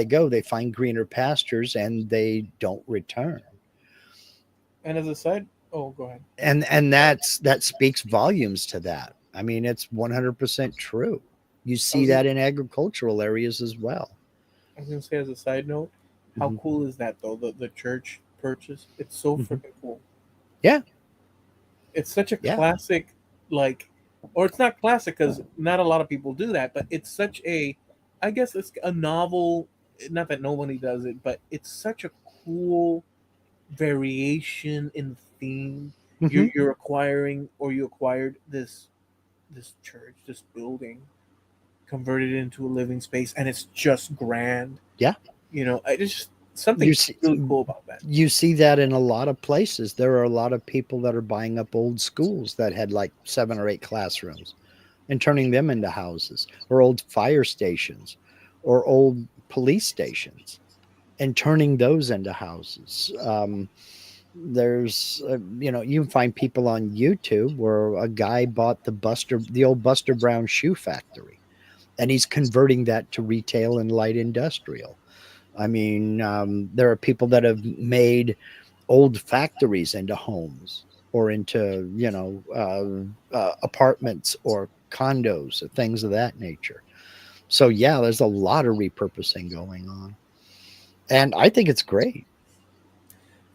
[SPEAKER 2] go, they find greener pastures and they don't return.
[SPEAKER 1] And as a side, oh, go ahead.
[SPEAKER 2] And that speaks volumes to that. I mean, it's 100% true. You
[SPEAKER 1] I
[SPEAKER 2] see
[SPEAKER 1] was gonna,
[SPEAKER 2] that in agricultural areas as well.
[SPEAKER 1] I was gonna say as a side note, how
[SPEAKER 2] Hmm.
[SPEAKER 1] cool is that though? The church purchase, it's so
[SPEAKER 2] Hmm.
[SPEAKER 1] freaking cool.
[SPEAKER 2] Yeah,
[SPEAKER 1] It's such a
[SPEAKER 2] yeah.
[SPEAKER 1] classic, like, or it's not classic because not a lot of people do that, but it's such a, I guess it's a novel. Not that nobody does it, but it's such a cool variation in theme.
[SPEAKER 2] Hmm.
[SPEAKER 1] You're acquiring, or you acquired this church, this building, converted it into a living space, and it's just grand.
[SPEAKER 2] Yeah.
[SPEAKER 1] It's just something
[SPEAKER 2] You see,
[SPEAKER 1] really cool about that.
[SPEAKER 2] you see that in a lot of places. There are a lot of people that are buying up old schools that had like 7 or 8 classrooms and turning them into houses, or old fire stations, or old police stations, and turning those into houses. There's you can find people on YouTube where a guy bought the old Buster Brown shoe factory, and he's converting that to retail and light industrial. I mean, there are people that have made old factories into homes, or into apartments or condos or things of that nature. So yeah, there's a lot of repurposing going on, and I think it's great.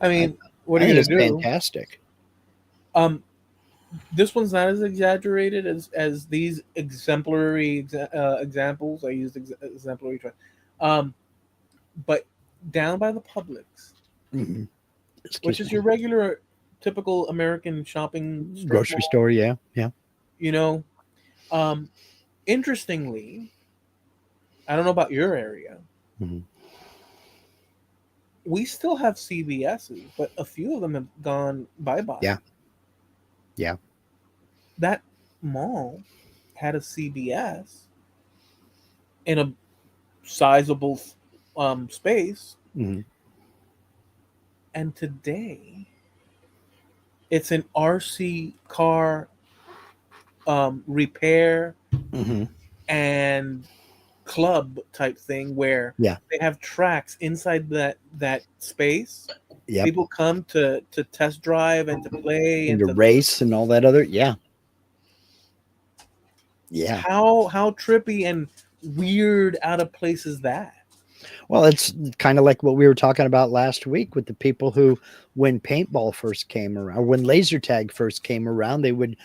[SPEAKER 1] I
[SPEAKER 2] I,
[SPEAKER 1] mean, what
[SPEAKER 2] I
[SPEAKER 1] are you
[SPEAKER 2] think
[SPEAKER 1] gonna
[SPEAKER 2] it's
[SPEAKER 1] do?
[SPEAKER 2] fantastic.
[SPEAKER 1] Um, this one's not as exaggerated as these exemplary examples. I used exemplary twice. Um, but down by the Publix,
[SPEAKER 2] Mhm.
[SPEAKER 1] which
[SPEAKER 2] Excuse
[SPEAKER 1] is
[SPEAKER 2] me.
[SPEAKER 1] your regular, typical American shopping strip
[SPEAKER 2] Grocery
[SPEAKER 1] mall,
[SPEAKER 2] store, yeah, yeah.
[SPEAKER 1] you know, um, interestingly, I don't know about your area.
[SPEAKER 2] Mhm.
[SPEAKER 1] We still have CVS's, but a few of them have gone bye bye.
[SPEAKER 2] Yeah, yeah.
[SPEAKER 1] That mall had a CVS in a sizable space,
[SPEAKER 2] Mhm.
[SPEAKER 1] and today it's an RC car repair
[SPEAKER 2] Mhm.
[SPEAKER 1] and club type thing where
[SPEAKER 2] Yeah.
[SPEAKER 1] they have tracks inside that space.
[SPEAKER 2] Yep.
[SPEAKER 1] People come to test drive and to play
[SPEAKER 2] And
[SPEAKER 1] and
[SPEAKER 2] the
[SPEAKER 1] to
[SPEAKER 2] race and all that other, yeah, yeah.
[SPEAKER 1] how trippy and weird out of place is that?
[SPEAKER 2] Well, it's kind of like what we were talking about last week with the people who, when paintball first came around, or when laser tag first came around, they would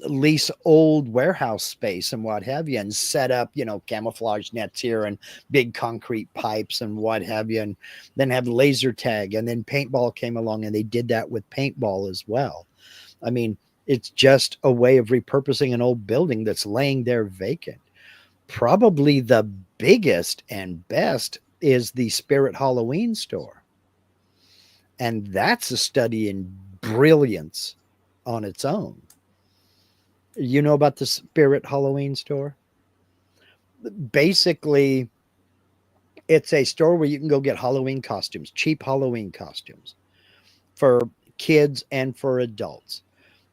[SPEAKER 2] lease old warehouse space and what have you, and set up, camouflage nets here and big concrete pipes and what have you, and then have laser tag. And then paintball came along and they did that with paintball as well. I mean, it's just a way of repurposing an old building that's laying there vacant. Probably the biggest and best is the Spirit Halloween store. And that's a study in brilliance on its own. You know about the Spirit Halloween store? Basically, it's a store where you can go get Halloween costumes, cheap Halloween costumes for kids and for adults.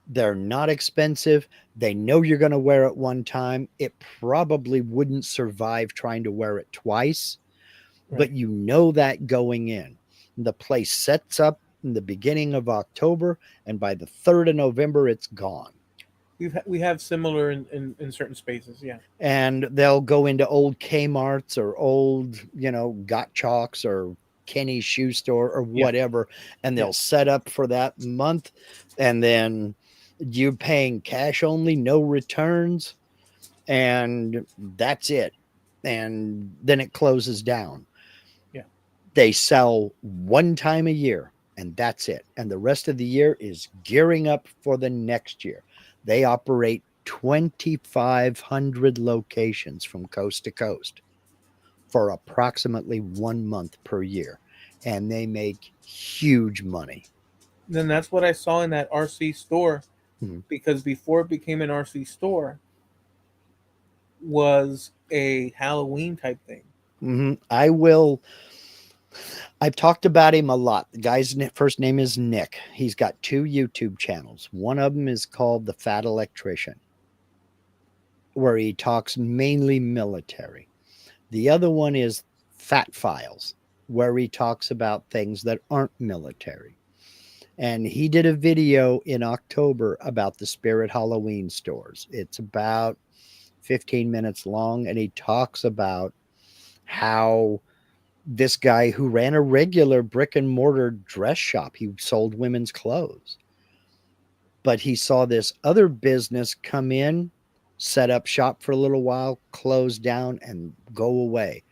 [SPEAKER 2] They're not expensive. They know you're going to wear it one time. It probably wouldn't survive trying to wear it twice,
[SPEAKER 1] Right.
[SPEAKER 2] but you know that going in. The place sets up in the beginning of October, and by the 3rd of November, it's gone.
[SPEAKER 1] We have similar in certain spaces, yeah.
[SPEAKER 2] And they'll go into old Kmart's or old, Got Chalks or Kenny's shoe store or
[SPEAKER 1] Yeah.
[SPEAKER 2] whatever, and
[SPEAKER 1] Yeah.
[SPEAKER 2] they'll set up for that month. And then you're paying cash only, no returns, and that's it. And then it closes down.
[SPEAKER 1] Yeah.
[SPEAKER 2] They sell one time a year, and that's it. And the rest of the year is gearing up for the next year. They operate 2,500 locations from coast to coast for approximately 1 month per year. And they make huge money.
[SPEAKER 1] Then that's what I saw in that RC store,
[SPEAKER 2] Mhm.
[SPEAKER 1] because before it became an RC store was a Halloween type thing.
[SPEAKER 2] Mhm. I've talked about him a lot. The guy's first name is Nick. He's got 2 YouTube channels. One of them is called The Fat Electrician, where he talks mainly military. The other one is Fat Files, where he talks about things that aren't military. and he did a video in October about the Spirit Halloween stores. It's about 15 minutes long, and he talks about how this guy who ran a regular brick and mortar dress shop, he sold women's clothes, but he saw this other business come in, set up shop for a little while, close down, and go away.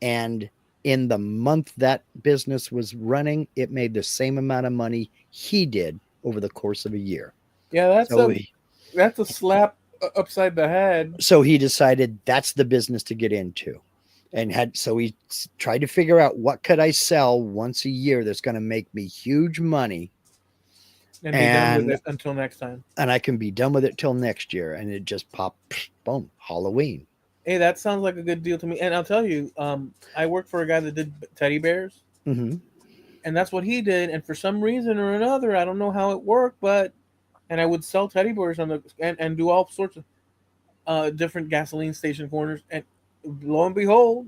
[SPEAKER 2] And in the month that business was running, it made the same amount of money he did over the course of a year.
[SPEAKER 1] Yeah,
[SPEAKER 2] So
[SPEAKER 1] that's a slap upside the head.
[SPEAKER 2] so he decided that's the business to get into. And he tried to figure out, what could I sell once a year that's going to make me huge money,
[SPEAKER 1] And be done with
[SPEAKER 2] and
[SPEAKER 1] it until next time.
[SPEAKER 2] I can be done with it till next year. And it just popped, boom, Halloween.
[SPEAKER 1] Hey, that sounds like a good deal to me. And I'll tell you, I worked for a guy that did teddy bears,
[SPEAKER 2] Mm-hmm.
[SPEAKER 1] and that's what he did. And for some reason or another, I don't know how it worked, but and I would sell teddy bears on the and do all sorts of different gasoline station corners, and lo and behold,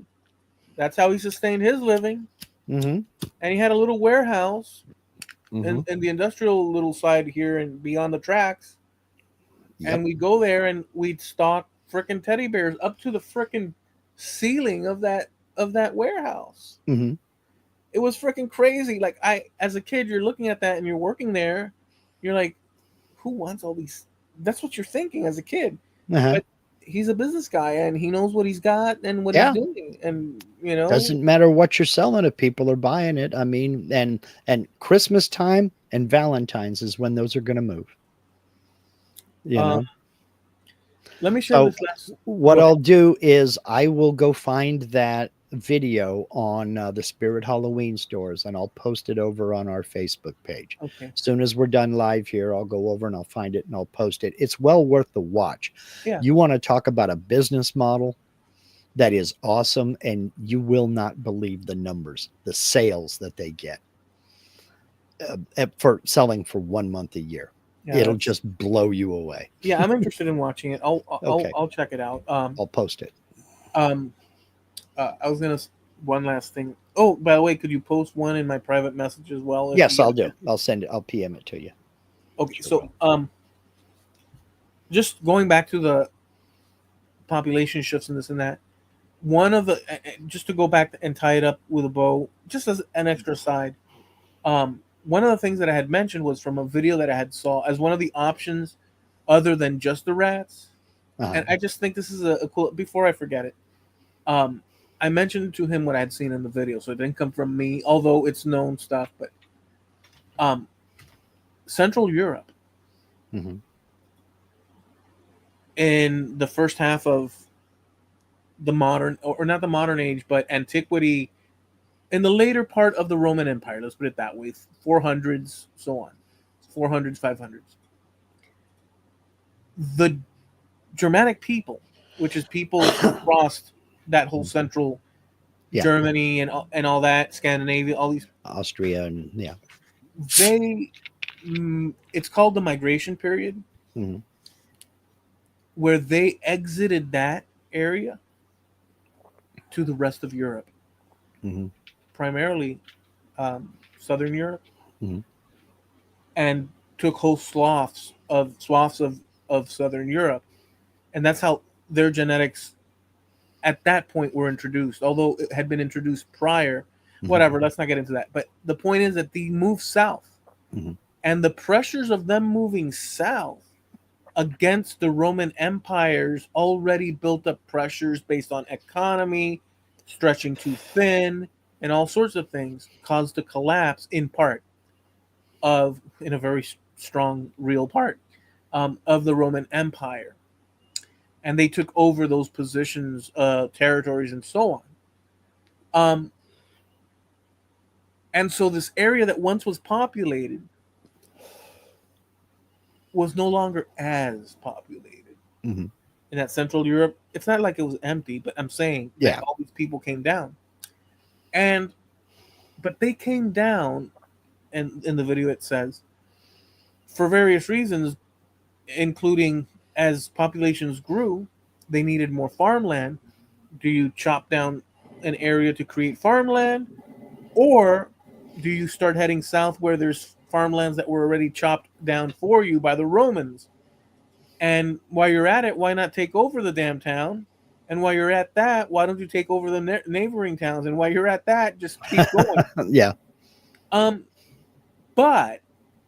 [SPEAKER 1] that's how he sustained his living.
[SPEAKER 2] Mm-hmm.
[SPEAKER 1] And he had a little warehouse
[SPEAKER 2] Mm-hmm.
[SPEAKER 1] in the industrial little side here and beyond the tracks.
[SPEAKER 2] Yep.
[SPEAKER 1] And we'd go there and we'd stock frickin' teddy bears up to the frickin' ceiling of that warehouse.
[SPEAKER 2] Mm-hmm.
[SPEAKER 1] It was frickin' crazy. Like as a kid, you're looking at that and you're working there, you're like, who wants all these? That's what you're thinking as a kid.
[SPEAKER 2] Uh-huh.
[SPEAKER 1] But he's a business guy and he knows what he's got and what he's
[SPEAKER 2] Yeah.
[SPEAKER 1] doing. And you know,
[SPEAKER 2] Doesn't matter what you're selling if people are buying it. I mean, and Christmas time and Valentine's is when those are going to move. You
[SPEAKER 1] uh,
[SPEAKER 2] know.
[SPEAKER 1] let me share
[SPEAKER 2] So
[SPEAKER 1] this last.
[SPEAKER 2] what
[SPEAKER 1] Go ahead.
[SPEAKER 2] I'll do is I will go find that video on the Spirit Halloween stores, and I'll post it over on our Facebook page.
[SPEAKER 1] Okay.
[SPEAKER 2] As soon as we're done live here, I'll go over and I'll find it and I'll post it. It's well worth the watch.
[SPEAKER 1] Yeah.
[SPEAKER 2] You want to talk about a business model that is awesome, and you will not believe the numbers, the sales that they get for selling for 1 month a year.
[SPEAKER 1] Yeah.
[SPEAKER 2] It'll just blow you away.
[SPEAKER 1] Yeah. I'm interested in watching it.
[SPEAKER 2] Okay.
[SPEAKER 1] I'll check it out.
[SPEAKER 2] I'll post it.
[SPEAKER 1] Um. I was gonna one last thing. Oh, by the way, could you post one in my private message as well? If
[SPEAKER 2] Yes,
[SPEAKER 1] you
[SPEAKER 2] I'll
[SPEAKER 1] get a
[SPEAKER 2] do.
[SPEAKER 1] chance?
[SPEAKER 2] I'll send it. I'll PM it to you.
[SPEAKER 1] Okay.
[SPEAKER 2] Sure
[SPEAKER 1] So
[SPEAKER 2] will.
[SPEAKER 1] just going back to the population shifts and this and that. One of the just to go back and tie it up with a bow, just as an extra side. One of the things that I had mentioned was from a video that I had saw as one of the options, other than just the rats.
[SPEAKER 2] Uh-huh.
[SPEAKER 1] And I just think this is a cool. Before I forget it, I mentioned to him what I had seen in the video, so it didn't come from me, although it's known stuff. But um, Central Europe
[SPEAKER 2] Mhm.
[SPEAKER 1] in the first half of the modern, or not the modern age, but antiquity, in the later part of the Roman Empire, let's put it that way, 400s, so on, 400s, 500s. The Germanic people, which is peoples across that whole central
[SPEAKER 2] Yeah.
[SPEAKER 1] Germany and all that, Scandinavia, all these,
[SPEAKER 2] Austria and yeah.
[SPEAKER 1] they, it's called the migration period,
[SPEAKER 2] Mhm.
[SPEAKER 1] where they exited that area to the rest of Europe,
[SPEAKER 2] Mhm.
[SPEAKER 1] primarily Southern Europe,
[SPEAKER 2] Mhm.
[SPEAKER 1] and took whole swaths of Southern Europe, and that's how their genetics at that point were introduced. Although it had been introduced prior,
[SPEAKER 2] Mhm.
[SPEAKER 1] whatever. Let's not get into that. But the point is that they moved south,
[SPEAKER 2] Mhm.
[SPEAKER 1] and the pressures of them moving south against the Roman Empire's already built up pressures based on economy, stretching too thin, and all sorts of things caused the collapse in part of, in a very strong, real part, of the Roman Empire. And they took over those positions, territories, and so on. Um, and so this area that once was populated was no longer as populated.
[SPEAKER 2] Mhm.
[SPEAKER 1] In that Central Europe, it's not like it was empty, but I'm saying that
[SPEAKER 2] Yeah.
[SPEAKER 1] all these people came down. And but they came down, and in the video it says, for various reasons, including as populations grew, they needed more farmland. Do you chop down an area to create farmland, or do you start heading south where there's farmlands that were already chopped down for you by the Romans. And while you're at it, why not take over the damn town? And while you're at that, why don't you take over the neighboring towns? And while you're at that, just keep going.
[SPEAKER 2] Yeah.
[SPEAKER 1] Um, but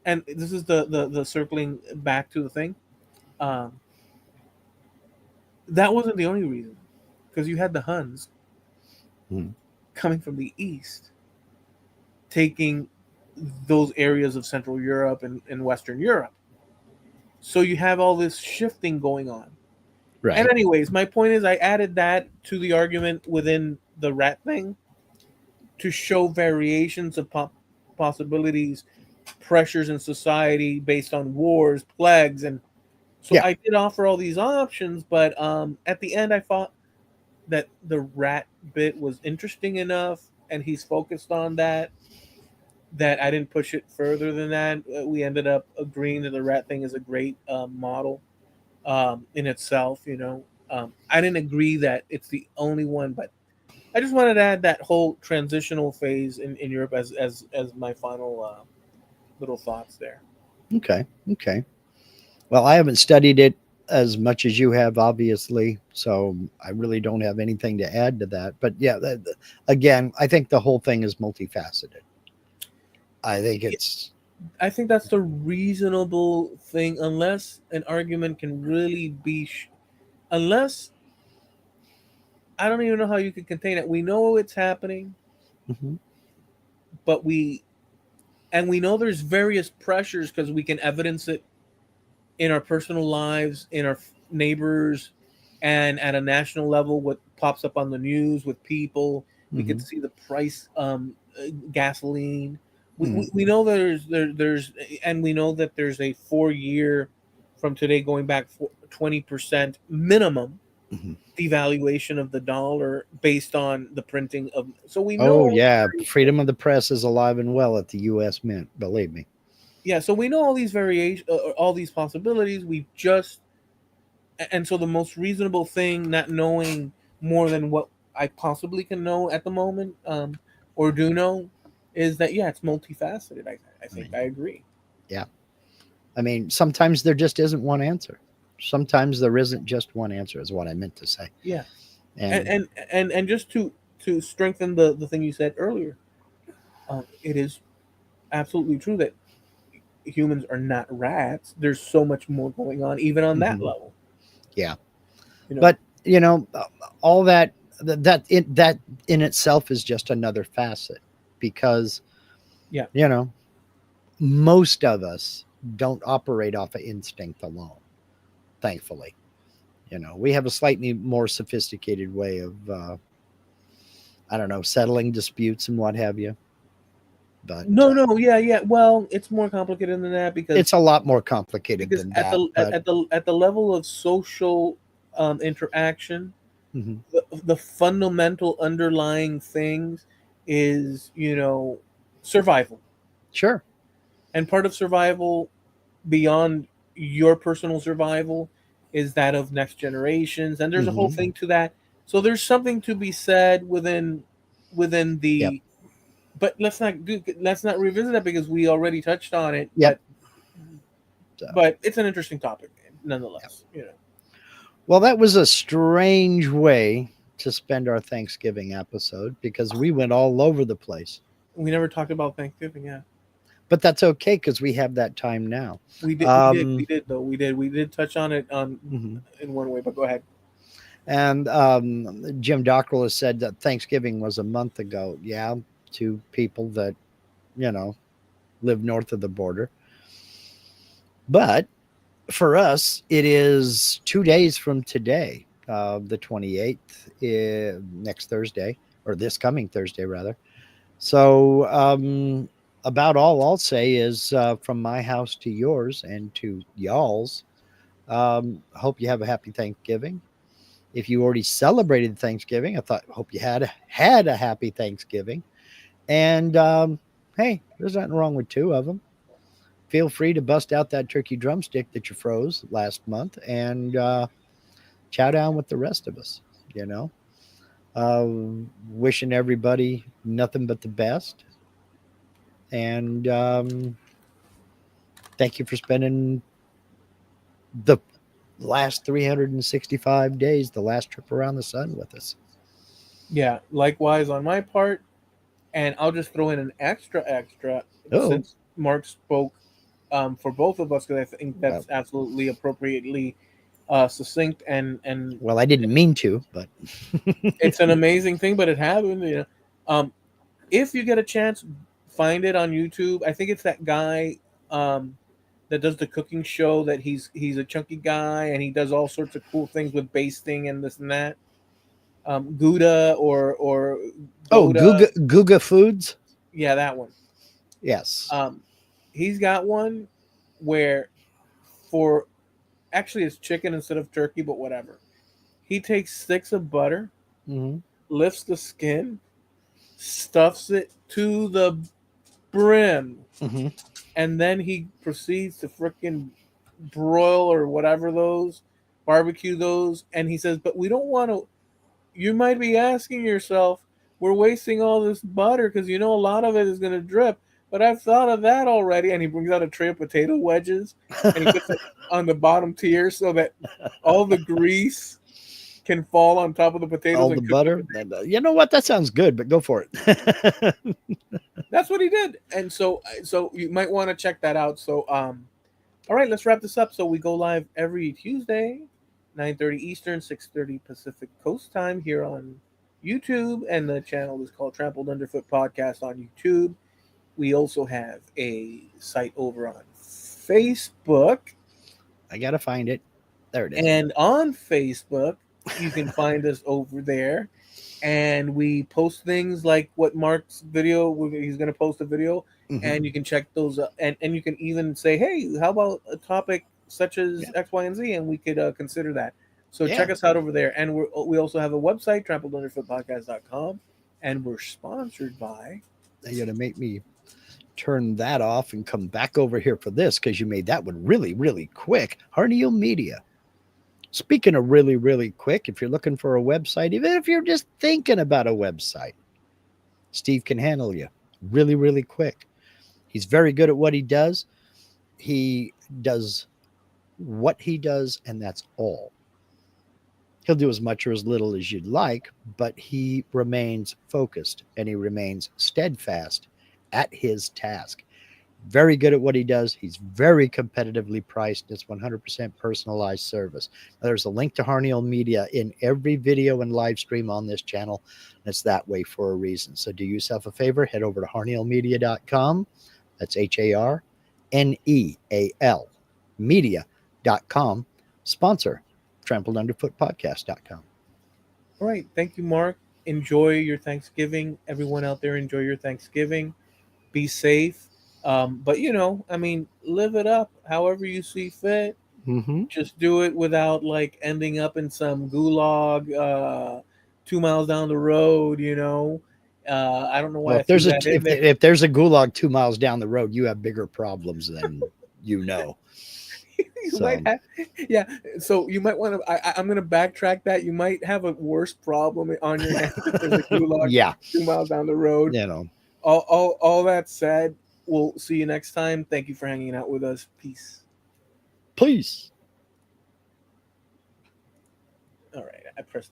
[SPEAKER 1] and this is the circling back to the thing. Um, that wasn't the only reason, because you had the Huns
[SPEAKER 2] Mm.
[SPEAKER 1] coming from the east, taking those areas of Central Europe and Western Europe. So you have all this shifting going on. And
[SPEAKER 2] Right.
[SPEAKER 1] anyways, my point is, I added that to the argument within the rat thing to show variations of possibilities, pressures in society based on wars, plagues, and so
[SPEAKER 2] Yeah.
[SPEAKER 1] I did offer all these options. But at the end, I thought that the rat bit was interesting enough, and he's focused on that. That I didn't push it further than that. We ended up agreeing that the rat thing is a great model in itself. I didn't agree that it's the only one, but I just wanted to add that whole transitional phase in Europe as my final little thoughts there.
[SPEAKER 2] Okay. Okay. Well, I haven't studied it as much as you have, obviously, so I really don't have anything to add to that. But yeah, again, I think the whole thing is multifaceted. I think
[SPEAKER 1] Yeah,
[SPEAKER 2] it's
[SPEAKER 1] I think that's the reasonable thing, unless an argument can really be, unless I don't even know how you could contain it. We know it's happening,
[SPEAKER 2] mhm,
[SPEAKER 1] but we know there's various pressures because we can evidence it in our personal lives, in our neighbors, and at a national level, what pops up on the news with people. We could
[SPEAKER 2] mhm,
[SPEAKER 1] see the price, gasoline.
[SPEAKER 2] mhm,
[SPEAKER 1] We know there's and we know that there's a 4 year from today going back 20% minimum
[SPEAKER 2] mhm.
[SPEAKER 1] devaluation of the dollar based on the printing of. So we know
[SPEAKER 2] Oh
[SPEAKER 1] all these
[SPEAKER 2] yeah,
[SPEAKER 1] variations.
[SPEAKER 2] freedom of the press is alive and well at the U.S. Mint. Believe me.
[SPEAKER 1] Yeah, so we know all these variations, all these possibilities. We just and so the most reasonable thing, not knowing more than what I possibly can know at the moment, or do know, is that yeah, it's multifaceted. I
[SPEAKER 2] I
[SPEAKER 1] think
[SPEAKER 2] mean,
[SPEAKER 1] I agree.
[SPEAKER 2] yeah. I mean, sometimes there just isn't one answer. Sometimes there isn't just one answer, is what I meant to say.
[SPEAKER 1] Yeah, and
[SPEAKER 2] And
[SPEAKER 1] and and just to strengthen the thing you said earlier, it is absolutely true that humans are not rats. There's so much more going on, even on that
[SPEAKER 2] mhm,
[SPEAKER 1] level.
[SPEAKER 2] yeah,
[SPEAKER 1] You know.
[SPEAKER 2] but you know, all that in itself is just another facet because
[SPEAKER 1] Yeah.
[SPEAKER 2] you know most of us don't operate off of instinct alone. Thankfully, we have a slightly more sophisticated way of I don't know, settling disputes and what have you. But
[SPEAKER 1] No, no, yeah, yeah. Well, it's more complicated than that
[SPEAKER 2] it's a lot more complicated
[SPEAKER 1] because
[SPEAKER 2] than
[SPEAKER 1] at
[SPEAKER 2] that. But
[SPEAKER 1] the level of social interaction,
[SPEAKER 2] mhm,
[SPEAKER 1] the fundamental underlying things is survival,
[SPEAKER 2] sure,
[SPEAKER 1] and part of survival beyond your personal survival is that of next generations, and there's a whole
[SPEAKER 2] hmm,
[SPEAKER 1] thing to that. So there's something to be said within
[SPEAKER 2] yep,
[SPEAKER 1] the. But let's not revisit that because we already touched on it.
[SPEAKER 2] yep.
[SPEAKER 1] But
[SPEAKER 2] So,
[SPEAKER 1] it's an interesting topic
[SPEAKER 2] yep.
[SPEAKER 1] nonetheless.
[SPEAKER 2] Well, that was a strange way to spend our Thanksgiving episode because we went all over the place.
[SPEAKER 1] We never talked about Thanksgiving. Yeah,
[SPEAKER 2] But that's okay because we have that time now.
[SPEAKER 1] we
[SPEAKER 2] Um,
[SPEAKER 1] did though. We did touch on it
[SPEAKER 2] mhm.
[SPEAKER 1] in one way. But go ahead.
[SPEAKER 2] And Jim Dockrell has said that Thanksgiving was a month ago. Yeah, to people that, you know, live north of the border. But for us, it is 2 days from today, the 28th, next Thursday, or this coming Thursday, rather. So, about all I'll say is from my house to yours and to y'all's, hope you have a happy Thanksgiving. If you already celebrated Thanksgiving, hope you had a happy Thanksgiving. And hey, there's nothing wrong with two of them. Feel free to bust out that turkey drumstick that you froze last month and chow down with the rest of us. You know, uh, wishing everybody nothing but the best. And Thank you for spending the last 365 days, the last trip around the sun with us.
[SPEAKER 1] Yeah, likewise on my part. And I'll just throw in an extra
[SPEAKER 2] Oh,
[SPEAKER 1] since Mark spoke for both of us because I think
[SPEAKER 2] well,
[SPEAKER 1] that's absolutely appropriately succinct and
[SPEAKER 2] well, I didn't mean to, but
[SPEAKER 1] it's an amazing thing, but it happened. If you get a chance, find it on YouTube. I think it's that guy um, that does the cooking show. That he's a chunky guy and he does all sorts of cool things with basting and this and that. Gouda or
[SPEAKER 2] oh,
[SPEAKER 1] Goda,
[SPEAKER 2] Guga Foods.
[SPEAKER 1] yeah, that one.
[SPEAKER 2] Yes.
[SPEAKER 1] Um, he's got one where for actually it's chicken instead of turkey, but whatever. He takes sticks of butter,
[SPEAKER 2] Hmm.
[SPEAKER 1] lifts the skin, stuffs it to the brim,
[SPEAKER 2] Hmm.
[SPEAKER 1] and then he proceeds to frickin' broil or whatever those, barbecue those, and he says, "But we don't want to." You might be asking yourself, "We're wasting all this butter because you know a lot of it is going to drip." But I've thought of that already, and he brings out a tray of potato wedges and he puts it on the bottom tier so that all the grease can fall on top of the potatoes
[SPEAKER 2] All the
[SPEAKER 1] and cook the
[SPEAKER 2] butter.
[SPEAKER 1] potatoes.
[SPEAKER 2] You know what? That sounds good, but go for it.
[SPEAKER 1] That's what he did, and so you might want to check that out. So all right, let's wrap this up. So we go live every Tuesday, 9:30 Eastern, 6:30 Pacific Coast time here on YouTube, and the channel is called Trampled Underfoot Podcast on YouTube. We also have a site over on Facebook,
[SPEAKER 2] I gotta find it. There it is.
[SPEAKER 1] and on Facebook you can find us over there. And we post things like what Mark's video. He's going to post a video,
[SPEAKER 2] Hmm.
[SPEAKER 1] and you can check those. And you can even say, "Hey, how about a topic such
[SPEAKER 2] Yeah.
[SPEAKER 1] as X, Y, and Z?" And we could consider that. So
[SPEAKER 2] Yeah.
[SPEAKER 1] check us out over there. And we also have a website, trampledunderfootpodcast.com, and we're sponsored by.
[SPEAKER 2] You're gonna make me turn that off and come back over here for this because you made that one really, really quick. Harniel Media. Speaking of really, really quick, if you're looking for a website, even if you're just thinking about a website, Steve can handle you really, really quick. He's very good at what he does. He does what he does, and that's all. He'll do as much or as little as you'd like, but he remains focused and he remains steadfast at his task. Very good at what he does. He's very competitively priced. It's 100% personalized service. Now, there's a link to Harniel Media in every video and live stream on this channel. And it's that way for a reason. So do yourself a favor, head over to harnielmedia.com. That's HARNEAL media.com. Sponsor trampledunderfootpodcast.com.
[SPEAKER 1] All right, thank you, Mark. Enjoy your Thanksgiving. Everyone out there, enjoy your Thanksgiving. Be safe. But I mean, live it up however you see fit.
[SPEAKER 2] Mm-hmm.
[SPEAKER 1] Just do it without like ending up in some gulag 2 miles down the road. I don't know
[SPEAKER 2] Well,
[SPEAKER 1] why I threw that in there.
[SPEAKER 2] if there's a gulag 2 miles down the road, you have bigger problems than you know.
[SPEAKER 1] You might
[SPEAKER 2] So
[SPEAKER 1] have, yeah. So you might want to. I'm going to backtrack that. You might have a worse problem on your hands if there's a gulag
[SPEAKER 2] yeah,
[SPEAKER 1] 2 miles down the road.
[SPEAKER 2] you know.
[SPEAKER 1] All that said, we'll see you next time. Thank you for hanging out with us. Peace.
[SPEAKER 2] Please.
[SPEAKER 1] All right, I pressed.